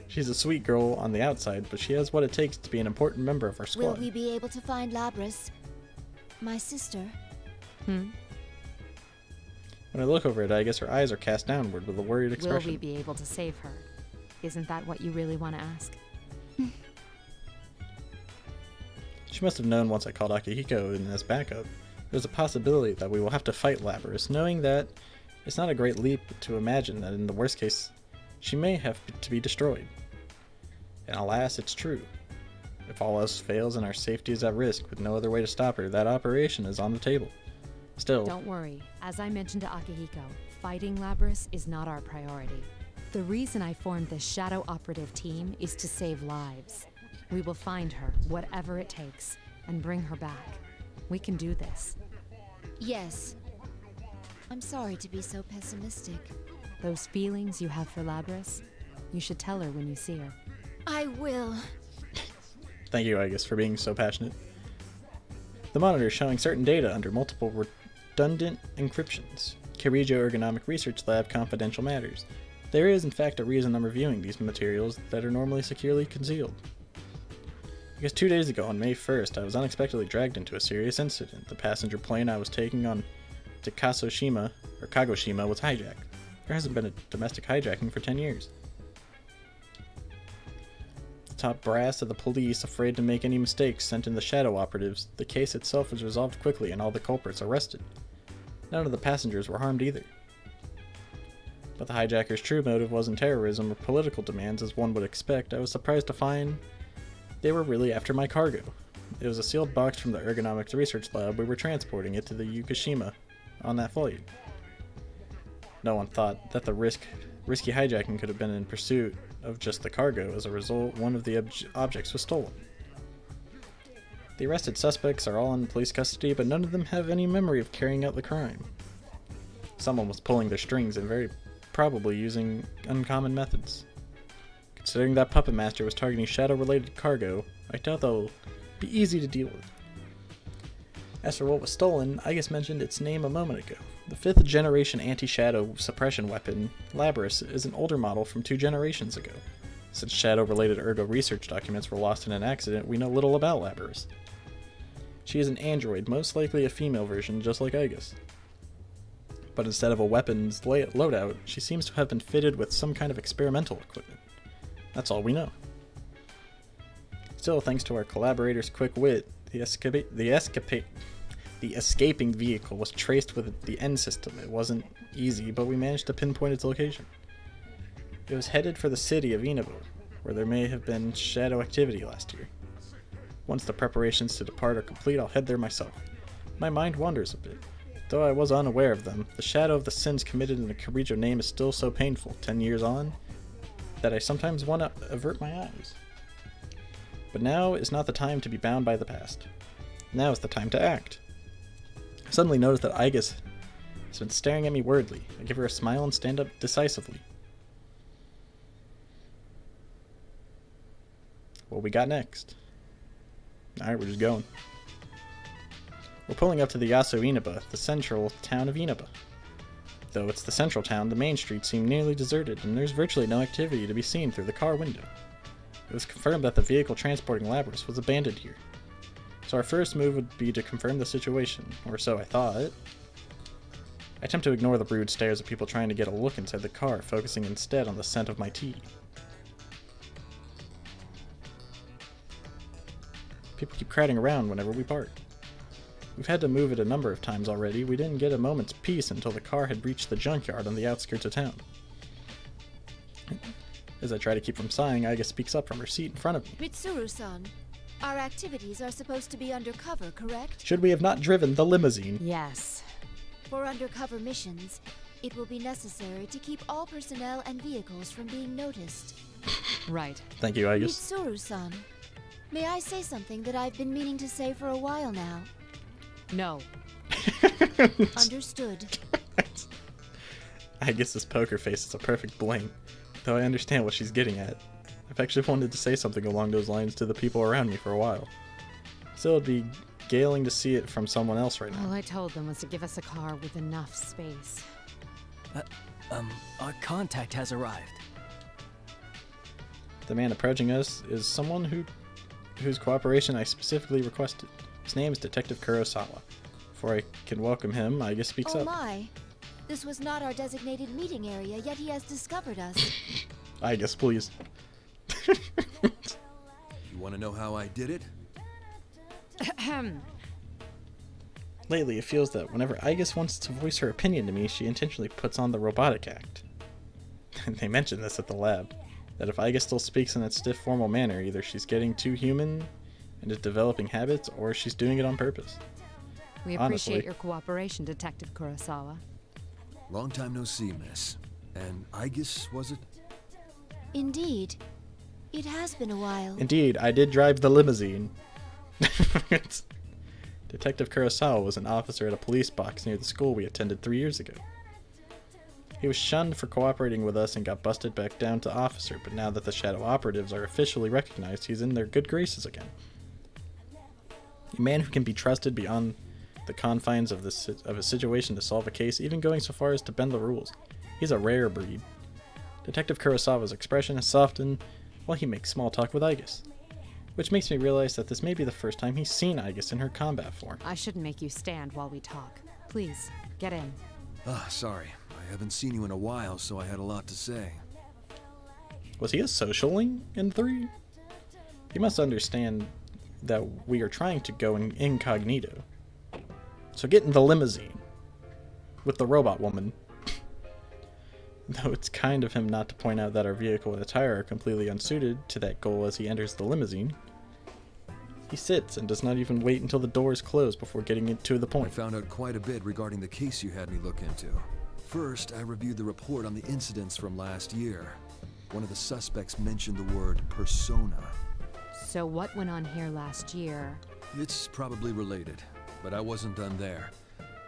She's a sweet girl on the outside, but she has what it takes to be an important member of our squad. Will we be able to find Labris? My sister? When I look over at Aigis, her eyes are cast downward with a worried expression. Will we be able to save her? Isn't that what you really want to ask? She must have known once I called Akihiko in as backup. There's a possibility that we will have to fight Labris, knowing that it's not a great leap to imagine that in the worst case, she may have to be destroyed. And alas, it's true. If all else fails and our safety is at risk with no other way to stop her, that operation is on the table. Still, don't worry. As I mentioned to Akihiko, fighting Labris is not our priority. The reason I formed this shadow operative team is to save lives. We will find her, whatever it takes, and bring her back. We can do this. Yes. I'm sorry to be so pessimistic. Those feelings you have for Labris, you should tell her when you see her. I will. Thank you, Aigis, for being so passionate. The monitor is showing certain data under multiple redundant encryptions. Killjoy Ergonomic Research Lab confidential matters. There is, in fact, a reason I'm reviewing these materials that are normally securely concealed. Because 2 days ago, on May 1st, I was unexpectedly dragged into a serious incident. The passenger plane I was taking on to Kagoshima was hijacked. There hasn't been a domestic hijacking for 10 years. The top brass of the police, afraid to make any mistakes, sent in the shadow operatives. The case itself was resolved quickly and all the culprits arrested. None of the passengers were harmed either. But the hijackers' true motive wasn't terrorism or political demands as one would expect. I was surprised to find they were really after my cargo. It was a sealed box from the Ergonomics Research Lab. We were transporting it to the Yukushima on that flight. No one thought that the risky hijacking could have been in pursuit of just the cargo. As a result, one of the objects was stolen. The arrested suspects are all in police custody, but none of them have any memory of carrying out the crime. Someone was pulling their strings and very probably using uncommon methods. Considering that Puppet Master was targeting shadow-related cargo, I doubt they'll be easy to deal with. As for what was stolen, I just mentioned its name a moment ago. The 5th generation anti-shadow suppression weapon, Labris, is an older model from 2 generations ago. Since shadow-related ergo research documents were lost in an accident, we know little about Labris. She is an android, most likely a female version, just like Aigis. But instead of a weapons loadout, she seems to have been fitted with some kind of experimental equipment. That's all we know. Still, thanks to our collaborators' quick wit, the escaping vehicle was traced with the N system. It wasn't easy, but we managed to pinpoint its location. It was headed for the city of Inaba, where there may have been shadow activity last year. Once the preparations to depart are complete, I'll head there myself. My mind wanders a bit. Though I was unaware of them, the shadow of the sins committed in the Killjoy name is still so painful, 10 years on, that I sometimes want to avert my eyes. But now is not the time to be bound by the past. Now is the time to act. I suddenly notice that Aigis has been staring at me weirdly. I give her a smile and stand up decisively. What we got next? Alright, we're just going. We're pulling up to the Yasu Inaba, the central town of Inaba. Though it's the central town, the main streets seem nearly deserted, and there's virtually no activity to be seen through the car window. It was confirmed that the vehicle transporting Labris was abandoned here. So our first move would be to confirm the situation, or so I thought. I attempt to ignore the rude stares of people trying to get a look inside the car, focusing instead on the scent of my tea. People keep crowding around whenever we park. We've had to move it a number of times already. We didn't get a moment's peace until the car had reached the junkyard on the outskirts of town. As I try to keep from sighing, Aiga speaks up from her seat in front of me. Mitsuru-san, our activities are supposed to be undercover, correct? Should we have not driven the limousine? Yes. For undercover missions, it will be necessary to keep all personnel and vehicles from being noticed. Right. Thank you, Aiga. Mitsuru-san, may I say something that I've been meaning to say for a while now? No. Understood. I guess this poker face is a perfect blank, though I understand what she's getting at. I've actually wanted to say something along those lines to the people around me for a while. Still, it'd be scaling to see it from someone else right now. All I told them was to give us a car with enough space. Our contact has arrived. The man approaching us is someone whose cooperation I specifically requested. His name is Detective Kurosawa. Before I can welcome him, Iga speaks Oh up. my. This was not our designated meeting area, yet he has discovered us. Iga, please. You want to know how I did it? Lately, it feels that whenever Iga wants to voice her opinion to me, she intentionally puts on the robotic act. They mentioned this at the lab, that if Iga still speaks in that stiff, formal manner, either she's getting too human and is developing habits, or she's doing it on purpose. We Honestly. appreciate your cooperation, Detective Kurosawa. Long time no see, miss. And I guess, was it? Indeed. It has been a while. Indeed, I did drive the limousine. Detective Kurosawa was an officer at a police box near the school we attended 3 years ago. He was shunned for cooperating with us and got busted back down to officer, but now that the Shadow Operatives are officially recognized, he's in their good graces again. A man who can be trusted beyond the confines of a situation to solve a case, even going so far as to bend the rules. He's a rare breed. Detective Kurosawa's expression has softened while he makes small talk with Iga, which makes me realize that this may be the first time he's seen Iga in her combat form. I shouldn't make you stand while we talk. Please, get in. Sorry. I haven't seen you in a while, so I had a lot to say. Was he a socialing in 3? He must understand that we are trying to go incognito. So get in the limousine with the robot woman. Though it's kind of him not to point out that our vehicle and attire are completely unsuited to that goal as he enters the limousine. He sits and does not even wait until the doors close before getting to the I point. found out quite a bit regarding the case you had me look into. First, I reviewed the report on the incidents from last year. One of the suspects mentioned the word persona. So what went on here last year? It's probably related, but I wasn't done there.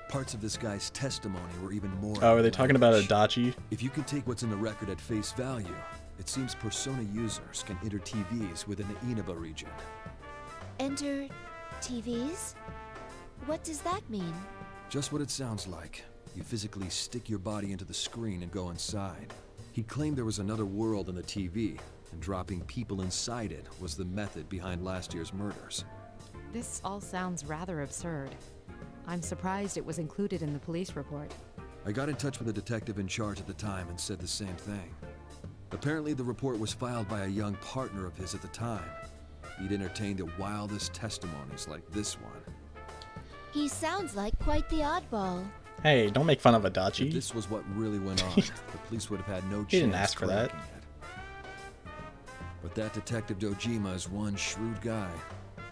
Parts of this guy's testimony were even more Oh, are they talking about outlandish. Adachi? If you can take what's in the record at face value, it seems persona users can enter TVs within the Inaba region. Enter TVs? What does that mean? Just what it sounds like. You physically stick your body into the screen and go inside. He claimed there was another world in the TV, and dropping people inside it was the method behind last year's murders. This all sounds rather absurd. I'm surprised it was included in the police report. I got in touch with the detective in charge at the time and said the same thing. Apparently the report was filed by a young partner of his at the time. He'd entertained the wildest testimonies like this one. He sounds like quite the oddball. Hey, don't make fun of If Adachi. this was what really went on, the police would have had no chance He didn't ask for that. cracking it. But that Detective Dojima is one shrewd guy.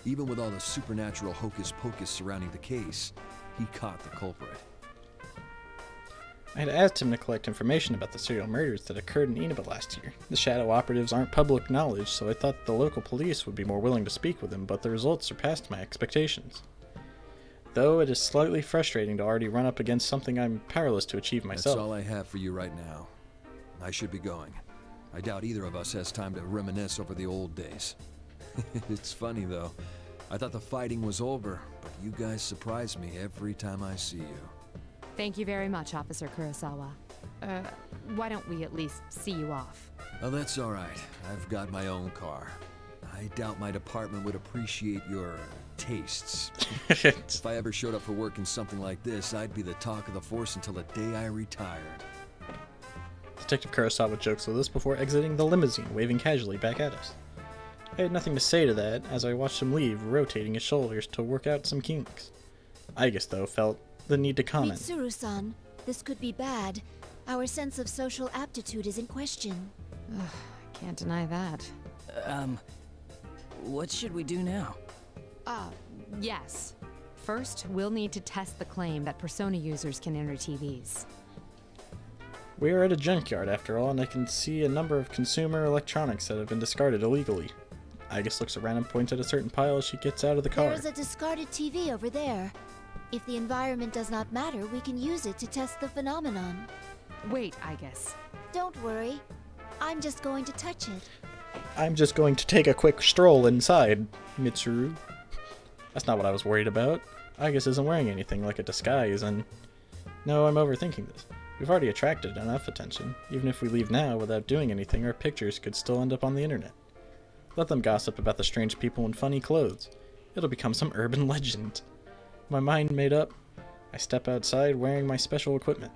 Even with all the supernatural hocus-pocus surrounding the case, he caught the culprit. I had asked him to collect information about the serial murders that occurred in Inaba last year. The Shadow Operatives aren't public knowledge, so I thought the local police would be more willing to speak with him, but the results surpassed my expectations. Though it is slightly frustrating to already run up against something I'm powerless to achieve myself. That's all I have for you right now. I should be going. I doubt either of us has time to reminisce over the old days. It's funny, though. I thought the fighting was over, but you guys surprise me every time I see you. Thank you very much, Officer Kurosawa. Why don't we at least see you off? Oh, that's all right. I've got my own car. I doubt my department would appreciate your tastes. If I ever showed up for work in something like this, I'd be the talk of the force until the day I retired. Detective Kurosawa jokes with us before exiting the limousine, waving casually back at us. I had nothing to say to that as I watched him leave, rotating his shoulders to work out some kinks. Iga, though, felt the need to comment. Mitsuru-san, this could be bad. Our sense of social aptitude is in question. Can't deny that. What should we do now? Yes. First, we'll need to test the claim that persona users can enter TVs. We are at a junkyard after all, and I can see a number of consumer electronics that have been discarded illegally. Iga looks around and points at a certain pile as she gets out of the car. There is a discarded TV over there. If the environment does not matter, we can use it to test the phenomenon. Wait, I guess. Don't worry. I'm just going to touch it. I'm just going to take a quick stroll inside, Mitsuru. That's not what I was worried about. Agus isn't wearing anything like a disguise, and... No, I'm overthinking this. We've already attracted enough attention. Even if we leave now without doing anything, our pictures could still end up on the internet. Let them gossip about the strange people in funny clothes. It'll become some urban legend. My mind made up, I step outside wearing my special equipment.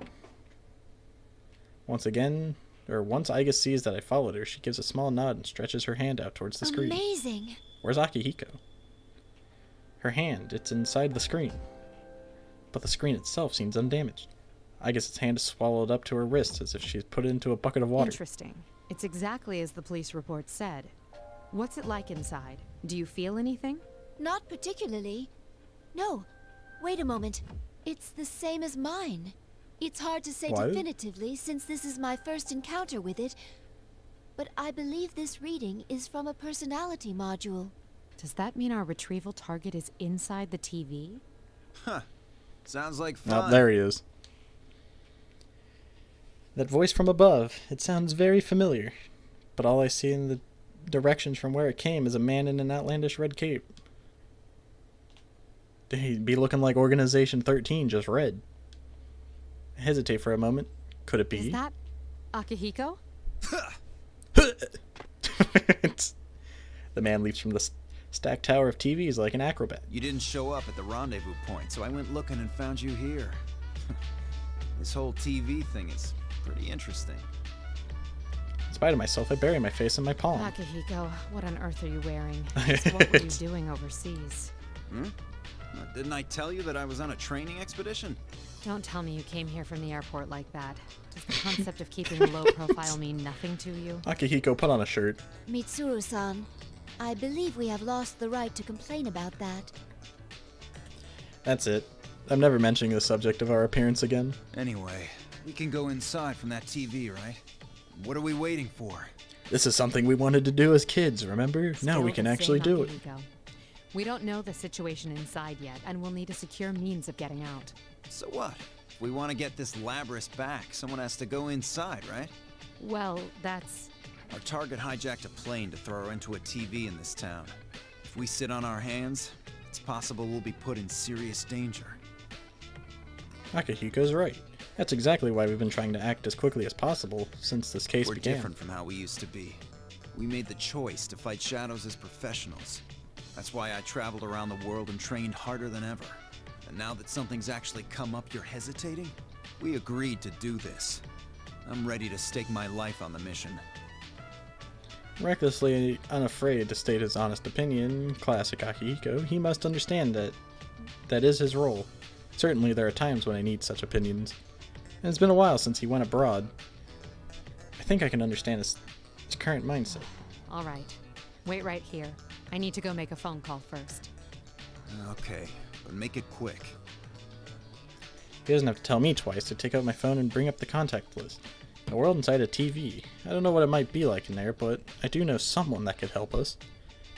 Once Agus sees that I followed her, she gives a small nod and stretches her hand out towards the screen. Amazing. Where's Akihiko? Her hand, it's inside the screen. But the screen itself seems undamaged. Agus's hand is swallowed up to her wrist as if she's put it into a bucket of water. Interesting. It's exactly as the police report said. What's it like inside? Do you feel anything? Not particularly. No. Wait a moment. It's the same as mine. It's hard to say definitively since this is my first encounter with it, but I believe this reading is from a personality module. Does that mean our retrieval target is inside the TV? Huh. Sounds like fun. Oh, there he is. That voice from above, it sounds very familiar, but all I see in the directions from where it came is a man in an outlandish red cape. He'd be looking like Organization 13, just red. I hesitate for a moment. Could it be? Is that Akihiko? The man leaps from the stacked tower of TVs like an acrobat. You didn't show up at the rendezvous point, so I went looking and found you here. This whole TV thing is pretty interesting. In spite of myself, I bury my face in my palm. Akihiko, what on earth are you wearing? Just what were you doing overseas? Didn't I tell you that I was on a training expedition? Don't tell me you came here from the airport like that. Does the concept of keeping a low profile mean nothing to you? Akihiko, put on a shirt. Mitsuru-san, I believe we have lost the right to complain about that. That's it. I'm never mentioning the subject of our appearance again. Anyway, we can go inside from that TV, right? What are we waiting for? This is something we wanted to do as kids, remember? Now we can actually do it. We don't know the situation inside yet, and we'll need a secure means of getting out. So what? If we want to get this Labrys back, someone has to go inside, right? Well, that's... Our target hijacked a plane to throw her into a TV in this town. If we sit on our hands, it's possible we'll be put in serious danger. Akihiko's right. That's exactly why we've been trying to act as quickly as possible since this case began. We're different from how we used to be. We made the choice to fight shadows as professionals. That's why I traveled around the world and trained harder than ever. And now that something's actually come up, you're hesitating? We agreed to do this. I'm ready to stake my life on the mission. Recklessly unafraid to state his honest opinion, classic Akihiko, he must understand that is his role. Certainly there are times when I need such opinions. And it's been a while since he went abroad. I think I can understand his current mindset. All right. Wait right here. I need to go make a phone call first. Okay, but make it quick. He doesn't have to tell me twice to take out my phone and bring up the contact list. A world inside a TV. I don't know what it might be like in there, but I do know someone that could help us.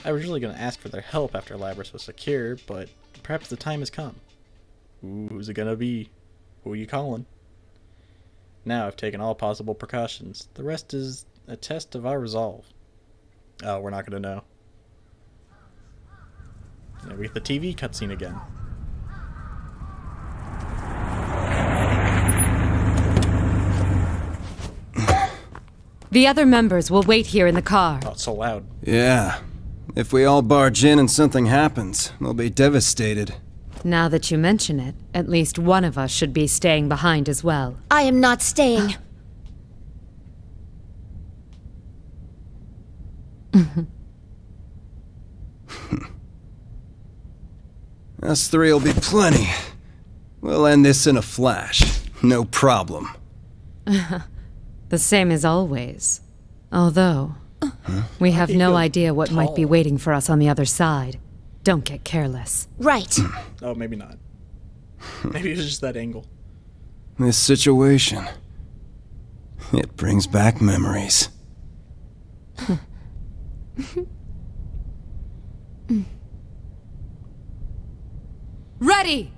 I was really going to ask for their help after Labrys was secure, but perhaps the time has come. Ooh, who's it going to be? Who are you calling? Now I've taken all possible precautions. The rest is a test of our resolve. Oh, we're not going to know. Now we get the TV cutscene again. The other members will wait here in the car. Oh, it's so loud. Yeah. If we all barge in and something happens, we'll be devastated. Now that you mention it, at least one of us should be staying behind as well. I am not staying. Us three will be plenty. We'll end this in a flash. No problem. The same as always. Although, we have no idea what might be waiting for us on the other side. Don't get careless. Right. Oh, maybe not. Maybe it was just that angle. This situation, it brings back memories. Ready!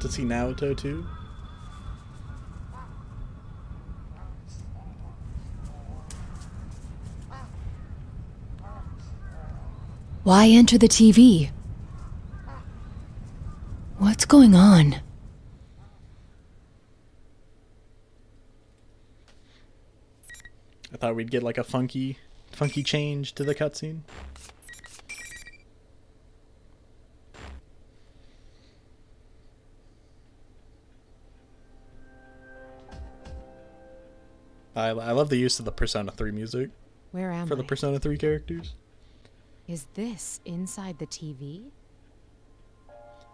get to see Naoto too. Why enter the TV? What's going on? I thought we'd get like a funky change to the cutscene. I love the use of the Persona 3 music Where am for the I? Persona 3 characters. Is this inside the TV?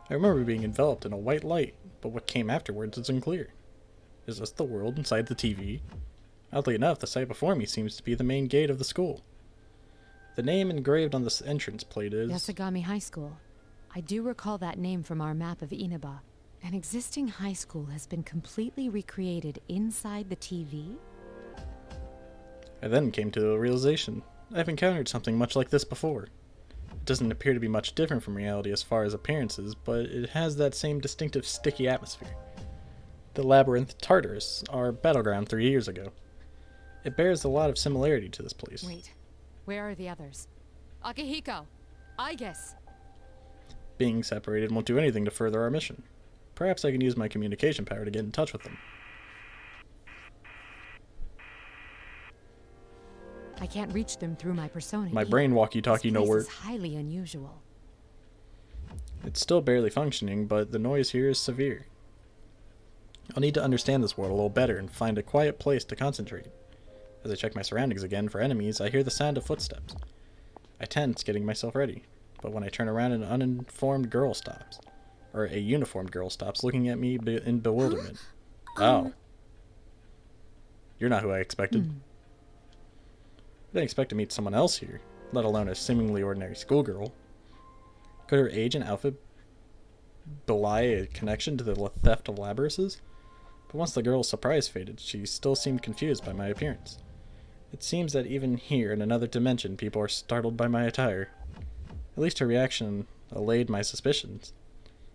I remember being enveloped in a white light, but what came afterwards is unclear. Is this the world inside the TV? Oddly enough, the sight before me seems to be the main gate of the school. The name engraved on this entrance plate is... Yasagami High School. I do recall that name from our map of Inaba. An existing high school has been completely recreated inside the TV? I then came to the realization I've encountered something much like this before. It doesn't appear to be much different from reality as far as appearances, but it has that same distinctive sticky atmosphere. The Labyrinth Tartarus, our battleground 3 years ago. It bears a lot of similarity to this place. Wait, where are the others? Akihiko! I guess. Being separated won't do anything to further our mission. Perhaps I can use my communication power to get in touch with them. I can't reach them through my persona. My either. brain walkie-talkie no This place work. is highly unusual. It's still barely functioning, but the noise here is severe. I'll need to understand this world a little better and find a quiet place to concentrate. As I check my surroundings again for enemies, I hear the sound of footsteps. I tense, getting myself ready, but when I turn around, an uniformed girl stops. Or a uniformed girl stops, looking at me in bewilderment. Oh. You're not who I expected. I didn't expect to meet someone else here, let alone a seemingly ordinary schoolgirl. Could her age and outfit belie a connection to the theft of Labyrinths? But once the girl's surprise faded, she still seemed confused by my appearance. It seems that even here in another dimension, people are startled by my attire. At least her reaction allayed my suspicions.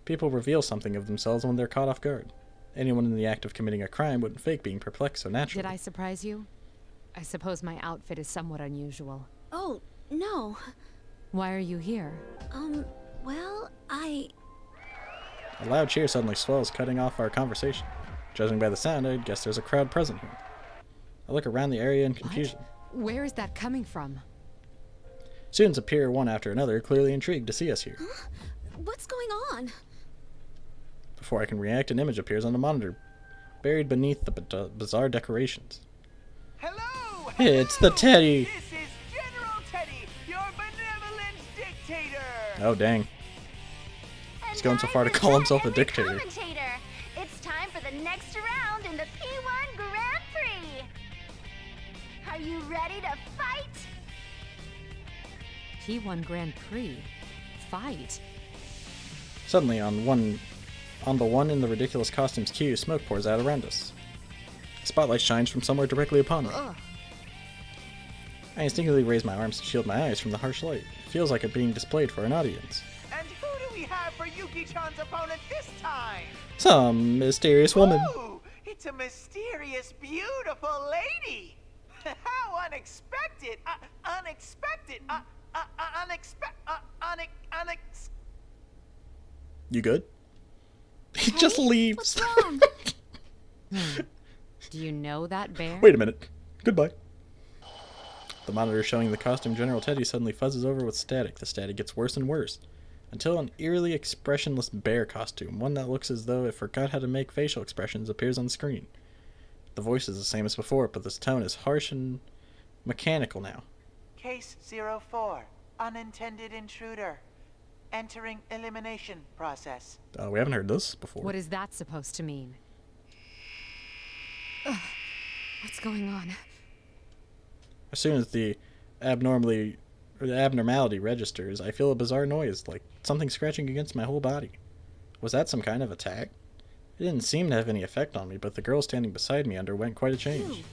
People reveal something of themselves when they're caught off guard. Anyone in the act of committing a crime wouldn't fake being perplexed so naturally. Did I surprise you? I suppose my outfit is somewhat unusual. Oh, no. Why are you here? Well, A loud cheer suddenly swells, cutting off our conversation. Judging by the sound, I guess there's a crowd present here. I look around the area in confusion. What? Where is that coming from? Students appear one after another, clearly intrigued to see us here. Huh? What's going on? Before I can react, an image appears on the monitor, buried beneath the bizarre decorations. Hello! It's the Teddy! This is General Teddy, your benevolent dictator! Oh, dang. He's going so far to call himself a dictator. It's time for the next round in the P1 Grand Prix. Are you ready to fight? P1 Grand Prix? Fight? Suddenly, on the one in the ridiculous costumes queue, smoke pours out around us. A spotlight shines from somewhere directly upon me. Ugh. I instinctively raise my arms to shield my eyes from the harsh light. It feels like it's being displayed for an audience. And who do we have for Yuki-chan's opponent this time? Some mysterious woman. Ooh, it's a mysterious, beautiful lady. How unexpected! You good? He just leaves. What's wrong? Do you know that bear? Wait a minute. Goodbye. The monitor showing the costume General Teddy suddenly fuzzes over with static. The static gets worse and worse, until an eerily expressionless bear costume, one that looks as though it forgot how to make facial expressions, appears on screen. The voice is the same as before, but this tone is harsh and mechanical now. Case 04, unintended intruder. Entering elimination process. We haven't heard this before. What is that supposed to mean? Ugh. What's going on? As soon as the abnormality registers, I feel a bizarre noise, like something scratching against my whole body. Was that some kind of attack? It didn't seem to have any effect on me, but the girl standing beside me underwent quite a change.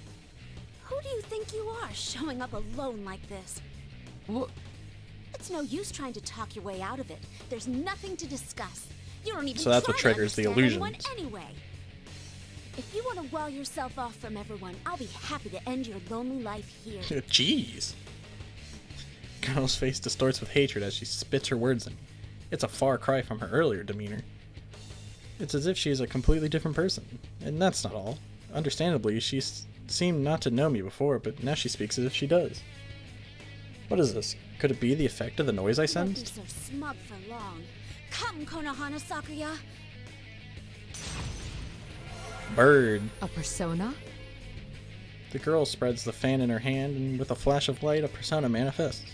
Who do you think you are, showing up alone like this? What? It's no use trying to talk your way out of it. There's nothing to discuss. You don't even So that's what try to triggers the understand anyone illusions. anyway. If you want to wall yourself off from everyone, I'll be happy to end your lonely life here. Jeez. Girl's face distorts with hatred as she spits her words in. It's a far cry from her earlier demeanor. It's as if she is a completely different person. And that's not all. Understandably, she seemed not to know me before, but now she speaks as if she does. What is this? Could it be the effect of the noise I You won't be sensed? so smug for long. Come, Konohana Sakuya. Bird. A persona? The girl spreads the fan in her hand, and with a flash of light, a persona manifests.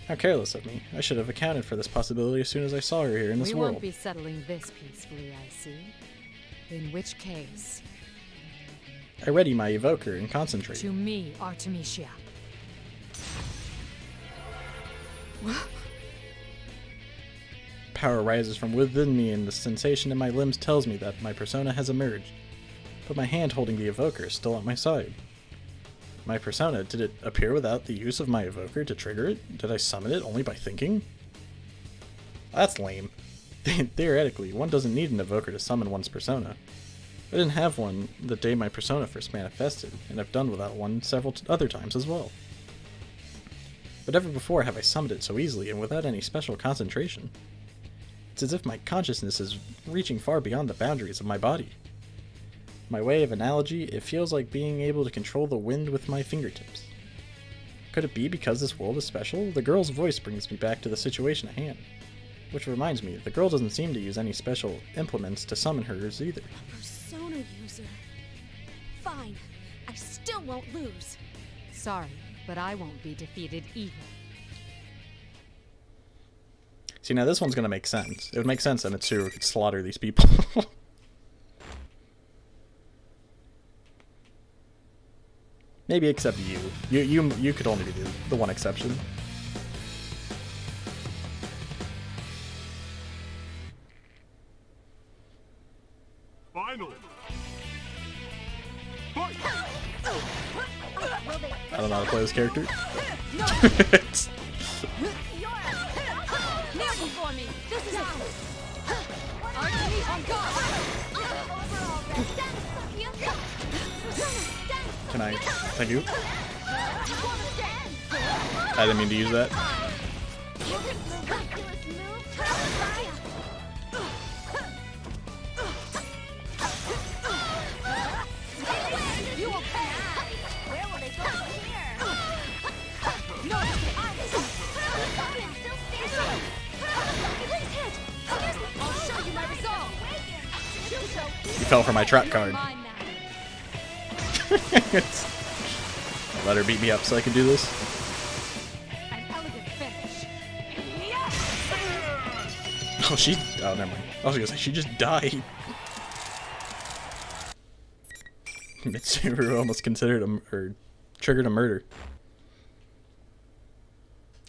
How careless of me. I should have accounted for this possibility as soon as I saw her here in this We world. won't be settling this peacefully, I see. In which case, I ready my evoker and concentrate. to me, Artemisia. Power rises from within me, and the sensation in my limbs tells me that my persona has emerged. But my hand holding the evoker is still at my side. My persona, did it appear without the use of my evoker to trigger it? Did I summon it only by thinking? That's lame. Theoretically, one doesn't need an evoker to summon one's persona. I didn't have one the day my persona first manifested, and I've done without one several other times as well. But never before have I summoned it so easily and without any special concentration. It's as if my consciousness is reaching far beyond the boundaries of my body. My way of analogy, it feels like being able to control the wind with my fingertips. Could it be because this world is special? The girl's voice brings me back to the situation at hand. Which reminds me, the girl doesn't seem to use any special implements to summon hers either. Persona user. Fine. I still won't lose. Sorry, but I won't be defeated either. See, now this one's gonna make sense. It would make sense that Mitsuru could slaughter these people. Maybe except you. You could only be the one exception. Final. I don't know how to play this character. It's- Kneel before me. This is Artemis on guard. Can I? Thank you. I didn't mean to use that. You fell for my trap card. Let her beat me up so I can do this. An elegant finish. Oh, oh, never mind. I was gonna say, she just died. Mitsuru almost considered or triggered a murder.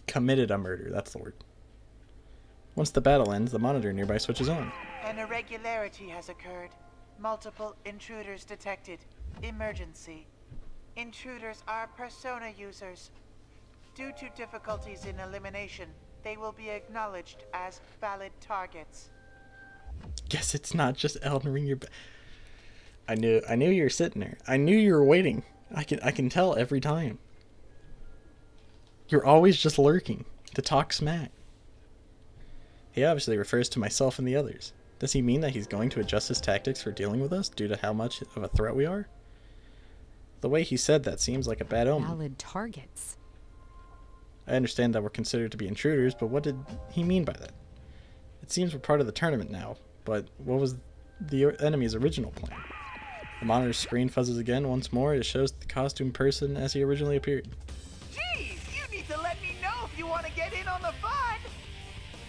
Committed a murder, that's the word. Once the battle ends, the monitor nearby switches on. An irregularity has occurred. Multiple intruders detected. Emergency. Intruders are persona users. Due to difficulties in elimination, they will be acknowledged as valid targets. Guess it's not just Elden Ring. I knew you were sitting there. I knew you were waiting. I can tell every time. You're always just lurking to talk smack. He obviously refers to myself and the others. Does he mean that he's going to adjust his tactics for dealing with us due to how much of a threat we are? The way he said that seems like a bad omen. Valid targets. I understand that we're considered to be intruders, but what did he mean by that? It seems we're part of the tournament now, but what was the enemy's original plan? The monitor's screen fuzzes again once more. It shows the costume person as he originally appeared. Geez, you need to let me know if you want to get in on the fun.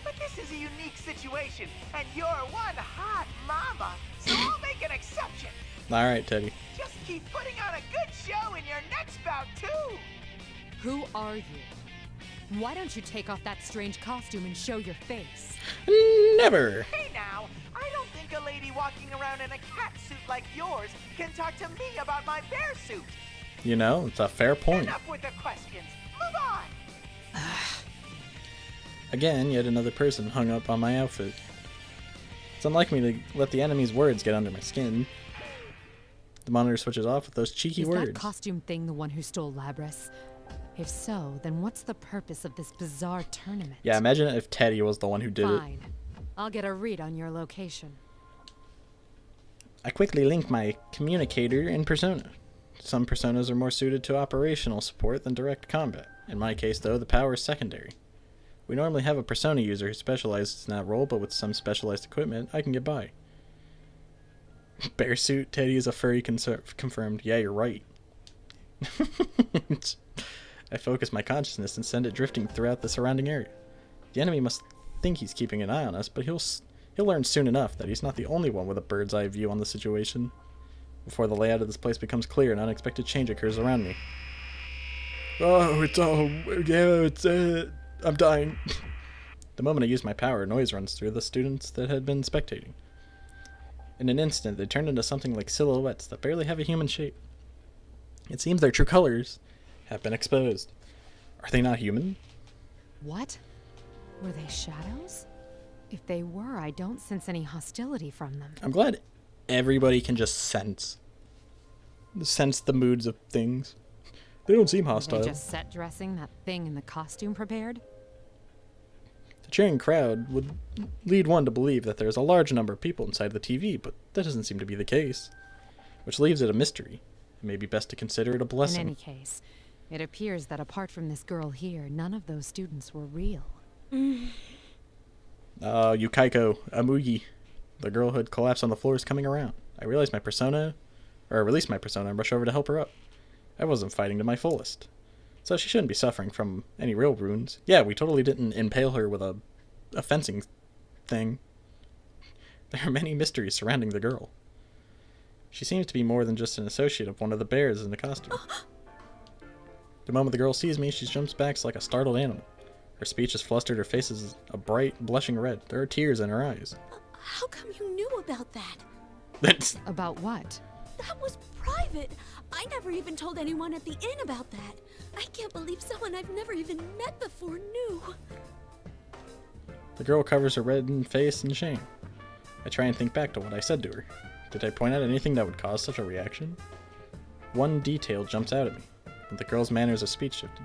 But this is a unique situation, and you're one hot mama, so I'll make an exception. Alright, Teddy. Just keep putting on a good show in your next bout, too. Who are you? Why don't you take off that strange costume and show your face? Never! Hey now, I don't think a lady walking around in a cat suit like yours can talk to me about my bear suit. You know, it's a fair point. Enough with the questions. Move on. Again, yet another person hung up on my outfit. It's unlike me to let the enemy's words get under my skin. The monitor switches off with those cheeky Is words. that costume thing the one who stole Labrys? If so, then what's the purpose of this bizarre tournament? Yeah, imagine if Teddy was the one who did it. Fine. I'll get a read on your location. I quickly link my communicator and persona. Some personas are more suited to operational support than direct combat. In my case, though, the power is secondary. We normally have a persona user who specializes in that role, but with some specialized equipment, I can get by. Bearsuit, Teddy is a furry confirmed. Yeah, you're right. I focus my consciousness and send it drifting throughout the surrounding area. The enemy must think he's keeping an eye on us, but he'll learn soon enough that he's not the only one with a bird's eye view on the situation. Before the layout of this place becomes clear, an unexpected change occurs around me. Oh, I'm dying. The moment I use my power, noise runs through the students that had been spectating. In an instant, they turn into something like silhouettes that barely have a human shape. It seems their true colors have been exposed. Are they not human? What? Were they shadows? If they were, I don't sense any hostility from them. I'm glad everybody can just sense the moods of things. They don't seem hostile. Were they just set dressing that thing in the costume prepared? The cheering crowd would lead one to believe that there's a large number of people inside the TV, but that doesn't seem to be the case, which leaves it a mystery. It may be best to consider it a blessing. In any case, it appears that apart from this girl here, none of those students were real. Yukaiko, Amugi. The girl who had collapsed on the floor is coming around. I release my persona and rush over to help her up. I wasn't fighting to my fullest. So she shouldn't be suffering from any real wounds. Yeah, we totally didn't impale her with a fencing thing. There are many mysteries surrounding the girl. She seems to be more than just an associate of one of the bears in the costume. The moment the girl sees me, she jumps back like a startled animal. Her speech is flustered, her face is a bright, blushing red. There are tears in her eyes. How come you knew about that? That's... About what? That was private. I never even told anyone at the inn about that. I can't believe someone I've never even met before knew. The girl covers her reddened face in shame. I try and think back to what I said to her. Did I point out anything that would cause such a reaction? One detail jumps out at me, but the girl's manners of speech shifted.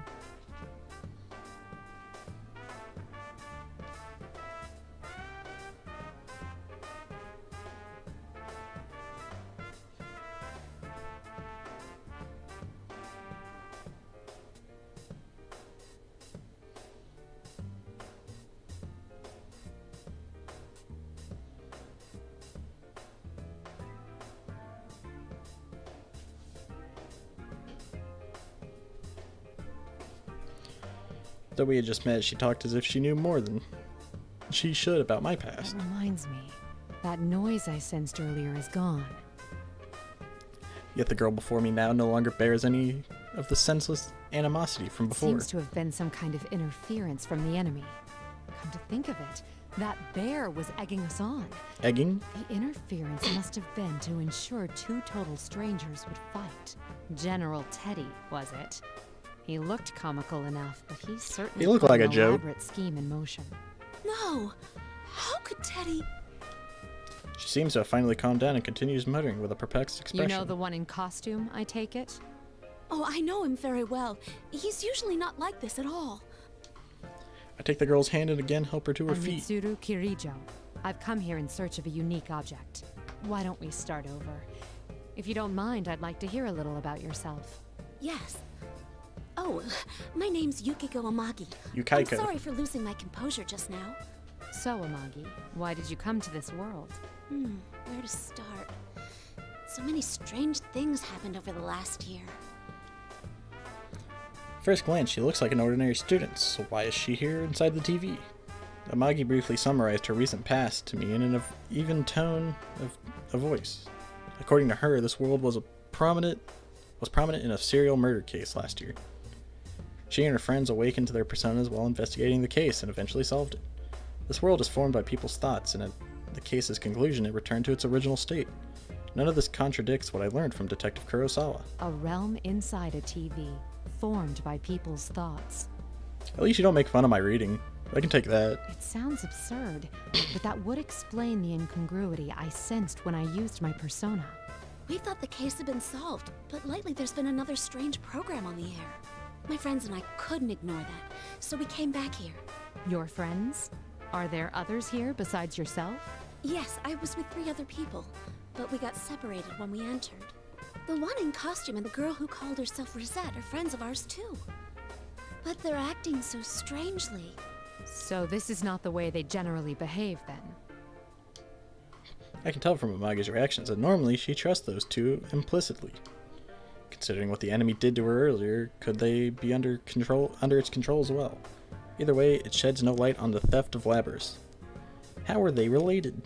Though we had just met, she talked as if she knew more than she should about my past. That reminds me. That noise I sensed earlier is gone. Yet the girl before me now no longer bears any of the senseless animosity from before. Seems to have been some kind of interference from the enemy. Come to think of it, that bear was egging us on. Egging? The interference must have been to ensure two total strangers would fight. General Teddy, was it? He looked comical enough, but he certainly looked put like a an joke. elaborate scheme in motion. No. How could Teddy... She seems to have finally calmed down and continues muttering with a perplexed expression. You know the one in costume, I take it? Oh, I know him very well. He's usually not like this at all. I take the girl's hand and again help her to her I'm feet. Mitsuru Kirijo. I've come here in search of a unique object. Why don't we start over? If you don't mind, I'd like to hear a little about yourself. Yes. Oh, my name's Yukiko Amagi. Yukaiko. I'm sorry for losing my composure just now. So, Amagi, why did you come to this world? Where to start? So many strange things happened over the last year. First glance, she looks like an ordinary student, so why is she here inside the TV? Amagi briefly summarized her recent past to me in an even tone of voice. According to her, this world was prominent in a serial murder case last year. She and her friends awakened to their personas while investigating the case and eventually solved it. This world is formed by people's thoughts, and at the case's conclusion, it returned to its original state. None of this contradicts what I learned from Detective Kurosawa. A realm inside a TV, formed by people's thoughts. At least you don't make fun of my reading. I can take that. It sounds absurd, but that would explain the incongruity I sensed when I used my persona. We thought the case had been solved, but lately there's been another strange program on the air. My friends and I couldn't ignore that, so we came back here. Your friends? Are there others here besides yourself? Yes, I was with 3 other people, but we got separated when we entered. The one in costume and the girl who called herself Rosette are friends of ours too. But they're acting so strangely. So this is not the way they generally behave, then? I can tell from Amagi's reactions that normally she trusts those two implicitly. Considering what the enemy did to her earlier, could they be under its control as well? Either way, it sheds no light on the theft of Labrys. How are they related?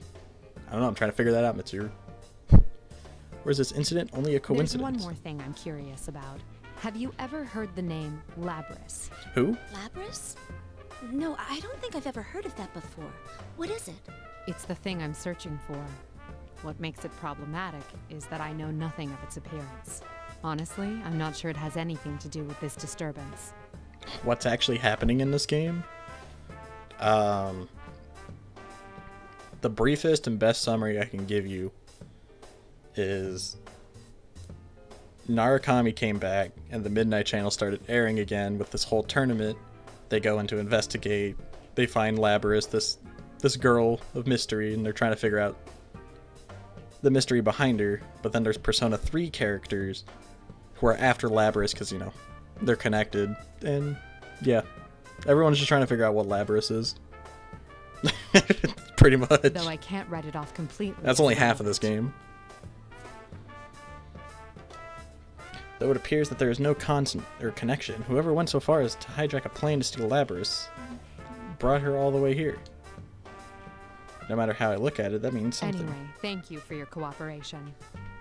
I don't know, I'm trying to figure that out, Mitsuru. Or is this incident only a coincidence? There's one more thing I'm curious about. Have you ever heard the name Labrys? Who? Labrys? No, I don't think I've ever heard of that before. What is it? It's the thing I'm searching for. What makes it problematic is that I know nothing of its appearance. Honestly, I'm not sure it has anything to do with this disturbance. What's actually happening in this game? The briefest and best summary I can give you is Narukami came back and the Midnight Channel started airing again with this whole tournament. They go in to investigate. They find Labrys, this girl of mystery, and they're trying to figure out the mystery behind her. But then there's Persona 3 characters who are after Labrys because, you know, they're connected. And yeah, everyone's just trying to figure out what Labrys is. Pretty much. Though I can't write it off completely. That's only half of this game. Though it appears that there is no connection, whoever went so far as to hijack a plane to steal Labrys brought her all the way here. No matter how I look at it, that means something. Anyway, thank you for your cooperation.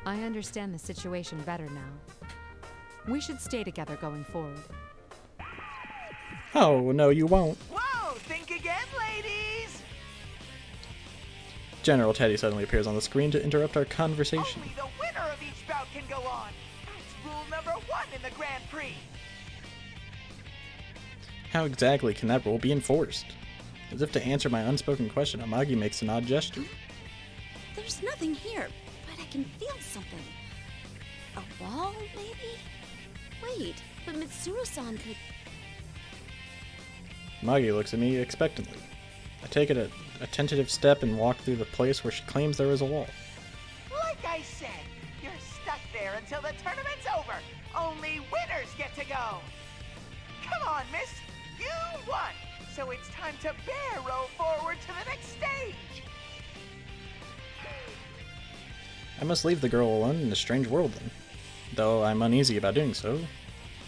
I understand the situation better now. We should stay together going forward. Oh, no, you won't. Whoa, think again, ladies! General Teddy suddenly appears on the screen to interrupt our conversation. Only the winner of each bout can go on. That's rule number 1 in the Grand Prix. How exactly can that rule be enforced? As if to answer my unspoken question, Amagi makes an odd gesture. There's nothing here, but I can feel something. A wall, maybe? Wait, but Mitsuru-san could... Amagi looks at me expectantly. I take it a tentative step and walk through the place where she claims there is a wall. Like I said, you're stuck there until the tournament's over. Only winners get to go. Come on, miss. You won. So it's time to barrel forward to the next stage. I must leave the girl alone in this strange world then. Though I'm uneasy about doing so,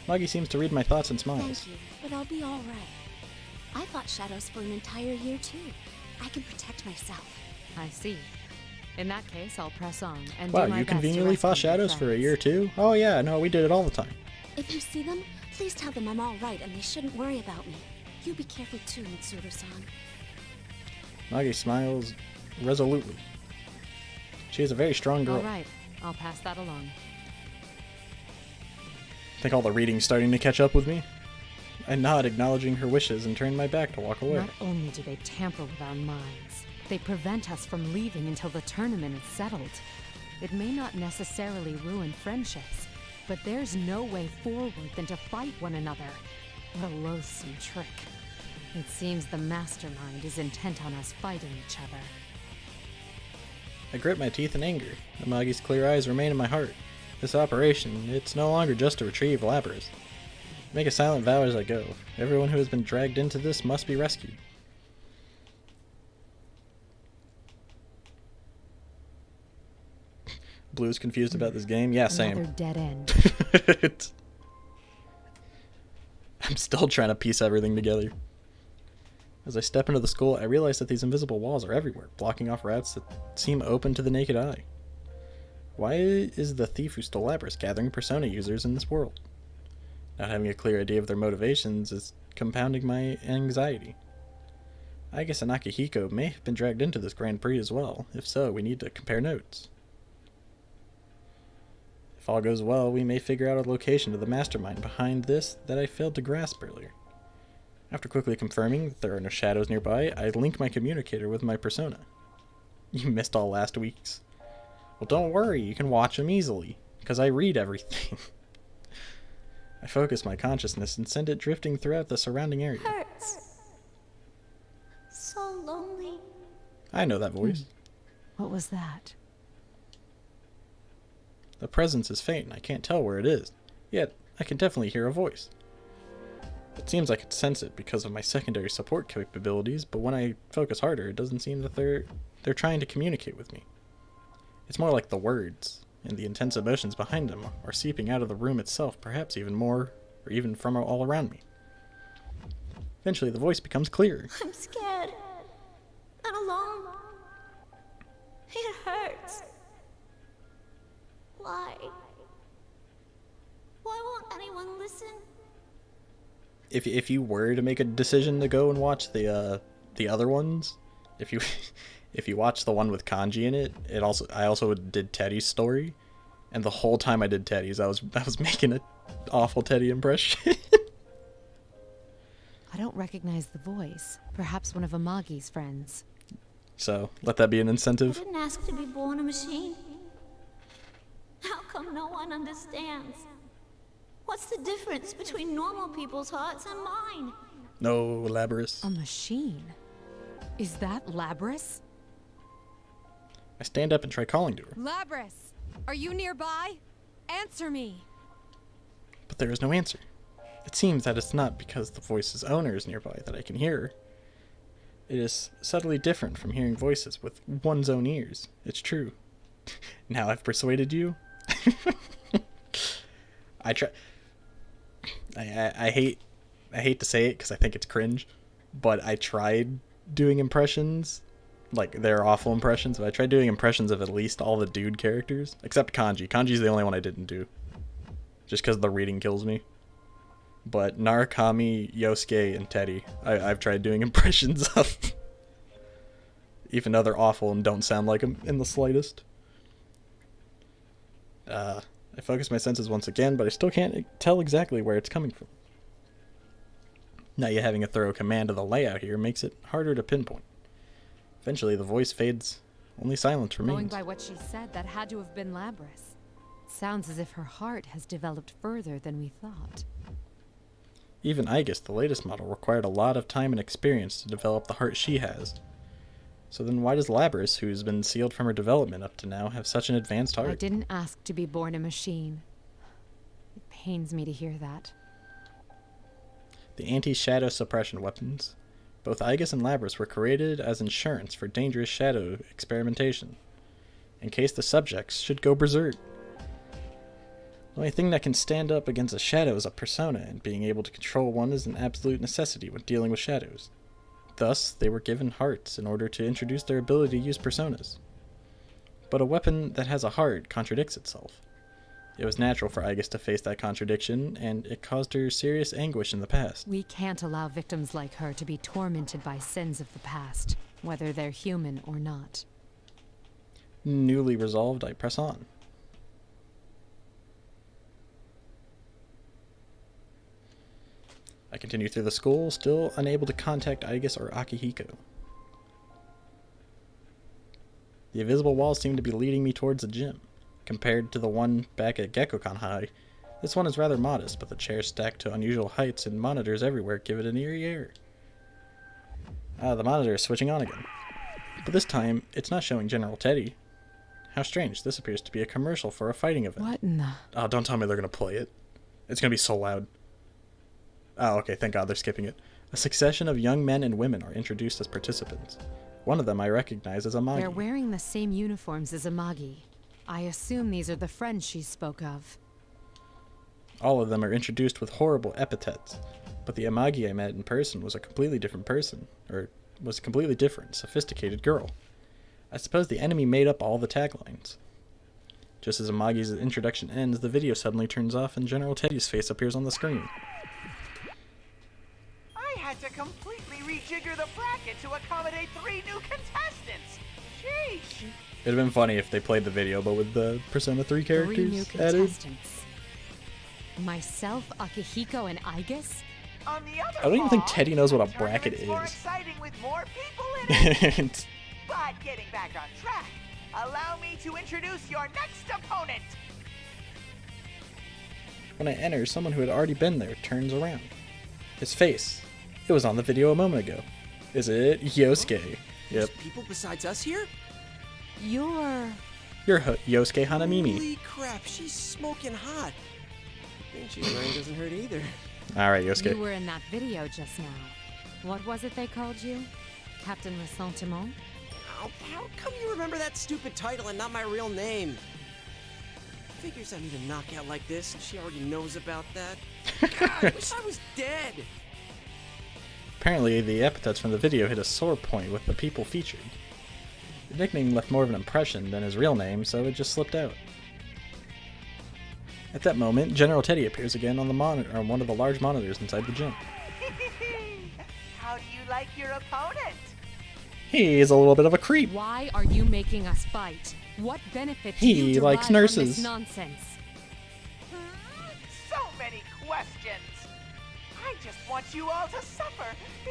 Amagi seems to read my thoughts and smiles. Thank you, but I'll be all right. I fought shadows for an entire year too. I can protect myself. I see. In that case, I'll press on and Wow, do my you best to conveniently rescue fought your shadows for a friends. year too? Oh yeah, no, we did it all the time. If you see them, please tell them I'm all right and they shouldn't worry about me. You be careful too, Mitsuru-san. Amagi smiles resolutely. She is a very strong girl. All right, I'll pass that along. Think all the reading's starting to catch up with me? I nod, acknowledging her wishes, and turn my back to walk away. Not only do they tamper with our minds, they prevent us from leaving until the tournament is settled. It may not necessarily ruin friendships, but there's no way forward than to fight one another. What a loathsome trick. It seems the mastermind is intent on us fighting each other. I grit my teeth in anger. Amagi's clear eyes remain in my heart. This operation, it's no longer just to retrieve Labrys. Make a silent vow as I go. Everyone who has been dragged into this must be rescued. Blue's confused about this game? Yeah, same. Another dead end. I'm still trying to piece everything together. As I step into the school, I realize that these invisible walls are everywhere, blocking off routes that seem open to the naked eye. Why is the thief who stole Labrys gathering Persona users in this world? Not having a clear idea of their motivations is compounding my anxiety. I guess Anakihiko may have been dragged into this Grand Prix as well. If so, we need to compare notes. If all goes well, we may figure out a location to the mastermind behind this that I failed to grasp earlier. After quickly confirming that there are no shadows nearby, I link my communicator with my persona. You missed all last week's. Well, don't worry, you can watch them easily, because I read everything. I focus my consciousness and send it drifting throughout the surrounding area. Hurts. So lonely. I know that voice. What was that? The presence is faint and I can't tell where it is, yet I can definitely hear a voice. It seems I could sense it because of my secondary support capabilities, but when I focus harder, it doesn't seem that they're trying to communicate with me. It's more like the words, and the intense emotions behind them are seeping out of the room itself, perhaps even more, or even from all around me. Eventually, the voice becomes clearer. I'm scared. And alone. It hurts. Why? Why won't anyone listen? If you were to make a decision to go and watch the other ones, if you watch the one with Kanji in it, I also did Teddy's story, and the whole time I did Teddy's, I was making an awful Teddy impression. I don't recognize the voice. Perhaps one of Amagi's friends. So let that be an I incentive. didn't ask to be born a machine. How come no one understands? What's the difference between normal people's hearts and mine? No, Labras. A machine? Is that Labras? I stand up and try calling to her, Labras! Are you nearby? Answer me! but there is no answer. It seems that it's not because the voice's owner is nearby that I can hear her. It is subtly different from hearing voices with one's own ears. It's true. Now I've persuaded you. I hate to say it because I think it's cringe, but I tried doing impressions. Like, they're awful impressions, but I tried doing impressions of at least all the dude characters, except Kanji. Kanji's the only one I didn't do, just because the reading kills me. But Narukami, Yosuke, and Teddy, I've tried doing impressions of. Even though they're awful and don't sound like them in the slightest. I focus my senses once again, but I still can't tell exactly where it's coming from. Now you having a thorough command of the layout here makes it harder to pinpoint. Eventually the voice fades, only silence remains. Going by what she said, that had to have been Labras. Sounds as if her heart has developed further than we thought. Even Aegis, the latest model, required a lot of time and experience to develop the heart she has. So then why does Labras, who's been sealed from her development up to now, have such an advanced heart? I didn't ask to be born a machine. It pains me to hear that. The anti-shadow suppression weapons. Both Aegis and Labras were created as insurance for dangerous shadow experimentation, in case the subjects should go berserk. The only thing that can stand up against a shadow is a persona, and being able to control one is an absolute necessity when dealing with shadows. Thus, they were given hearts in order to introduce their ability to use personas. But a weapon that has a heart contradicts itself. It was natural for Aegis to face that contradiction, and it caused her serious anguish in the past. We can't allow victims like her to be tormented by sins of the past, whether they're human or not. Newly resolved, I press on. I continue through the school, still unable to contact Aegis or Akihiko. The invisible walls seem to be leading me towards the gym. Compared to the one back at Gekkokan High, this one is rather modest, but the chairs stacked to unusual heights and monitors everywhere give it an eerie air. The monitor is switching on again. But this time, it's not showing General Teddy. How strange, this appears to be a commercial for a fighting event. What in the... Oh, don't tell me they're gonna play it. It's gonna be so loud. Oh, okay, thank God they're skipping it. A succession of young men and women are introduced as participants. One of them I recognize as Amagi. They're wearing the same uniforms as Amagi. I assume these are the friends she spoke of. All of them are introduced with horrible epithets, but the Amagi I met in person was a completely different person, or was a completely different, sophisticated girl. I suppose the enemy made up all the taglines. Just as Amagi's introduction ends, the video suddenly turns off and General Teddy's face appears on the screen. I had to completely rejigger the bracket to accommodate 3 new contestants. Sheesh. It'd have been funny if they played the video, but with the Persona 3 characters 3 new added. contestants. Myself, Akihiko, and Aegis? On the other I don't even think fall, Teddy knows what a the bracket tournament's is. More exciting with more people in it. But getting back on track, allow me to introduce your next opponent. When I enter, someone who had already been there turns around. His face. It was on the video a moment ago. Is it Yosuke? Yep. There's people besides us here? You're Yosuke Hanamimi. Holy crap, she's smoking hot. The thing she's wearing doesn't hurt either. Alright, Yosuke. You were in that video just now. What was it they called you? Captain Ressentiment? How come you remember that stupid title and not my real name? Figures I need a knockout like this, and she already knows about that. God, I wish I was dead. Apparently, the epithets from the video hit a sore point with the people featured. The nickname left more of an impression than his real name, so it just slipped out. At that moment, General Teddy appears again on the monitor, on one of the large monitors inside the gym. How do you like your opponent? He's a little bit of a creep. Why are you making us fight? What benefit do He you derive likes from nurses. this nonsense? So many questions. I just want you all to suffer.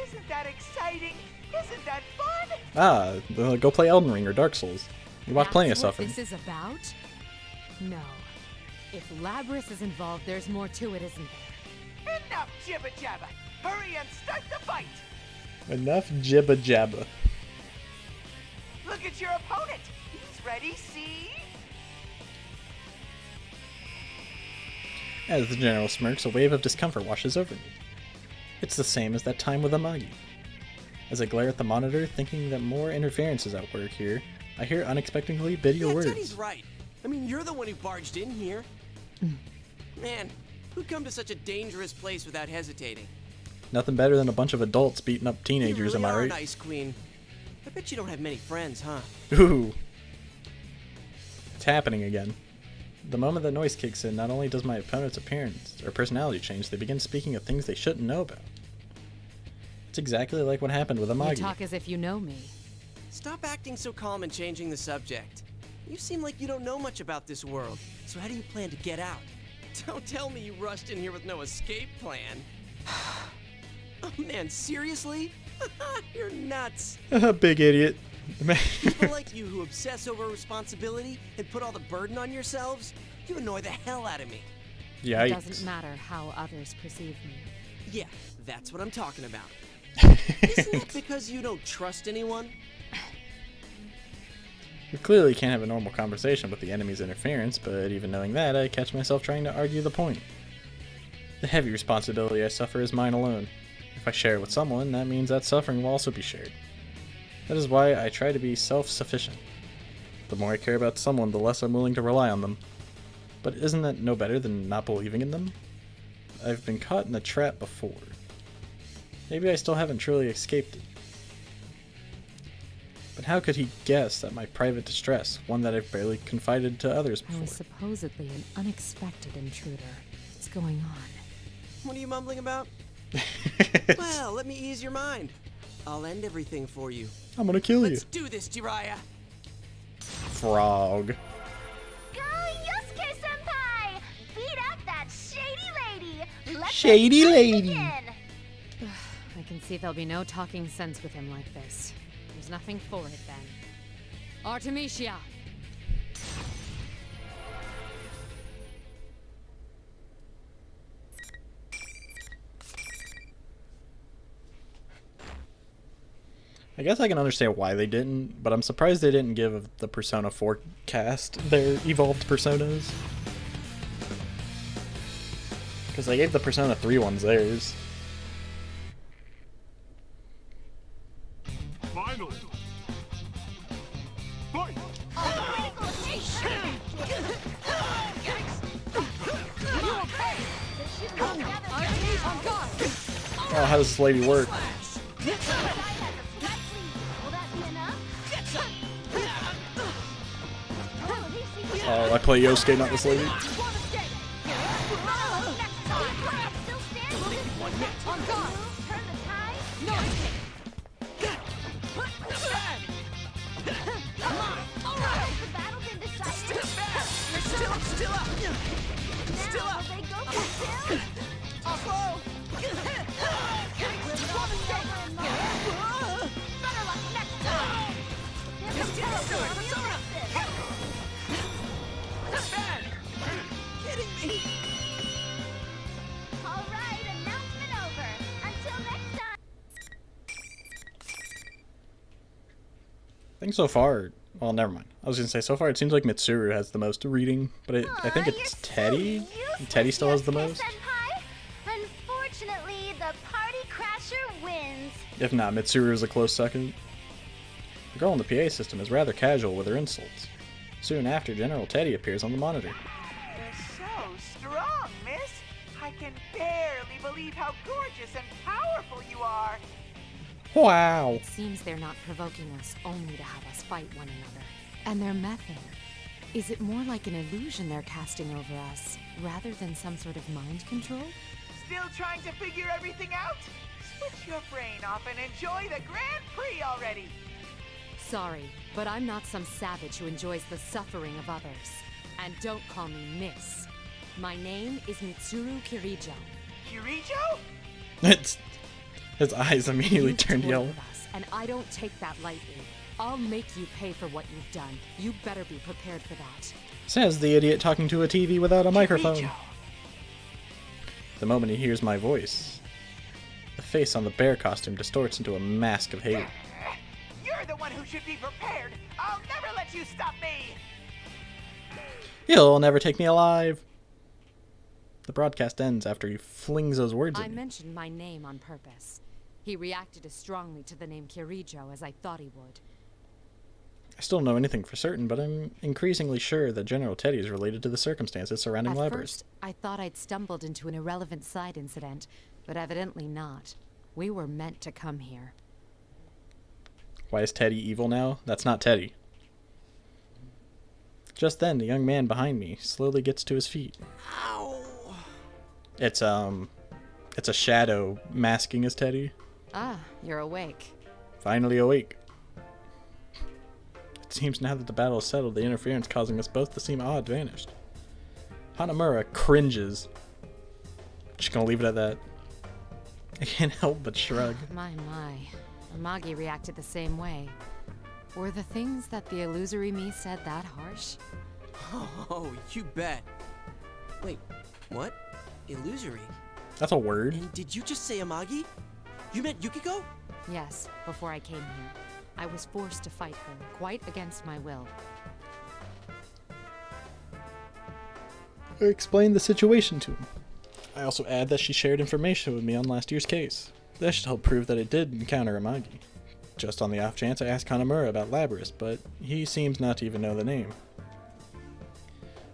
Isn't that exciting? Isn't that fun? Ah, go play Elden Ring or Dark Souls. You watch plenty of That's what suffering. this is about? No. If Labrys is involved, there's more to it, isn't there? Enough jibba jabba. Hurry and start the fight. Enough jibba jabba. Look at your opponent. He's ready, see? As the general smirks, a wave of discomfort washes over me. It's the same as that time with Amagi. As I glare at the monitor, thinking that more interference is at work here, I hear unexpectedly bitter words. Teddy's right. I mean, you're the one who barged in here. Man, who'd come to such a dangerous place without hesitating? Nothing better than a bunch of adults beating up teenagers, you really am I are right? an ice queen. I bet you don't have many friends, huh? Ooh. It's happening again. The moment that noise kicks in, not only does my opponent's appearance or personality change, they begin speaking of things they shouldn't know about. It's exactly like what happened with You Amagi. talk as if you know me. Stop acting so calm and changing the subject. You seem like you don't know much about this world, so how do you plan to get out? Don't tell me you rushed in here with no escape plan. Oh man, seriously? You're nuts. Big idiot. People like you who obsess over responsibility and put all the burden on yourselves, you annoy the hell out of me. Yikes. It doesn't matter how others perceive me. Yeah, that's what I'm talking about. Isn't it because you don't trust anyone? We clearly can't have a normal conversation with the enemy's interference, but even knowing that, I catch myself trying to argue the point. The heavy responsibility I suffer is mine alone. If I share it with someone, that means that suffering will also be shared. That is why I try to be self-sufficient. The more I care about someone, the less I'm willing to rely on them. But isn't that no better than not believing in them? I've been caught in the trap before. Maybe I still haven't truly escaped it. But how could he guess at my private distress, one that I've barely confided to others I before? was supposedly an unexpected intruder. What's going on? What are you mumbling about? Well, let me ease your mind. I'll end everything for you. I'm gonna kill you. Let's do this, Jiraiya. Frog. Go, Yosuke-senpai! Beat up that shady lady! Let Shady the fight lady. begin. I can see there'll be no talking sense with him like this. There's nothing for it then. Artemisia! I guess I can understand why they didn't, but I'm surprised they didn't give the Persona 4 cast their evolved personas. Because they gave the Persona 3 ones theirs. Final. Fight. Oh, how does this lady work? Oh, I play Yosuke, not this lady. I think so far, well, never mind. I was gonna say, so far it seems like Mitsuru has the most reading, but I think it's Teddy. Teddy still has the most. Unfortunately, the party crasher wins. If not, Mitsuru is a close second. The girl in the PA system is rather casual with her insults. Soon after, General Teddy appears on the monitor. You're so strong, miss. I can barely believe how gorgeous and powerful you are. Wow. It seems they're not provoking us only to have us fight one another. And their method. Is it more like an illusion they're casting over us, rather than some sort of mind control? Still trying to figure everything out? Switch your brain off and enjoy the Grand Prix already. Sorry, but I'm not some savage who enjoys the suffering of others. And don't call me Miss. My name is Mitsuru Kirijo. Kirijo? His eyes immediately turned yellow. And I don't take that lightly. I'll make you pay for what you've done. You better be prepared for that. Says the idiot talking to a TV without a microphone. The moment he hears my voice, the face on the bear costume distorts into a mask of hate. You're the one who should be prepared. I'll never let you stop me. You'll never take me alive. The broadcast ends after he flings those words I at me. mentioned my name on purpose. He reacted as strongly to the name Kirijo as I thought he would. I still don't know anything for certain, but I'm increasingly sure that General Teddy is related to the circumstances surrounding At Labras. first, I thought I'd stumbled into an irrelevant side incident, but evidently not. We were meant to come here. Why is Teddy evil now? That's not Teddy. Just then, the young man behind me slowly gets to his feet. Ow! It's a shadow masking as Teddy. Ah, you're awake. Finally awake. It seems now that the battle is settled, the interference causing us both to seem odd vanished. Hanamura cringes. Just gonna leave it at that. I can't help but shrug. My. Amagi reacted the same way. Were the things that the illusory me said that harsh? Oh, you bet. Wait, what? Illusory? That's a word. And did you just say Amagi? You meant Yukiko? Yes, before I came here. I was forced to fight her, quite against my will. I explained the situation to him. I also add that she shared information with me on last year's case. That should help prove that I did encounter Amagi. Just on the off chance, I asked Hanamura about Labras, but he seems not to even know the name.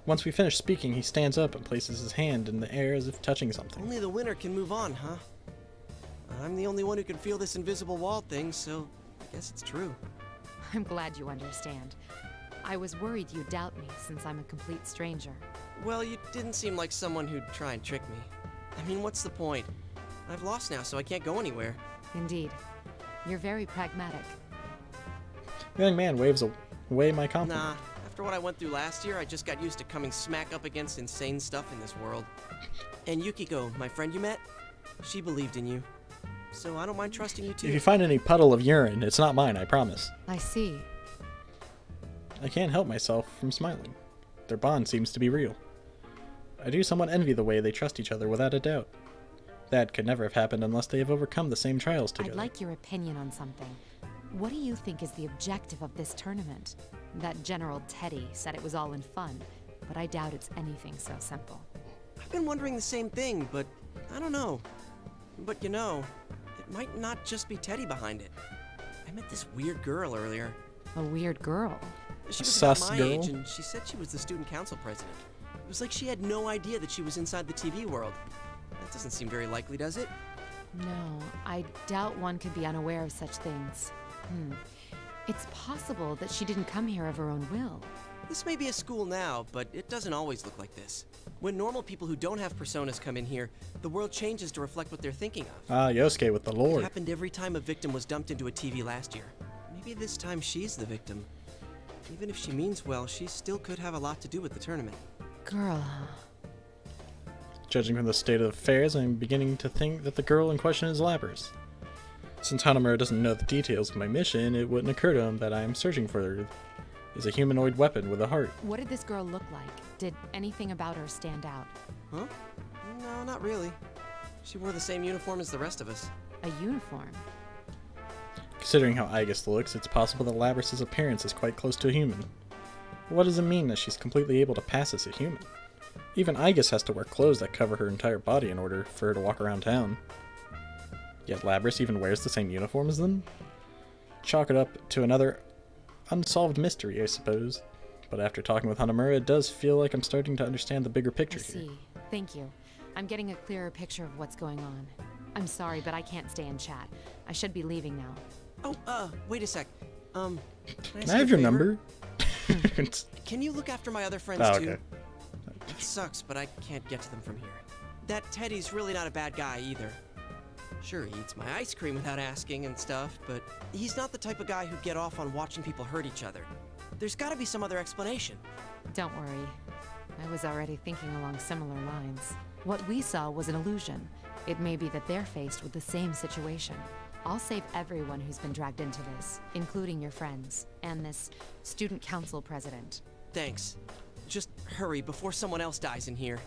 Once we finish speaking, he stands up and places his hand in the air as if touching something. Only the winner can move on, huh? I'm the only one who can feel this invisible wall thing, so I guess it's true. I'm glad you understand. I was worried you'd doubt me since I'm a complete stranger. Well, you didn't seem like someone who'd try and trick me. I mean, what's the point? I've lost now, so I can't go anywhere. Indeed. You're very pragmatic. The young man waves away my compliment. Nah, after what I went through last year, I just got used to coming smack up against insane stuff in this world. And Yukiko, my friend you met, she believed in you. So I don't mind trusting you too. If you find any puddle of urine, it's not mine, I promise. I see. I can't help myself from smiling. Their bond seems to be real. I do somewhat envy the way they trust each other without a doubt. That could never have happened unless they have overcome the same trials together. I'd like your opinion on something. What do you think is the objective of this tournament? That General Teddy said it was all in fun, but I doubt it's anything so simple. I've been wondering the same thing, but I don't know. But you know, it might not just be Teddy behind it. I met this weird girl earlier. A weird girl? She was about Sus my girl? age, and she said she was the student council president. It was like she had no idea that she was inside the TV world. That doesn't seem very likely, does it? No, I doubt one could be unaware of such things. It's possible that she didn't come here of her own will. This may be a school now, but it doesn't always look like this. When normal people who don't have personas come in here, the world changes to reflect what they're thinking of. Ah, Yosuke with the It Lord. happened every time a victim was dumped into a TV last year. Maybe this time she's the victim. Even if she means well, she still could have a lot to do with the tournament. Girl, huh? Judging from the state of affairs, I'm beginning to think that the girl in question is Labras. Since Hanamura doesn't know the details of my mission, it wouldn't occur to him that I'm searching for is a humanoid weapon with a heart. What did this girl look like? Did anything about her stand out? Huh? No, not really. She wore the same uniform as the rest of us. A uniform? Considering how Aegis looks, it's possible that Labrys' appearance is quite close to a human. But what does it mean that she's completely able to pass as a human? Even Aegis has to wear clothes that cover her entire body in order for her to walk around town. Yet Labrys even wears the same uniform as them? Chalk it up to another unsolved mystery, I suppose. But after talking with Hanamura, it does feel like I'm starting to understand the bigger picture I see. here. Thank you. I'm getting a clearer picture of what's going on. I'm sorry, but I can't stay and chat. I should be leaving now. Oh, wait a sec. Can Can I have your favor? number? Can you look after my other friends Oh, too? okay. It sucks, but I can't get to them from here. That Teddy's really not a bad guy either. Sure, he eats my ice cream without asking and stuff, but he's not the type of guy who'd get off on watching people hurt each other. There's gotta be some other explanation. Don't worry. I was already thinking along similar lines. What we saw was an illusion. It may be that they're faced with the same situation. I'll save everyone who's been dragged into this, including your friends, and this student council president. Thanks. Just hurry before someone else dies in here.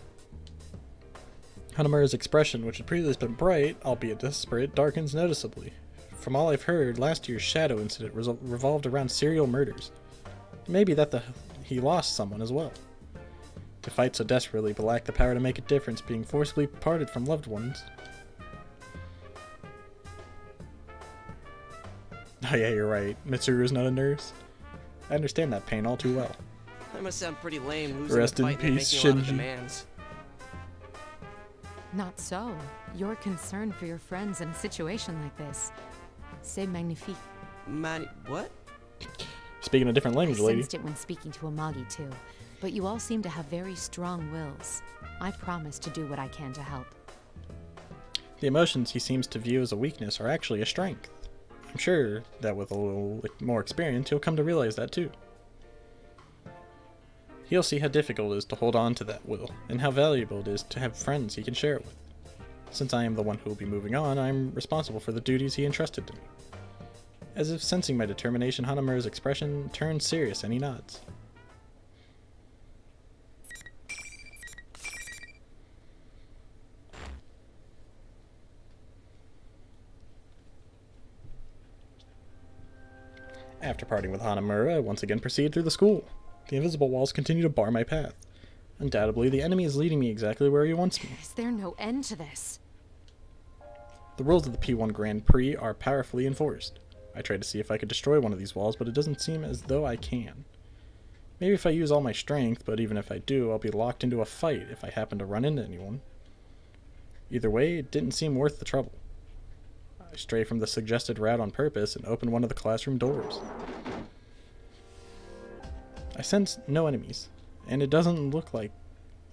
Hanamura's expression, which had previously been bright, albeit desperate, darkens noticeably. From all I've heard, last year's Shadow incident revolved around serial murders. Maybe that he lost someone as well. To fight so desperately but lack the power to make a difference, being forcibly parted from loved ones. Oh yeah, you're right. Mitsuru's not a nurse. I understand that pain all too well. I must sound pretty lame losing Rest a in fight and peace, making a lot of Shinji. demands. Not so. Your concern for your friends in a situation like this. C'est magnifique. What? Speaking a different language, I lady. sensed it when speaking to Amagi too. But you all seem to have very strong wills. I promise to do what I can to help. The emotions he seems to view as a weakness are actually a strength. I'm sure that with a little more experience, he'll come to realize that too. He'll see how difficult it is to hold on to that will, and how valuable it is to have friends he can share it with. Since I am the one who will be moving on, I'm responsible for the duties he entrusted to me. As if sensing my determination, Hanamura's expression turns serious and he nods. After parting with Hanamura, I once again proceed through the school. The invisible walls continue to bar my path. Undoubtedly, the enemy is leading me exactly where he wants me. Is there no end to this? The rules of the P1 Grand Prix are powerfully enforced. I tried to see if I could destroy one of these walls, but it doesn't seem as though I can. Maybe if I use all my strength, but even if I do, I'll be locked into a fight if I happen to run into anyone. Either way, it didn't seem worth the trouble. I stray from the suggested route on purpose and open one of the classroom doors. I sense no enemies, and it doesn't look likely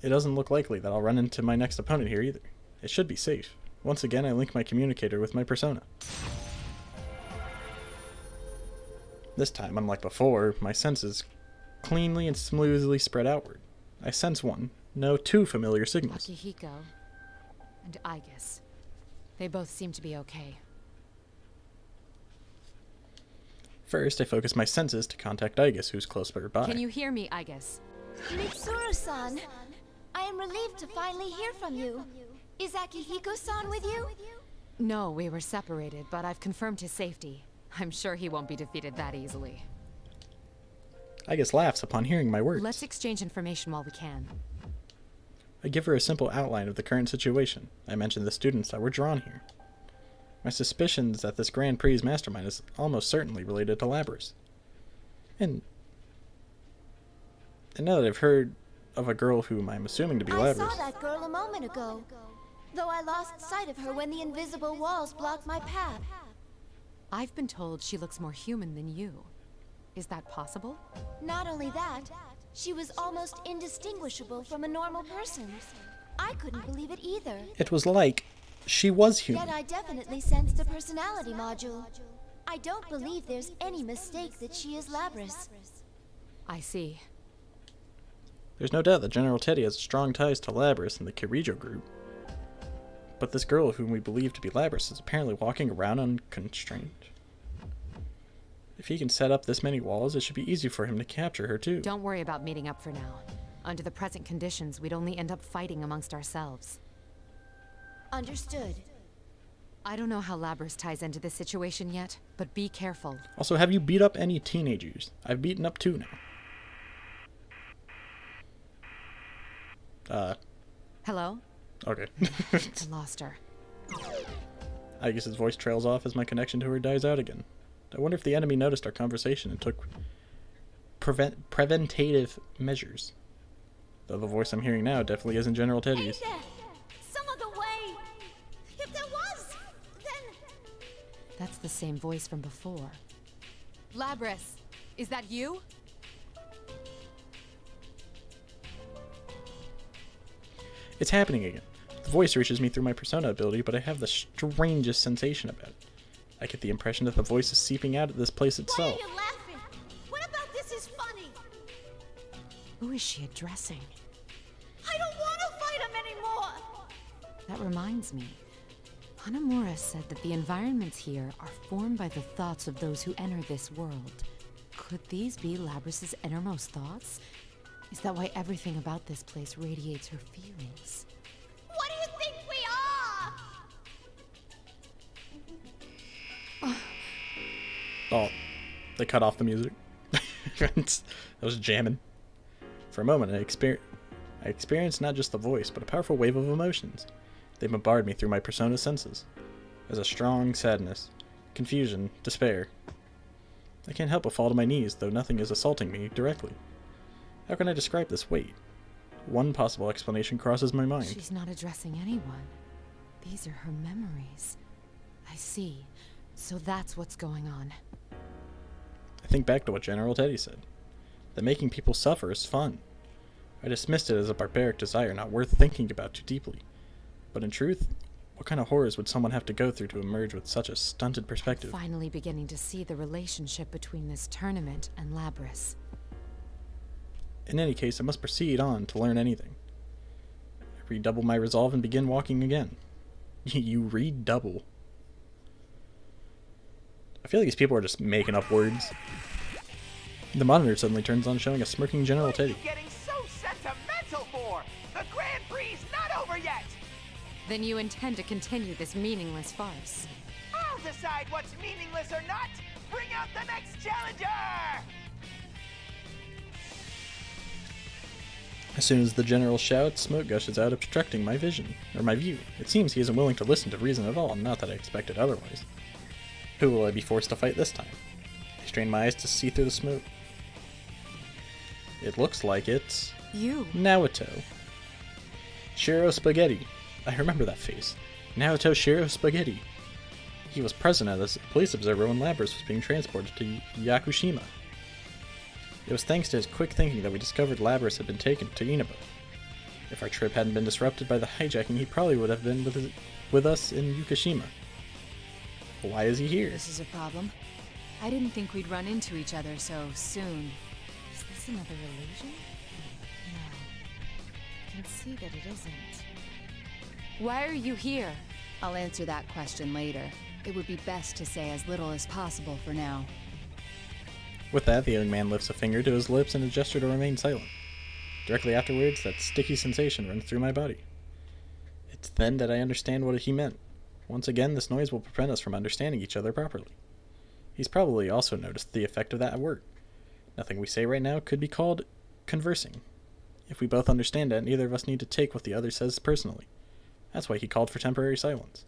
that I'll run into my next opponent here either. It should be safe. Once again, I link my communicator with my persona. This time, unlike before, my senses cleanly and smoothly spread outward. I sense one, no two familiar signals. Akihiko and Aegis. They both seem to be okay. First, I focus my senses to contact Aegis, who's close by. Can you hear me, Aegis? Mitsuru-san, I am relieved to finally hear from you. Is Akihiko-san with you? No, we were separated, but I've confirmed his safety. I'm sure he won't be defeated that easily. Aegis laughs upon hearing my words. Let's exchange information while we can. I give her a simple outline of the current situation. I mention the students that were drawn here. My suspicions that this Grand Prix mastermind is almost certainly related to Labrys. And now that I've heard of a girl whom I'm assuming to be I Labrys. saw that girl a moment ago, though I lost sight of her when the invisible walls blocked my path. I've been told she looks more human than you. Is that possible? Not only that, she was almost indistinguishable from a normal person. I couldn't believe it either. It was like she was human. Yet I definitely sensed the personality module. I don't believe there's any mistake that she is Labrys. I see. There's no doubt that General Teddy has strong ties to Labrys and the Kirijo group. But this girl whom we believe to be Labrys is apparently walking around unconstrained. If he can set up this many walls, it should be easy for him to capture her too. Don't worry about meeting up for now. Under the present conditions, we'd only end up fighting amongst ourselves. Understood. I don't know how Labrys ties into this situation yet, but be careful. Also, have you beat up any teenagers? I've beaten up 2 now. Hello? Okay. I lost her. I guess his voice trails off as my connection to her dies out again. I wonder if the enemy noticed our conversation and took preventative measures. Though the voice I'm hearing now definitely isn't General Teddy's. Hey there! Some other way! If there was, then... That's the same voice from before. Labrys, is that you? It's happening again. The voice reaches me through my persona ability, but I have the strangest sensation about it. I get the impression that the voice is seeping out of this place itself. Why are you laughing? What about this is funny? Who is she addressing? I don't want to fight him anymore! That reminds me. Hanamura said that the environments here are formed by the thoughts of those who enter this world. Could these be Labrys' innermost thoughts? Is that why everything about this place radiates her feelings? What do you think we are? Oh, they cut off the music. That was jamming. For a moment, I experienced not just the voice, but a powerful wave of emotions. They bombard me through my persona senses. There's a strong sadness, confusion, despair. I can't help but fall to my knees, though nothing is assaulting me directly. How can I describe this weight? One possible explanation crosses my mind. She's not addressing anyone. These are her memories. I see. So that's what's going on. I think back to what General Teddy said. That making people suffer is fun. I dismissed it as a barbaric desire not worth thinking about too deeply. But in truth, what kind of horrors would someone have to go through to emerge with such a stunted perspective? Finally beginning to see the relationship between this tournament and Labrys. In any case, I must proceed on to learn anything. I redouble my resolve and begin walking again. You redouble. I feel like these people are just making up words. The monitor suddenly turns on, showing a smirking General Teddy. What are you getting so sentimental for? The Grand Prix not over yet! Then you intend to continue this meaningless farce. I'll decide what's meaningless or not! Bring out the next challenger! As soon as the general shouts, smoke gushes out, obstructing my vision, or my view. It seems he isn't willing to listen to reason at all, not that I expected otherwise. Who will I be forced to fight this time? I strain my eyes to see through the smoke. It looks like it's... You! Naoto. Shiro Spaghetti. I remember that face. Naoto Shiro Spaghetti. He was present as a police observer when Labrys was being transported to Yakushima. It was thanks to his quick thinking that we discovered Labrys had been taken to Inaba. If our trip hadn't been disrupted by the hijacking, he probably would have been with us in Yakushima. Why is he here? This is a problem. I didn't think we'd run into each other so soon. Is this another illusion? No. I can see that it isn't. Why are you here? I'll answer that question later. It would be best to say as little as possible for now. With that, the young man lifts a finger to his lips in a gesture to remain silent. Directly afterwards, that sticky sensation runs through my body. It's then that I understand what he meant. Once again, this noise will prevent us from understanding each other properly. He's probably also noticed the effect of that at work. Nothing we say right now could be called conversing. If we both understand it, neither of us need to take what the other says personally. That's why he called for temporary silence.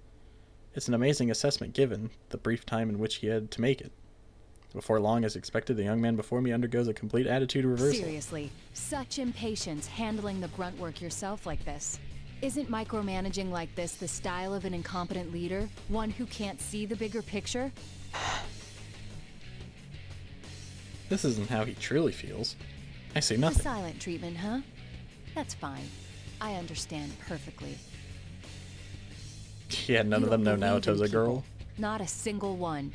It's an amazing assessment given the brief time in which he had to make it. Before long, as expected, the young man before me undergoes a complete attitude reversal. Seriously, such impatience handling the grunt work yourself like this. Isn't micromanaging like this the style of an incompetent leader? One who can't see the bigger picture? This isn't how he truly feels. I say The nothing. silent treatment, huh? That's fine. I understand perfectly. Yeah, none of them know Naoto's a girl. Not a single one.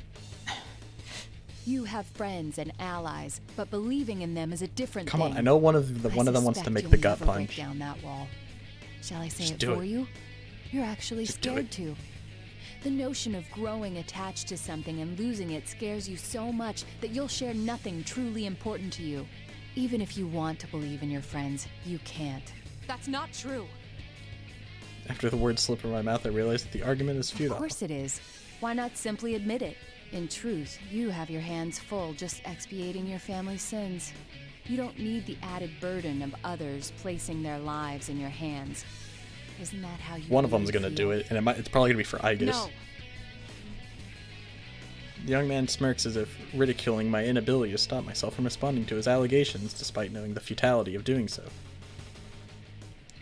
You have friends and allies, but believing in them is a different Come thing. on, I know one of them wants to make the gut Break punch. down that wall. Shall I say Just it do for it. you? You're actually Just do scared it. to. The notion of growing attached to something and losing it scares you so much that you'll share nothing truly important to you. Even if you want to believe in your friends, you can't. That's not true. After the words slip from my mouth, I realize that the argument is Of futile. course it is. Why not simply admit it? In truth, you have your hands full just expiating your family's sins. You don't need the added burden of others placing their lives in your hands. Isn't that how you One of really them's gonna feel? do it, and it's probably gonna be for Igus. No. The young man smirks as if ridiculing my inability to stop myself from responding to his allegations, despite knowing the futility of doing so.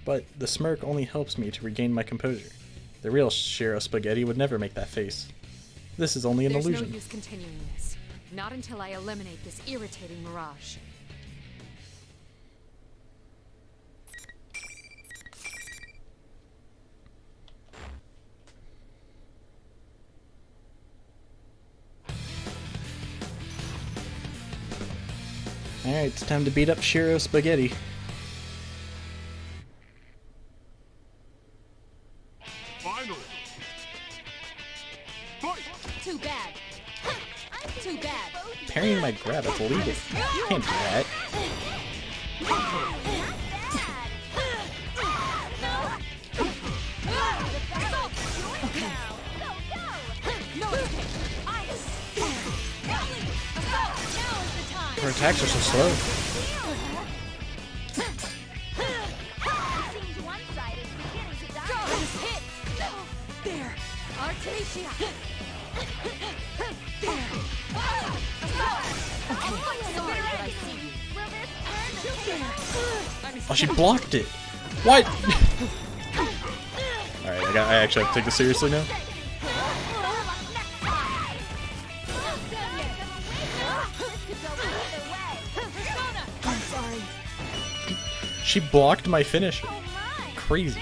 But the smirk only helps me to regain my composure. The real Shiro Spaghetti would never make that face. This is only an There's illusion. no use continuing this. Not until I eliminate this irritating mirage. Alright, it's time to beat up Shiro Spaghetti. Finally. Too bad. Too bad. Parrying my grab, it's illegal. You can't do that. Her attacks are so slow. There. Artesia. Oh, she blocked it. What? Alright, I actually have to take this seriously now. I'm sorry. She blocked my finisher. Crazy.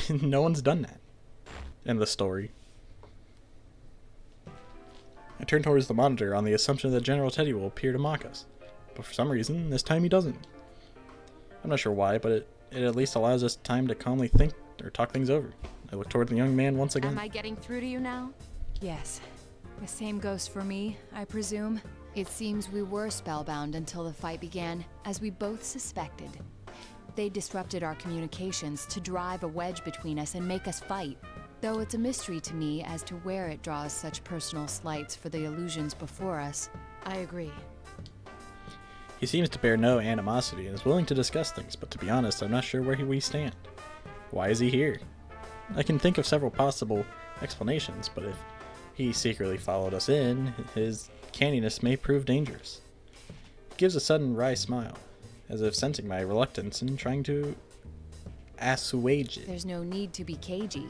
No one's done that in the story. I turn towards the monitor on the assumption that General Teddy will appear to mock us, but for some reason, this time he doesn't. I'm not sure why, but it at least allows us time to calmly think or talk things over. I look toward the young man once again. Am I getting through to you now? Yes. The same goes for me, I presume. It seems we were spellbound until the fight began, as we both suspected. They disrupted our communications to drive a wedge between us and make us fight. Though it's a mystery to me as to where it draws such personal slights for the illusions before us. I agree. He seems to bear no animosity and is willing to discuss things, but to be honest, I'm not sure where we stand. Why is he here? I can think of several possible explanations, but if he secretly followed us in, his canniness may prove dangerous. He gives a sudden wry smile, as if sensing my reluctance and trying to assuage it. There's no need to be cagey.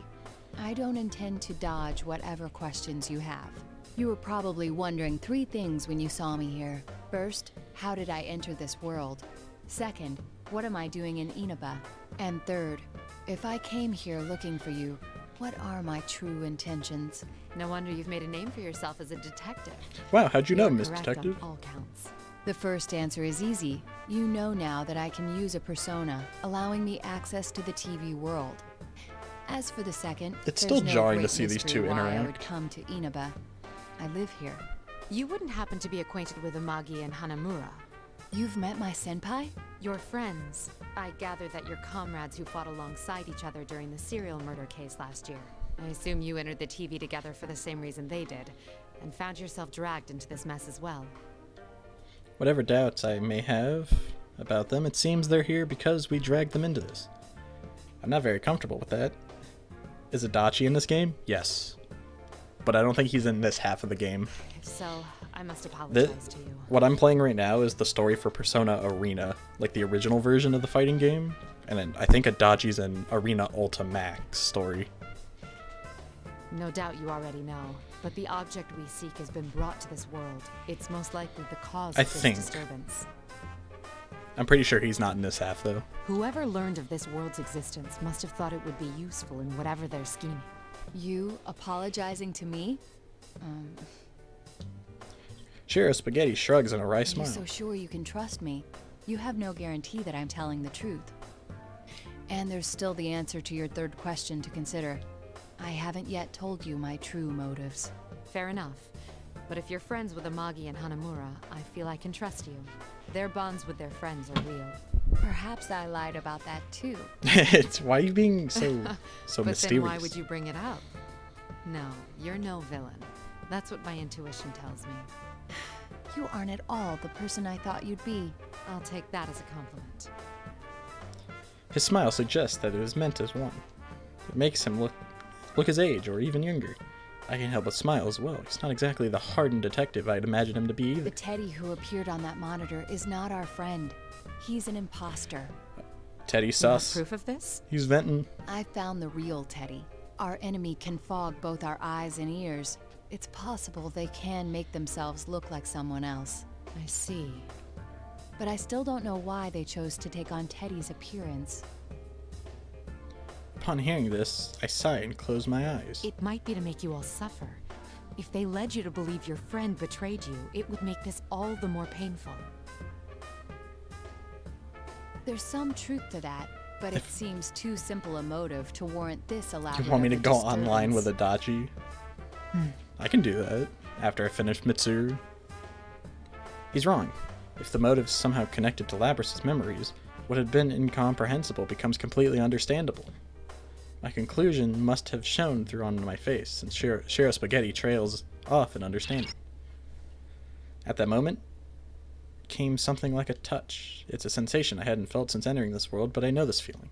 I don't intend to dodge whatever questions you have. You were probably wondering 3 things when you saw me here. First, how did I enter this world? Second, what am I doing in Inaba? And third, if I came here looking for you, what are my true intentions? No wonder you've made a name for yourself as a detective. Wow, how'd you know, You're Miss correct Detective? on all counts. The first answer is easy. You know now that I can use a persona, allowing me access to the TV world. As for the second, It's there's still no jarring to great see these mystery two why I would interact. come to Inaba. I live here. You wouldn't happen to be acquainted with Amagi and Hanamura. You've met my senpai? Your friends. I gather that you're comrades who fought alongside each other during the serial murder case last year. I assume you entered the TV together for the same reason they did, and found yourself dragged into this mess as well. Whatever doubts I may have about them, it seems they're here because we dragged them into this. I'm not very comfortable with that. Is Adachi in this game? Yes. But I don't think he's in this half of the game. If so, I must apologize to you. What I'm playing right now is the story for Persona Arena, like the original version of the fighting game. And then I think Adachi's an Arena Ultimax story. No doubt you already know, but the object we seek has been brought to this world. It's most likely the cause I of this think. disturbance. I'm pretty sure he's not in this half, though. Whoever learned of this world's existence must have thought it would be useful in whatever they're scheming. You apologizing to me? Shiro Spaghetti shrugs in a wry Are you smile. so sure you can trust me? You have no guarantee that I'm telling the truth. And there's still the answer to your third question to consider. I haven't yet told you my true motives. Fair enough. But if you're friends with Amagi and Hanamura, I feel I can trust you. Their bonds with their friends are real. Perhaps I lied about that too. It's why are you being so But mysterious? then why would you bring it up? No, you're no villain. That's what my intuition tells me. You aren't at all the person I thought you'd be. I'll take that as a compliment. His smile suggests that it was meant as one. It makes him look his age or even younger. I can't help but smile as well. He's not exactly the hardened detective I'd imagine him to be either. The Teddy who appeared on that monitor is not our friend. He's an imposter. Teddy sus. Proof of this? He's venting. I found the real Teddy. Our enemy can fog both our eyes and ears. It's possible they can make themselves look like someone else. I see. But I still don't know why they chose to take on Teddy's appearance. Upon hearing this, I sigh and close my eyes. It might be to make you all suffer. If they led you to believe your friend betrayed you, it would make this all the more painful. There's some truth to that, but it seems too simple a motive to warrant this elaborate. You want me to of a go online with disturbance. Adachi? I can do that after I finish Mitsuru. He's wrong. If the motive's somehow connected to Labrys's memories, what had been incomprehensible becomes completely understandable. My conclusion must have shown through on my face, since Shiro Spaghetti trails off in understanding. At that moment came something like a touch. It's a sensation I hadn't felt since entering this world, but I know this feeling.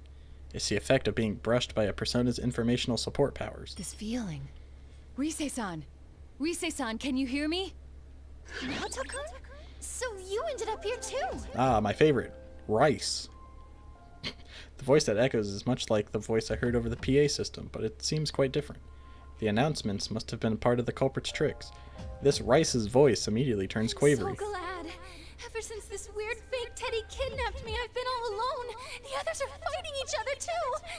It's the effect of being brushed by a persona's informational support powers. This feeling. Rise-san! Rise-san, can you hear me? Naoto-kun? So you ended up here too? Ah, my favorite. Rice. The voice that echoes is much like the voice I heard over the PA system, but it seems quite different. The announcements must have been part of the culprit's tricks. This Rice's voice immediately turns quavery. So glad. Ever since this weird fake Teddy kidnapped me, I've been all alone. The others are fighting each other too.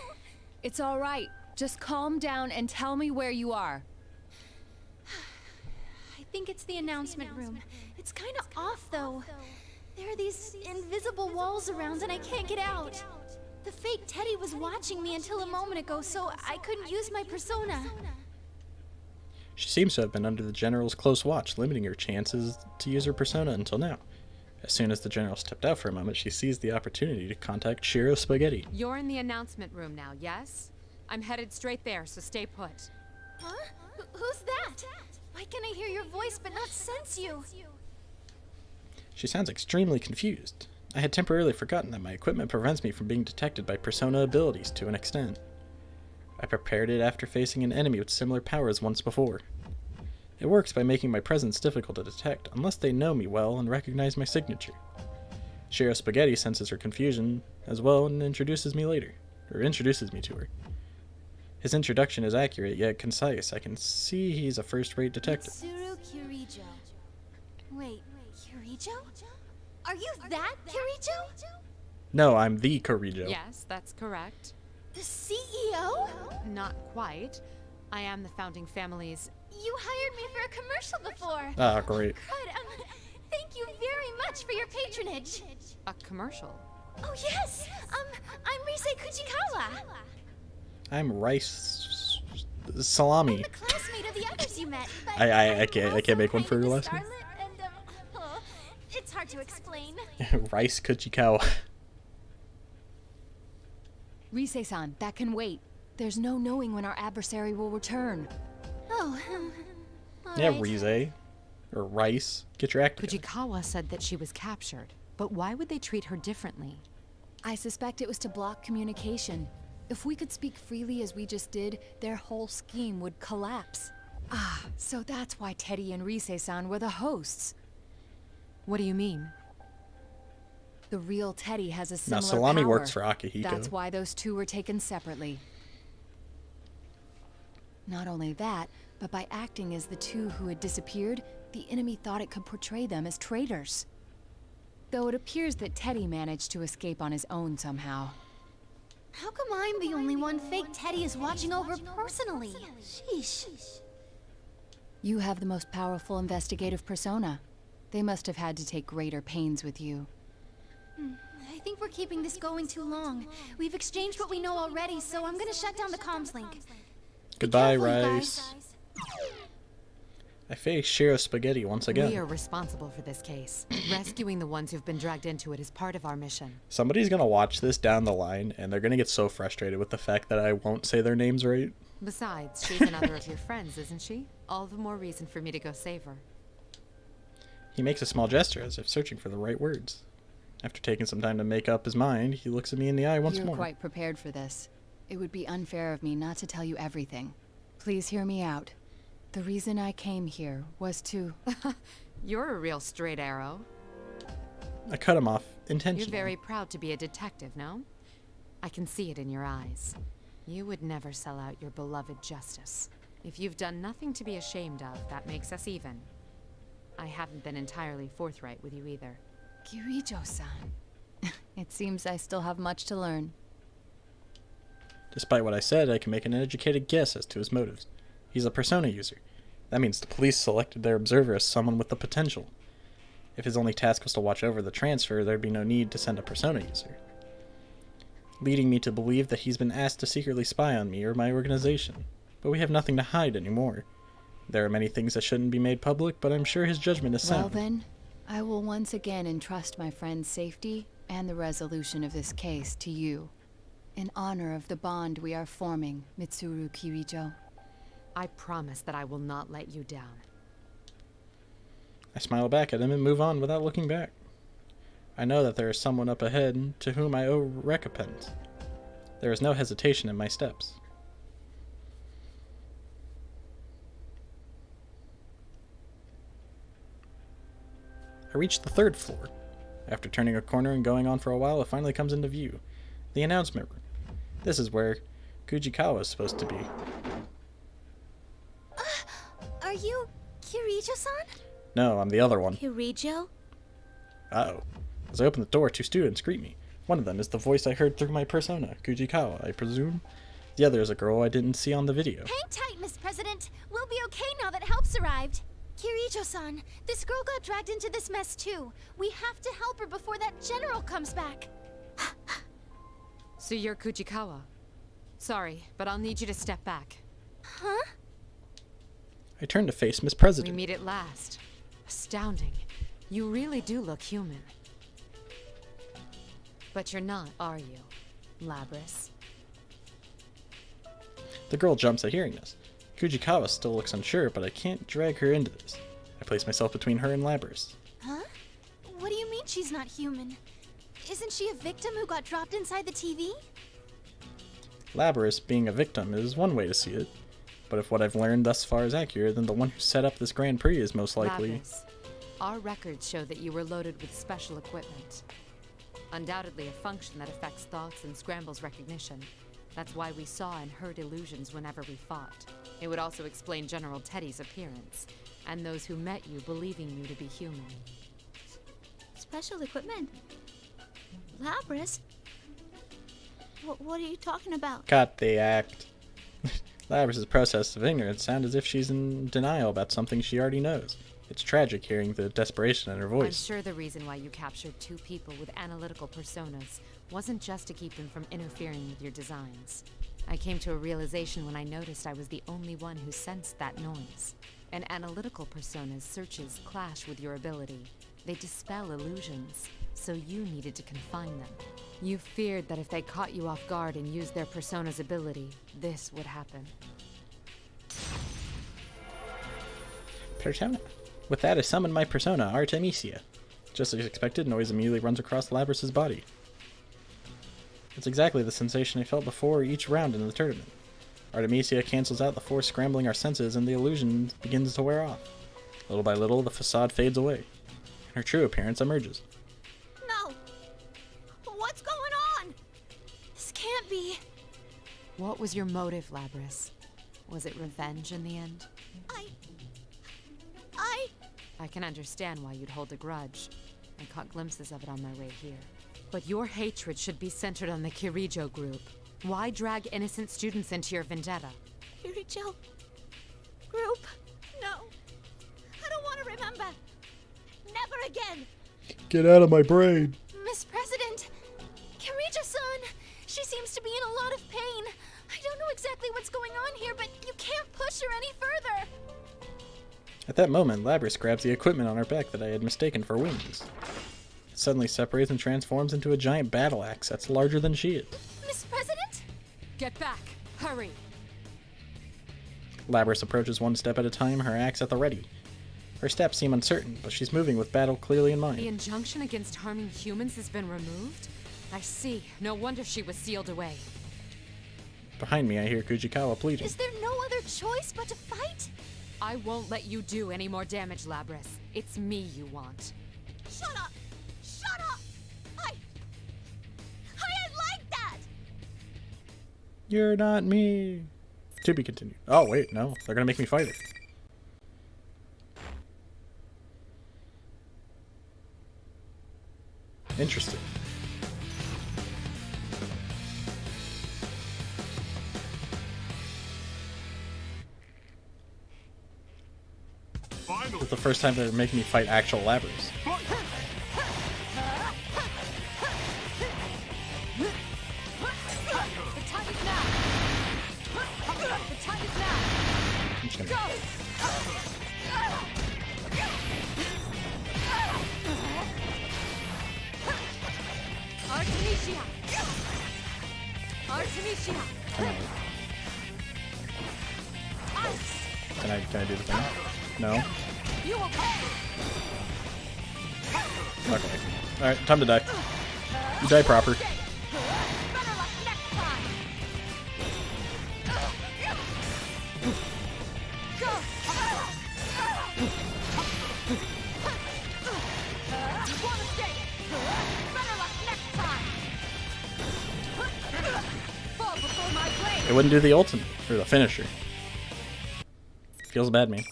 It's all right. Just calm down and tell me where you are. I think it's the announcement room. It's kind of off though. There are these invisible walls around and I can't get out. The fake Teddy was watching me until a moment ago, so I couldn't use my persona. She seems to have been under the General's close watch, limiting her chances to use her persona until now. As soon as the General stepped out for a moment, she seized the opportunity to contact Shiro Spaghetti. You're in the announcement room now, yes? I'm headed straight there, so stay put. Huh? Who's that? Why can I hear your voice but not sense you? She sounds extremely confused. I had temporarily forgotten that my equipment prevents me from being detected by persona abilities to an extent. I prepared it after facing an enemy with similar powers once before. It works by making my presence difficult to detect, unless they know me well and recognize my signature. Shiro Spaghetti senses her confusion as well and introduces me to her. His introduction is accurate yet concise. I can see he's a first-rate detective. Mitsuru Kirijo. Wait, Kirijo? Are you that Kirijo? No, I'm the Kirijo. Yes, that's correct. The CEO? Not quite. I am the founding family's... You hired me for a commercial before. Ah, great. Good, thank you very much for your patronage. A commercial? Oh yes, I'm Rise Kuchikawa. I'm Rice Salami. I'm the classmate of the others you met. But I can't make one for your lesson. Scarlet and, oh, it's hard to explain. Rice Kuchikawa. Rise-san, that can wait. There's no knowing when our adversary will return. Oh, all Yeah, right. Rize. Or Rice. Get your act together. Kujikawa said that she was captured, but why would they treat her differently? I suspect it was to block communication. If we could speak freely as we just did, their whole scheme would collapse. Ah, so that's why Teddy and Rise-san were the hosts. What do you mean? The real Teddy has a Now, similar Salami power. works for Akihiko. That's why those two were taken separately. Not only that, but by acting as the two who had disappeared, the enemy thought it could portray them as traitors. Though it appears that Teddy managed to escape on his own somehow. How come I'm the only one fake Teddy is watching over personally? Sheesh. You have the most powerful investigative persona. They must have had to take greater pains with you. I think we're keeping this going too long. We've exchanged what we know already, so I'm gonna shut down the comms link. Goodbye, Careful, you Rice. guys. I face Shiro Spaghetti once again. We are responsible for this case. Rescuing the ones who've been dragged into it is part of our mission. Somebody's gonna watch this down the line, and they're gonna get so frustrated with the fact that I won't say their names right. Besides, she's another of your friends, isn't she? All the more reason for me to go save her. He makes a small gesture as if searching for the right words. After taking some time to make up his mind, he looks at me in the eye once You're more. quite prepared for this. It would be unfair of me not to tell you everything. Please hear me out. The reason I came here was to... You're a real straight arrow. I cut him off intentionally. You're very proud to be a detective, no? I can see it in your eyes. You would never sell out your beloved justice. If you've done nothing to be ashamed of, that makes us even. I haven't been entirely forthright with you either. Kirijo-san. It seems I still have much to learn. Despite what I said, I can make an educated guess as to his motives. He's a persona user. That means the police selected their observer as someone with the potential. If his only task was to watch over the transfer, there'd be no need to send a persona user. Leading me to believe that he's been asked to secretly spy on me or my organization. But we have nothing to hide anymore. There are many things that shouldn't be made public, but I'm sure his judgment is sound. Well then, I will once again entrust my friend's safety and the resolution of this case to you. In honor of the bond we are forming, Mitsuru Kirijo. I promise that I will not let you down. I smile back at him and move on without looking back. I know that there is someone up ahead to whom I owe recompense. There is no hesitation in my steps. I reach the 3rd floor. After turning a corner and going on for a while, it finally comes into view. The announcement room. This is where Kujikawa is supposed to be. Are you Kirijo-san? No, I'm the other one. Kirijo? Uh-oh. As I open the door, 2 students greet me. One of them is the voice I heard through my persona, Kujikawa, I presume. The other is a girl I didn't see on the video. Hang tight, Miss President. We'll be okay now that help's arrived. Kirijo-san, this girl got dragged into this mess too. We have to help her before that general comes back. So you're Kujikawa. Sorry, but I'll need you to step back. Huh? I turn to face Miss President. We meet at last. Astounding. You really do look human. But you're not, are you, Labrys? The girl jumps at hearing this. Kujikawa still looks unsure, but I can't drag her into this. I place myself between her and Labrys. Huh? What do you mean she's not human? Isn't she a victim who got dropped inside the TV? Labrys being a victim is one way to see it. But if what I've learned thus far is accurate, then the one who set up this Grand Prix is most likely... Labrys, our records show that you were loaded with special equipment. Undoubtedly a function that affects thoughts and scrambles recognition. That's why we saw and heard illusions whenever we fought. It would also explain General Teddy's appearance, and those who met you believing you to be human. Special equipment? Labrys? What are you talking about? Cut the act. Labrys' process of ignorance sounds as if she's in denial about something she already knows. It's tragic hearing the desperation in her voice. I'm sure the reason why you captured 2 people with analytical personas wasn't just to keep them from interfering with your designs. I came to a realization when I noticed I was the only one who sensed that noise. An analytical persona's searches clash with your ability. They dispel illusions, so you needed to confine them. You feared that if they caught you off guard and used their persona's ability, this would happen. Persona. With that, I summon my persona, Artemisia. Just as expected, noise immediately runs across Labrys' body. It's exactly the sensation I felt before each round in the tournament. Artemisia cancels out the force scrambling our senses and the illusion begins to wear off. Little by little, the facade fades away, and her true appearance emerges. No! What's going on? This can't be. What was your motive, Labrys? Was it revenge in the end? I can understand why you'd hold a grudge. I caught glimpses of it on my way here. But your hatred should be centered on the Kirijo group. Why drag innocent students into your vendetta? Kirijo group? No. I don't want to remember. Never again. Get out of my brain. Miss President, Kirijo-san, she seems to be in a lot of pain. I don't know exactly what's going on here, but you can't push her any further. At that moment, Labrys grabs the equipment on her back that I had mistaken for wings. It suddenly separates and transforms into a giant battle axe that's larger than she is. Miss President? Get back! Hurry! Labrys approaches one step at a time, her axe at the ready. Her steps seem uncertain, but she's moving with battle clearly in mind. The injunction against harming humans has been removed? I see. No wonder she was sealed away. Behind me, I hear Kujikawa pleading. Is there no other choice but to fight? I won't let you do any more damage, Labrys. It's me you want. Shut up! Shut up! I like that! You're not me. To be continued. Oh, wait, no. They're gonna make me fight her. Interesting. It's the first time they're making me fight actual Labrys. I'm just gonna... Artemisia! Artemisia! Can I do the thing? No? You will pay! Okay. Alright, time to die. You die proper. Better luck next time! Go! Wanna stay? Better luck next time! Fall before my blade! It wouldn't do the ultimate, or the finisher. Feels bad, man.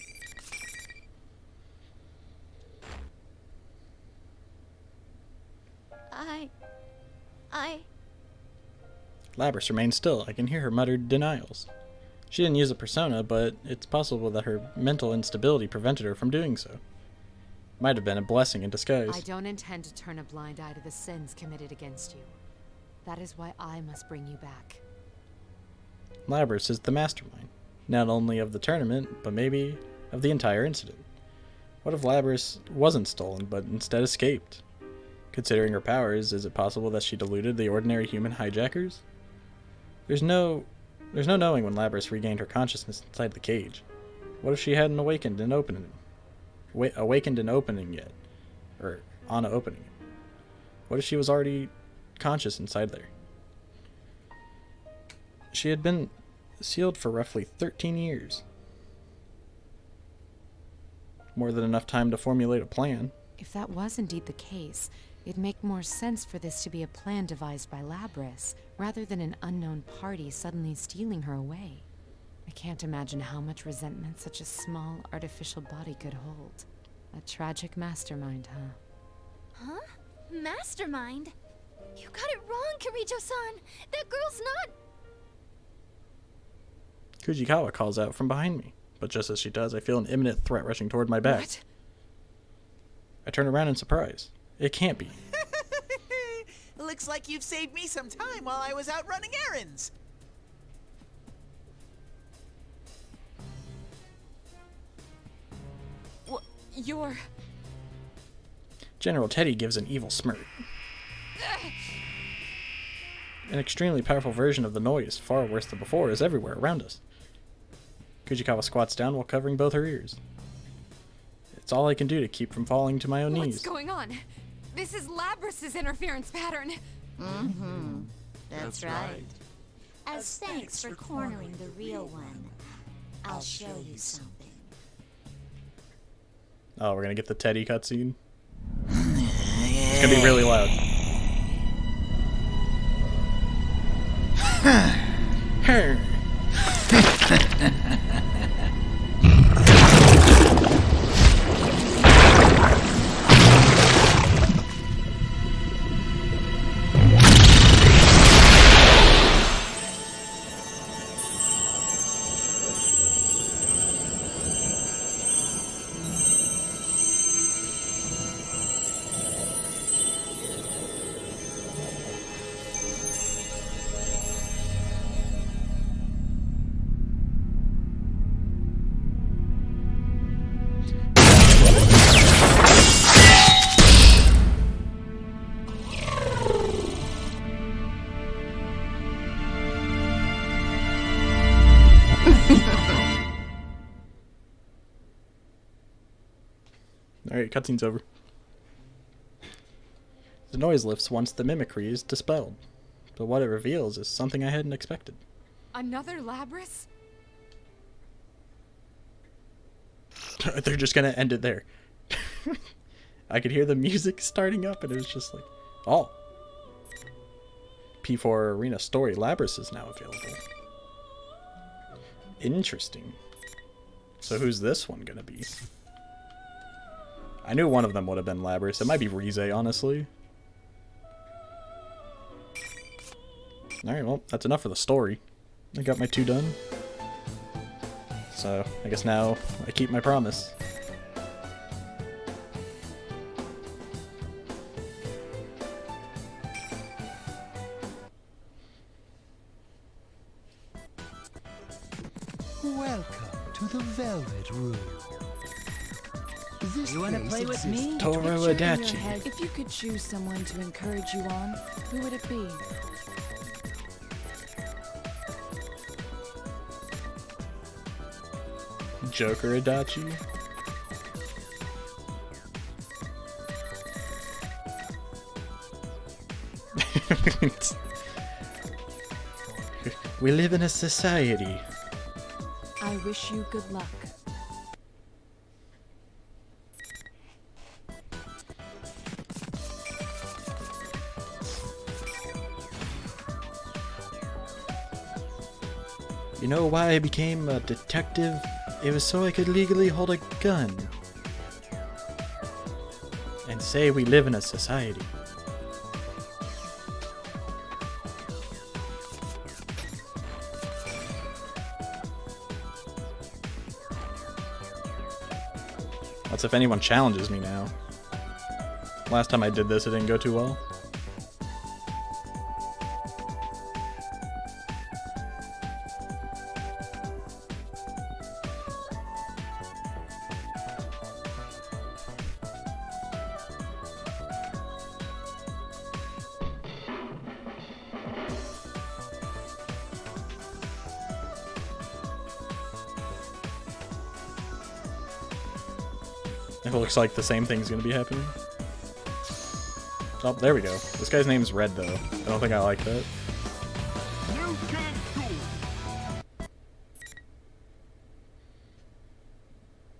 Labrys remains still. I can hear her muttered denials. She didn't use a persona, but it's possible that her mental instability prevented her from doing so. Might have been a blessing in disguise. I don't intend to turn a blind eye to the sins committed against you. That is why I must bring you back. Labrys is the mastermind, not only of the tournament, but maybe of the entire incident. What if Labrys wasn't stolen, but instead escaped? Considering her powers, is it possible that she deluded the ordinary human hijackers? There's no knowing when Labrys regained her consciousness inside the cage. What if she hadn't awakened and opening yet? Or on opening it? What if she was already conscious inside there? She had been sealed for roughly 13 years. More than enough time to formulate a plan. If that was indeed the case, it'd make more sense for this to be a plan devised by Labrys, rather than an unknown party suddenly stealing her away. I can't imagine how much resentment such a small, artificial body could hold. A tragic mastermind, huh? Huh? Mastermind? You got it wrong, Kirijo-san! That girl's not... Kujikawa calls out from behind me, but just as she does, I feel an imminent threat rushing toward my back. What? I turn around in surprise. It can't be. Looks like you've saved me some time while I was out running errands. You're... General Teddy gives an evil smirk. An extremely powerful version of the noise, far worse than before, is everywhere around us. Kujikawa squats down while covering both her ears. It's all I can do to keep from falling to my own knees. What's going on? This is Labrys' interference pattern. Mm-hmm. That's right. As thanks for cornering the real one, I'll show you something. Oh, we're gonna get the Teddy cutscene. It's gonna be really loud. Alright, cutscene's over. The noise lifts once the mimicry is dispelled, but what it reveals is something I hadn't expected. Another Labrys? They're just gonna end it there. I could hear the music starting up and it was just like, oh. P4 Arena Story Labrys is now available. Interesting. So who's this one gonna be? I knew one of them would have been Labrys. It might be Rize, honestly. Alright, well, that's enough for the story. I got my 2 done. So, I guess now I keep my promise. Welcome to the Velvet Room. You wanna play with me? Toro Picture in your Adachi. head, if you could choose someone to encourage you on, who would it be? Joker Adachi. We live in a society. I wish you good luck. You know why I became a detective? It was so I could legally hold a gun. And say we live in a society. That's if anyone challenges me now. Last time I did this, it didn't go too well. It looks like the same thing's gonna be happening. Oh, there we go. This guy's name's Red, though. I don't think I like that.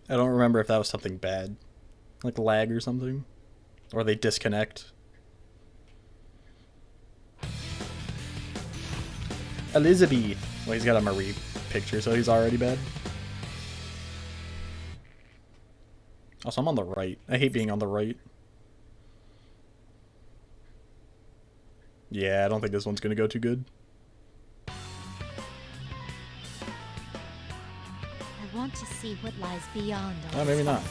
I don't remember if that was something bad. Like lag or something. Or they disconnect. Elizabeth! Well, he's got a Marie picture, so he's already bad. Also, I'm on the right. I hate being on the right. Yeah, I don't think this one's gonna go too good. I want to see what lies beyond all Oh, maybe not.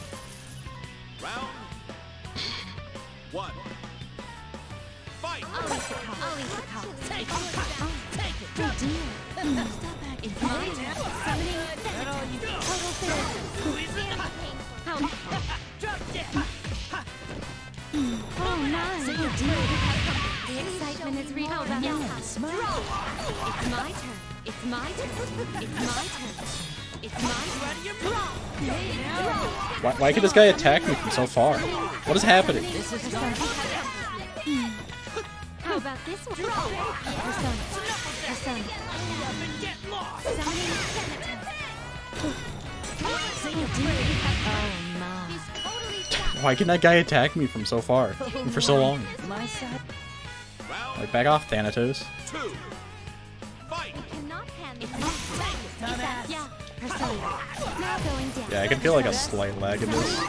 Round 1. Fight! I'll eat the cock. I'll eat the cock. Take it. Oh, take it. Oh, dear. Stop back. It's my turn. Summoning Senator. Total therapy. Drop dead. Oh, my. So you do. The excitement is real. Yes. It's my turn. It's my turn. It's my turn. It's my turn. Why could this guy attack me from so far? What is happening? How about this one? Persona. Persona. Summoning Senator. So you do. Oh, my. Why can that guy attack me from so far? And for so long? My side. Like, back off, Thanatos. 2. Fight! Cannot handle it. Yeah. Persona. Now going down. Yeah, I can feel like a slight lag in this.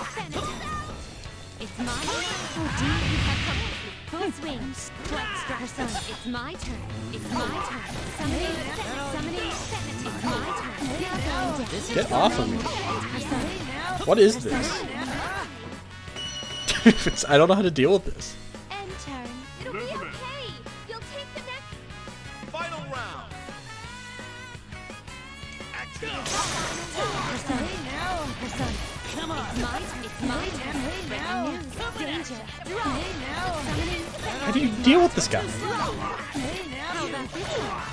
It's my turn. Oh, dear. Full swing. Persona. It's my turn. It's my turn. Summoning. It's my turn. Now going down. Get off of me. Persona. What is this? I don't know how to deal with this. End turn. It'll be okay. You'll take the next. Final round! Action! Persona. Persona. Come on. It's my turn. It's my turn. Breaking news. Danger. Summoning. How do you deal with this guy? How about this one?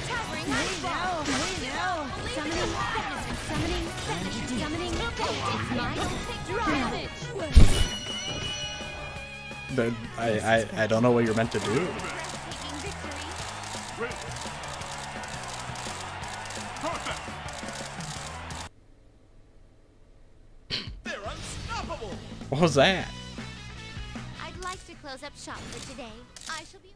Towering ice ball. Summoning I don't know what you're meant to do. What was that? I'd like to close up shop for today. I shall be.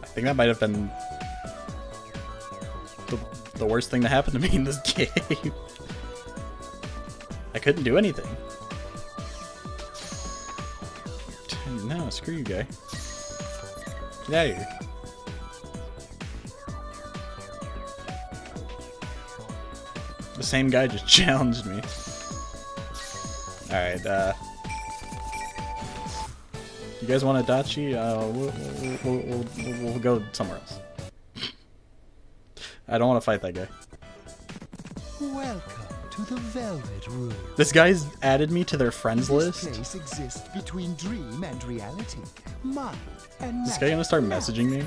I think that might have been the worst thing to happen to me in this game. I couldn't do anything. No, screw you, guy. Get out of here. The same guy just challenged me. Alright, you guys want a dachi? We'll go somewhere else. I don't want to fight that guy. Welcome to the Velvet Room. This guy's added me to their friends list. This place exists between dream and reality. Mind and Is this guy gonna start messaging me?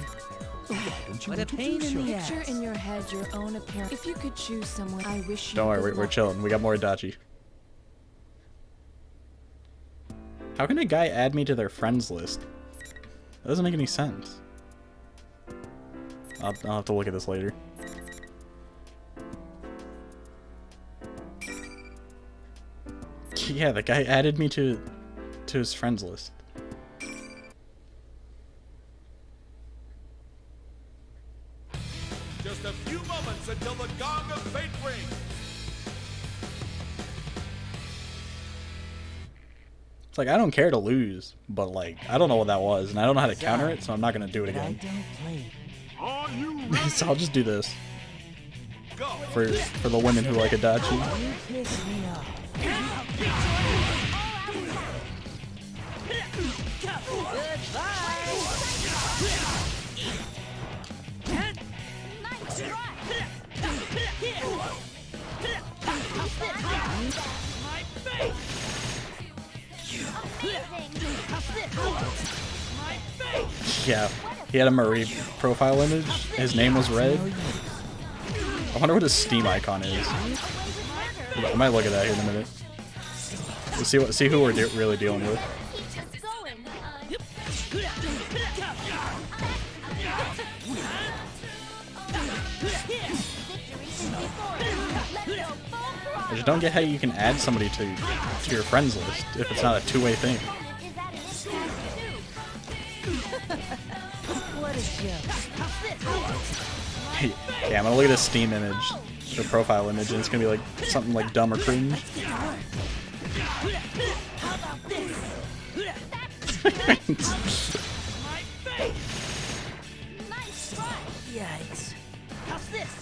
What a pain in the ass. Picture in your head your own appearance. If you could choose someone, I wish you. Don't worry, we're chilling. We got more dachi. How can a guy add me to their friends list? That doesn't make any sense. I'll have to look at this later. Yeah, the guy added me to his friends list. Just a few moments until the gong of fate rings. It's like, I don't care to lose, but like, I don't know what that was, and I don't know how to counter it, so I'm not gonna do it again. So I'll just do this. For the women who like a dachi. Yeah, he had a Marie profile image. His name was red. I wonder what his Steam icon is. I might look at that here in a minute. Let's see who we're really dealing with. I just don't get how you can add somebody to your friends list if it's not a two-way thing. Yeah, I'm gonna look at his Steam image, the profile image, and it's gonna be like something like dumb or cringe. Yikes. How's this?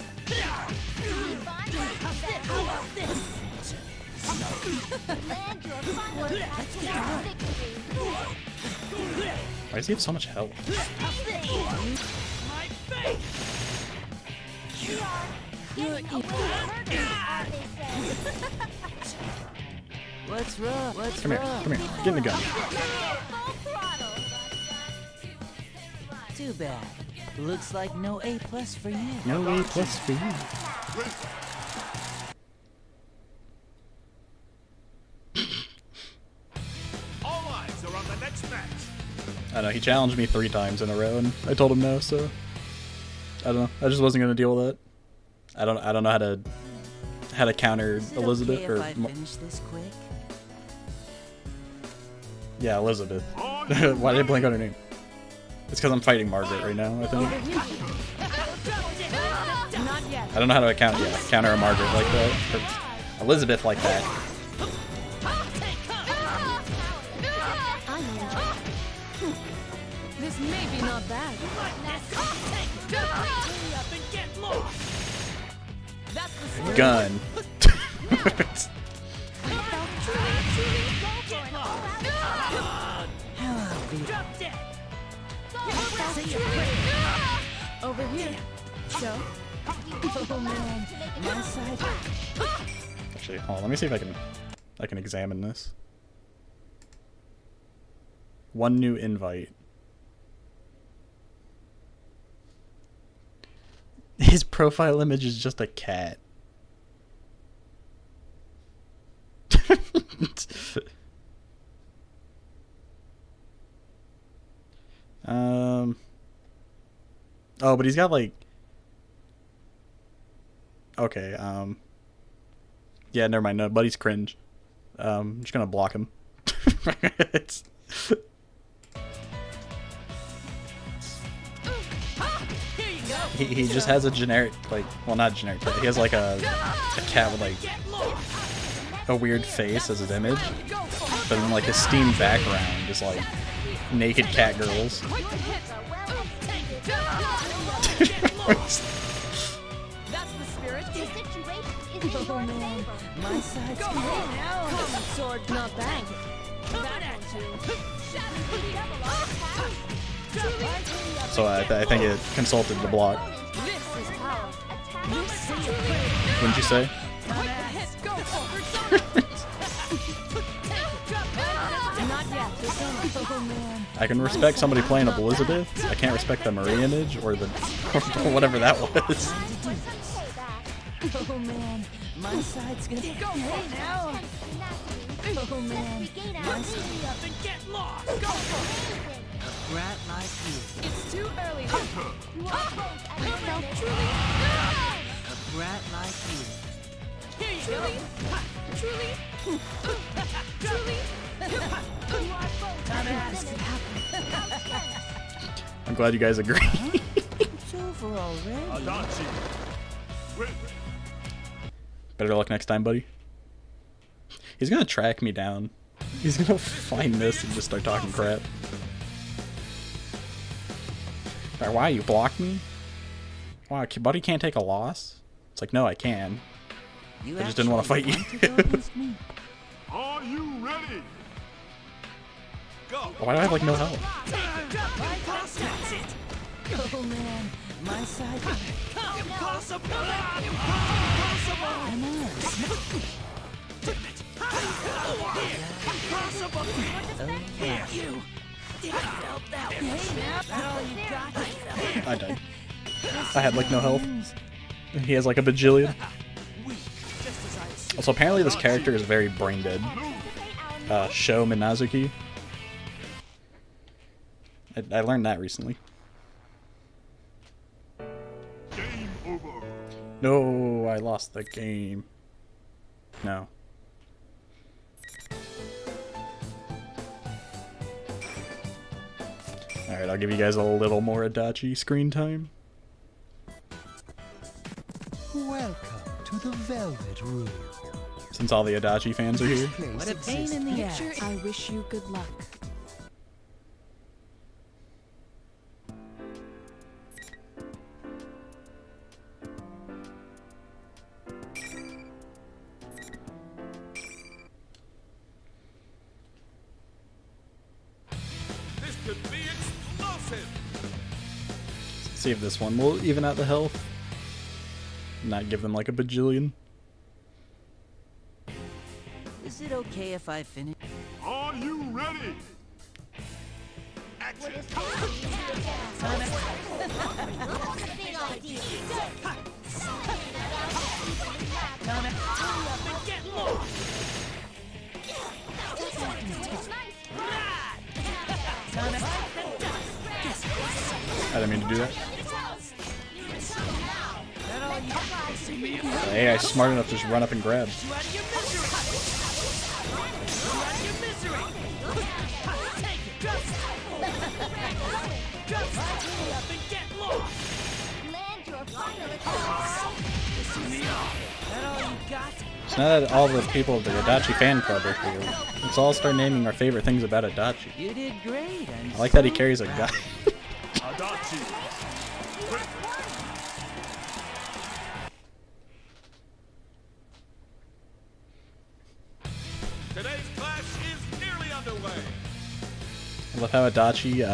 Why does he have so much health? What's wrong? Come here, get in the gun. Too bad. Looks like no A+ for you. No A+ for you. All eyes are on the next match. I know, he challenged me 3 times in a row, and I told him no, so I don't know. I just wasn't gonna deal with it. I don't know how to counter Elizabeth okay or. if I finish this quick? Yeah, Elizabeth. Why did I blank on her name? It's because I'm fighting Margaret right now, I think. I don't know how to counter a Margaret like that. Or Elizabeth like that. This may be not bad. Gun. Over here. So, Oh man, my side. Actually, hold on, let me see if I can examine this. One new invite. His profile image is just a cat. Oh, but he's got like. Okay. Yeah, never mind. No, buddy's cringe. I'm just gonna block him. It's... He just has a generic, like, well, not generic, but he has like a cat with like a weird face as his image, but then like his Steam background is like naked cat girls. That's the spirit. The situation is in your favor. My side's good now. Sword not bad. So I think it consulted the block. Wouldn't you say? I can respect somebody playing a Elizabeth. I can't respect the Marie image or the whatever that was. Oh man, my side's gonna go now. Oh man, my side up and get lost. Go for it. A brat like you. It's too early. You are both at yourself truly. A brat like you. Here you truly. Go. Truly. Truly. You are both I'm glad you guys agree. It's over already. Better luck next time, buddy. He's gonna track me down. He's gonna find this and just start talking crap. Why you blocked me? Wow, buddy can't take a loss? It's like, no, I can. I just didn't want to fight you. Are you ready? Go. Why do I have like no health? Oh man, my side. Impossible. Impossible. Yeah. You. I died. I had like no health. He has like a bajillion. Also, apparently this character is very brain dead. Sho Minazuki. I learned that recently. Game over. No, I lost the game. No. Alright, I'll give you guys a little more Adachi screen time. Welcome to the Velvet Room. Since all the Adachi fans are here. What a pain in the ass. I wish you good luck. This could be explosive. See if this one will even out the health. Not give them like a bajillion. Is it okay if I finish? Are you ready? What is big idea. I didn't mean to do that. Hey, I'm smart enough to just run up and grab. It's not that all the people of the Adachi fan club are here. Let's all start naming our favorite things about Adachi. You did great. I like that he carries a gun. Adachi. Today's clash is nearly underway. I love how Adachi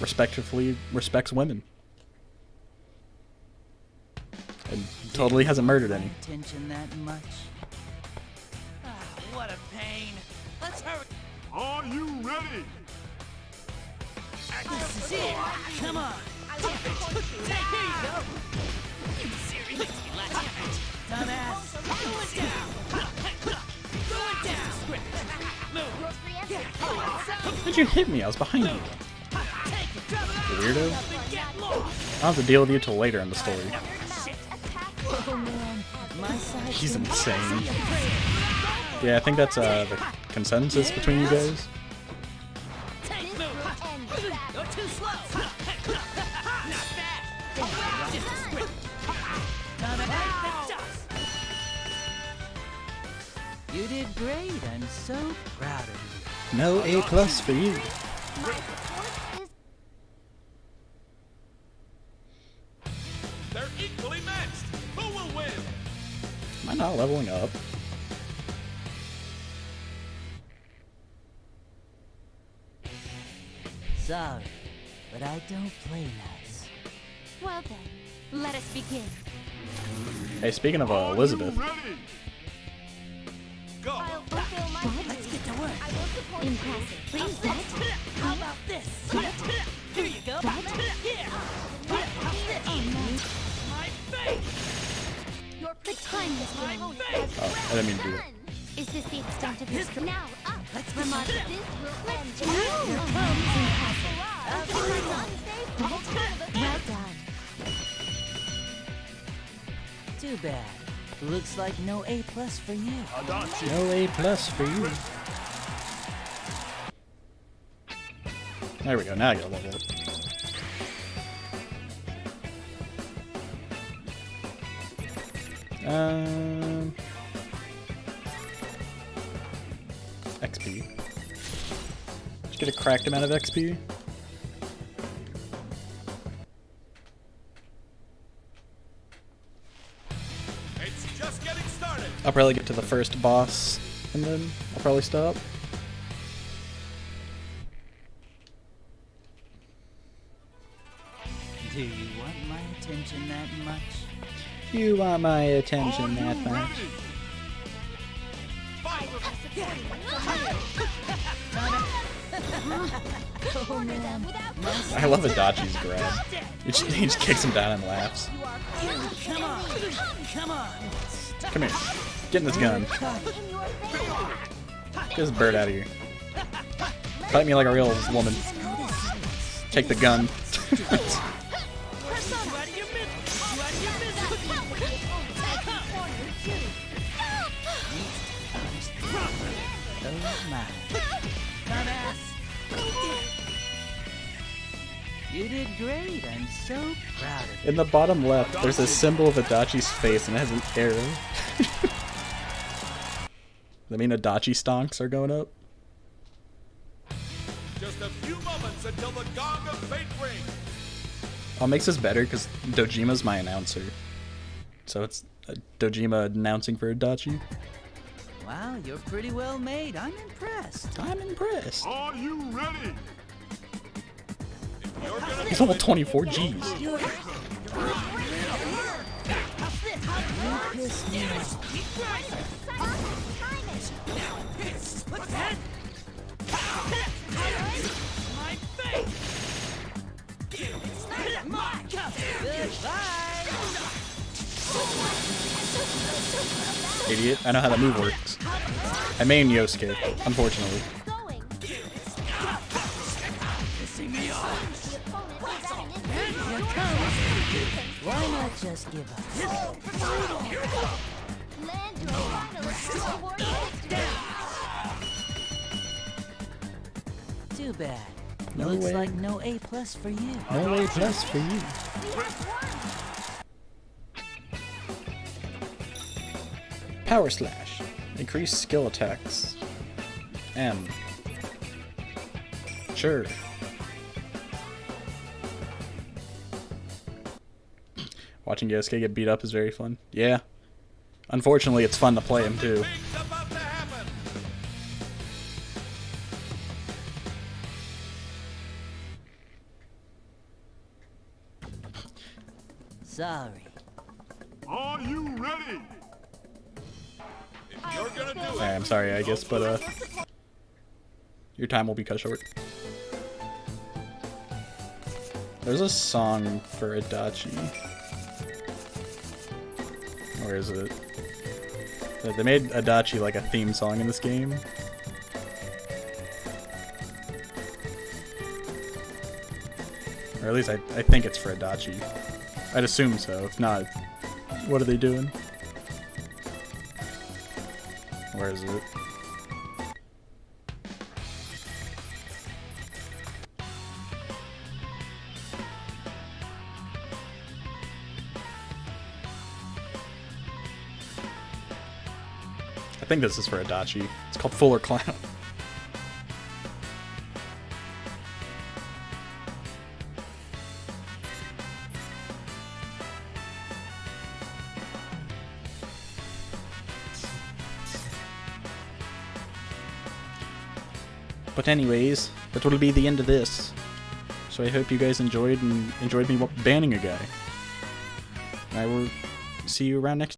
respects women. And totally hasn't murdered any. Attention that much. What a pain. Let's hurry. Are you ready? This is it. Come on. Here you go. You seriously last minute. Dumbass. Going down. Going down. Move. How'd you hit me? I was behind you. Weirdo. I'll have to deal with you till later in the story. Oh man, my side. He's insane. Yeah, I think that's the consensus between you guys. You're too slow. Not bad. Just a script. You did great. I'm so proud of you. No A+ for you. They're equally matched. Who will win? Am I not leveling up? Sorry, but I don't play nice. Well then, let us begin. Hey, speaking of Elizabeth, Go. Let's get to work. Impressive. Please what? How about this? Here you go. Here. My face. The time is running. oh, I didn't mean to do that. Is this the extent of your now up? Let's Ramada. get This will end. Well done. Too bad. Looks like no A+ for you. No A+ for you. There we go. Now I got level up. XP. Just get a cracked amount of XP. It's just getting started. I'll probably get to the first boss and then I'll probably stop. Do you want my attention that much? You want my attention that much? Oh man, I love Adachi's grab. He just kicks him down and laughs. come on, come on. Come here. Get in this gun. Get this bird out of here. Fight me like a real woman. Take the gun. You did great. I'm so proud of you. In the bottom left, there's a symbol of Adachi's face and it has an arrow. I mean, Adachi stonks are going up. Just a few moments until the gong of fate rings. What makes this better because Dojima's my announcer. So it's Dojima announcing for Adachi. Wow, you're pretty well made. I'm impressed. I'm impressed. Are you ready? He's level 24, jeez. You pissed me off. What's that? My face! Goodbye! Idiot. I know how that move works. I main Yosuke, unfortunately. Why not just give up? Too bad. No Looks way. like no A+ for you. No A+ for you. Power Slash. Increase skill attacks. M. Sure. Watching Yosuke get beat up is very fun. Yeah. Unfortunately, it's fun to play him too. Sorry, Are you ready? If you're gonna do it. I'm sorry, I guess, but your time will be cut short. There's a song for Adachi. Where is it? They made Adachi like a theme song in this game. Or at least I think it's for Adachi. I'd assume so. If not, what are they doing? Where is it? I think this is for Adachi. It's called Fuller Clown. But anyways, that will be the end of this. So I hope you guys enjoyed me banning a guy. I will see you around next